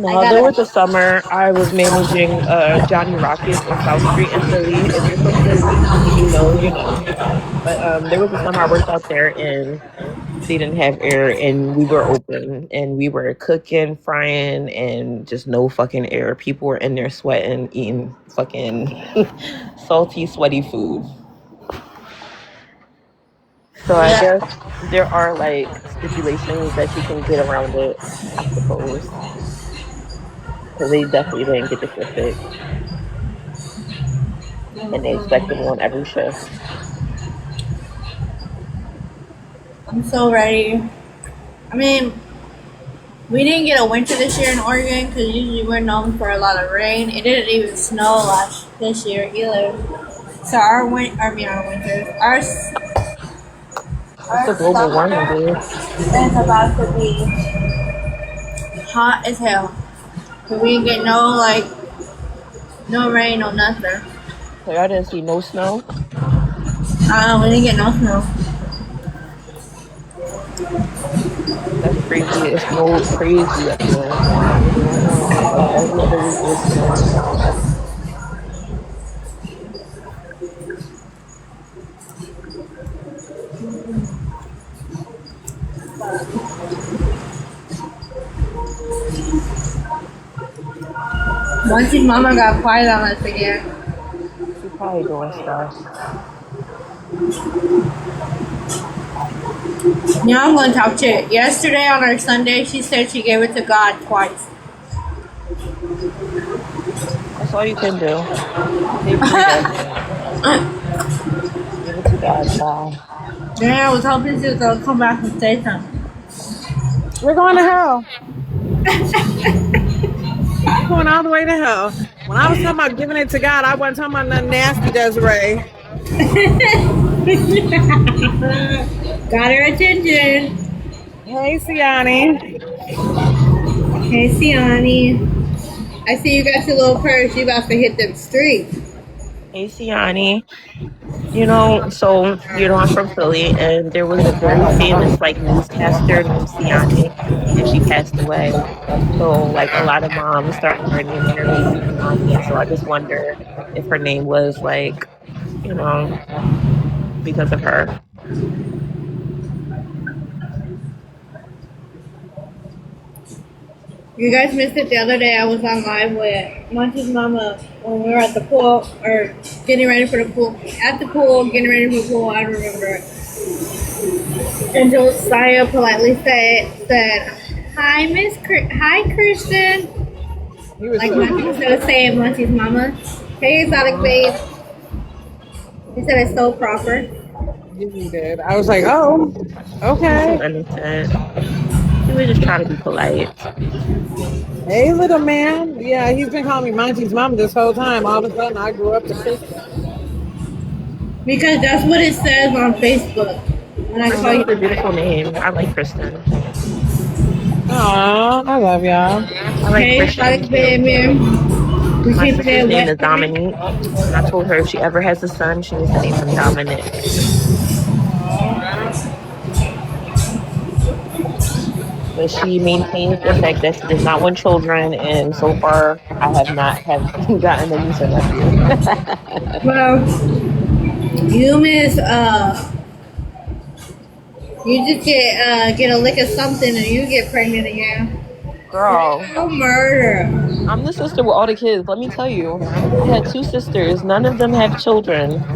S7: I
S6: No, there was
S7: gotta.
S6: a summer I was managing Johnny Rockets on South Street in Philly. If you're from Philly and you know, you know. But there was a summer I worked out there and they didn't have air and we were open and we were cooking, frying, and just no fucking air. People were in there sweating, eating fucking salty, sweaty food. So I
S7: Yeah.
S6: guess there are like stipulations that you can get around it, I suppose. Because they definitely didn't get the shit fixed. And they expected me on every shift.
S7: I'm so ready. I mean, we didn't get a winter this year in Oregon because usually we're known for a lot of rain. It didn't even snow this year either. So our winters,
S6: It's the
S7: our
S6: global warming,
S7: summer
S6: dude.
S7: is about to be hot as hell. So we didn't get no rain, no nothing.
S6: So y'all didn't see no snow?
S7: We didn't get no snow.
S6: That's crazy. It snowed crazy up here. What's going on? Like every other week it was snowing.
S7: Once his mama got quiet on us again.
S6: She probably doing stuff.
S7: Now I'm gonna talk shit. Yesterday on our Sunday, she said she gave it to God twice.
S6: That's all you can do. Say pretty good. Give it to God, child.
S7: Yeah, I was hoping she was gonna come back and say something.
S1: We're going to hell. We're going all the way to hell. When I was talking about giving it to God, I wasn't talking about nothing nasty, Desiree.
S7: Got her attention.
S1: Hey, Siani.
S7: Hey, Siani. I see you got your little purse. You about to hit them streets.
S6: Hey, Siani. I'm from Philly, and there was a very famous like newscaster named Siani, and she passed away. So like a lot of moms started naming their baby Siani. So I just wonder if her name was like, you know, because of her.
S7: You guys missed it the other day. I was on live with MonTeesMama when we were at the pool or getting ready for the pool. At the pool, getting ready for the pool. I don't remember. And Josiah politely said, "Hi, Hi, Kristen."
S1: He was
S7: Like
S1: so
S7: Monty
S1: cute.
S7: instead of saying MonTeesMama. Hey, exotic babe. He said it's so proper.
S1: He did. I was like, oh,
S6: She's so
S1: okay.
S6: innocent. She was just trying to be polite.
S1: Hey, little man. Yeah, he's been calling me Monty's mom this whole time. All of a sudden, I grew up to Kristen.
S7: Because that's what it says on Facebook. When I call
S6: Kristen is a
S7: you.
S6: beautiful name. I like Kristen.
S1: Aw, I love y'all.
S6: I like
S7: Hey,
S6: Christian
S7: exotic
S6: too.
S7: baby. We
S6: My
S7: keep
S6: sister's
S7: it
S6: name
S7: wet
S6: is
S7: for me.
S6: Dominique, and I told her if she ever has a son, she needs to name him Dominic. But she maintains the fact that she does not want children, and so far I have not have gotten a niece or nephew.
S7: Well, you miss you just get a lick of something and you get pregnant again.
S6: Girl,
S7: Oh, murder.
S6: I'm the sister with all the kids. Let me tell you, I had two sisters. None of them have children.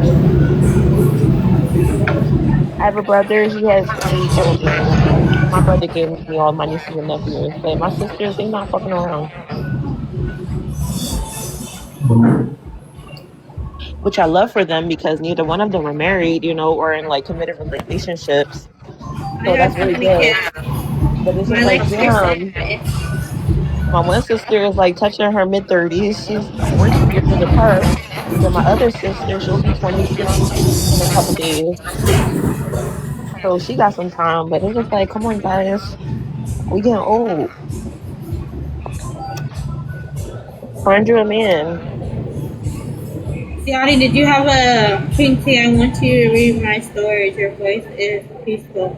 S6: I have a brother. He has 3 children. My brother gave me all my nieces and nephews, but my sisters, they not fucking around. Which I love for them because neither one of them are married, or in like committed relationships.
S7: I
S6: So
S7: have
S6: that's
S7: too
S6: really
S7: many
S6: good.
S7: kids.
S6: But it's
S7: My
S6: just like,
S7: legs are
S6: damn,
S7: sad.
S6: my one sister is like touching her mid 30s. We're 2 years apart. Then my other sister, she'll be 26 in a couple days. So she got some time, but it's just like, come on, guys, we getting old. Find you a man.
S7: Siani, did you have a pink tea? I want you to read my stories. Your voice is peaceful.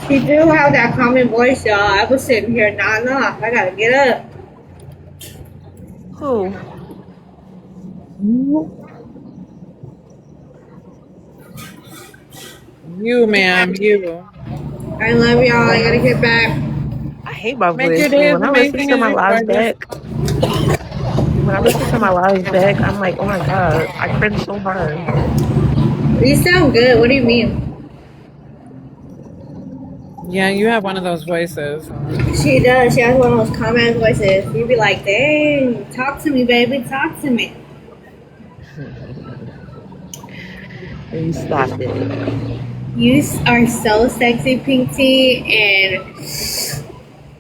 S7: She do have that common voice, y'all. I was sitting here nodding off. I gotta get up.
S6: Who?
S1: You, ma'am, you.
S7: I love y'all. I gotta get back.
S6: I hate my
S1: Make your
S6: voice.
S1: day as
S6: When I listen
S1: amazing
S6: to
S1: as
S6: my
S1: you
S6: lives
S1: gorgeous.
S6: back, I'm like, oh my god, I cringe so hard.
S7: You sound good. What do you mean?
S1: Yeah, you have one of those voices.
S7: She does. She has one of those common voices. You'd be like, dang, talk to me, baby. Talk to me.
S6: You stop it.
S7: You are so sexy, Pink Tea, and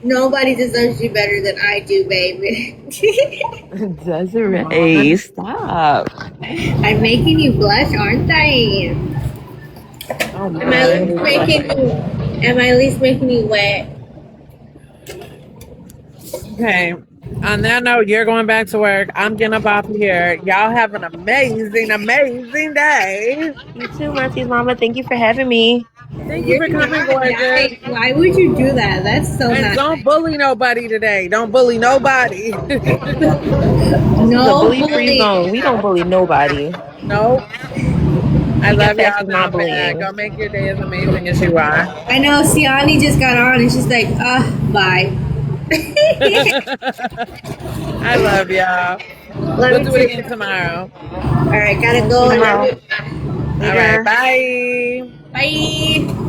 S7: nobody deserves you better than I do, baby.
S6: Desiree, stop.
S7: I'm making you blush, aren't I?
S6: Oh
S7: Am I
S6: my,
S7: at
S6: I'm
S7: least
S6: really
S7: making
S6: blushing.
S7: you? Am I at least making you wet?
S1: Okay. On that note, you're going back to work. I'm getting up off of here. Y'all have an amazing, amazing day.
S6: You too, MonTeesMama. Thank you for having me.
S1: Thank you
S7: You're
S1: for coming,
S7: not
S1: gorgeous.
S7: nice. Why would you do that? That's so
S1: And
S7: not
S1: don't bully nobody today. Don't bully nobody.
S6: This is a
S7: no
S6: bully-free zone.
S7: bullying.
S6: We don't bully nobody.
S1: Nope. I
S6: We get
S1: love y'all
S6: past is
S1: though,
S6: not
S1: man.
S6: bullying.
S1: Go make your day as amazing as you are.
S7: I know Siani just got on and she's like, bye.
S1: I love y'all.
S7: Love
S1: We'll
S7: you
S1: do it
S7: too.
S1: again tomorrow.
S7: All right, gotta
S6: I'll see
S7: go.
S6: you
S7: I love
S6: tomorrow.
S7: you.
S1: All right.
S6: Later.
S1: Bye.
S7: Bye.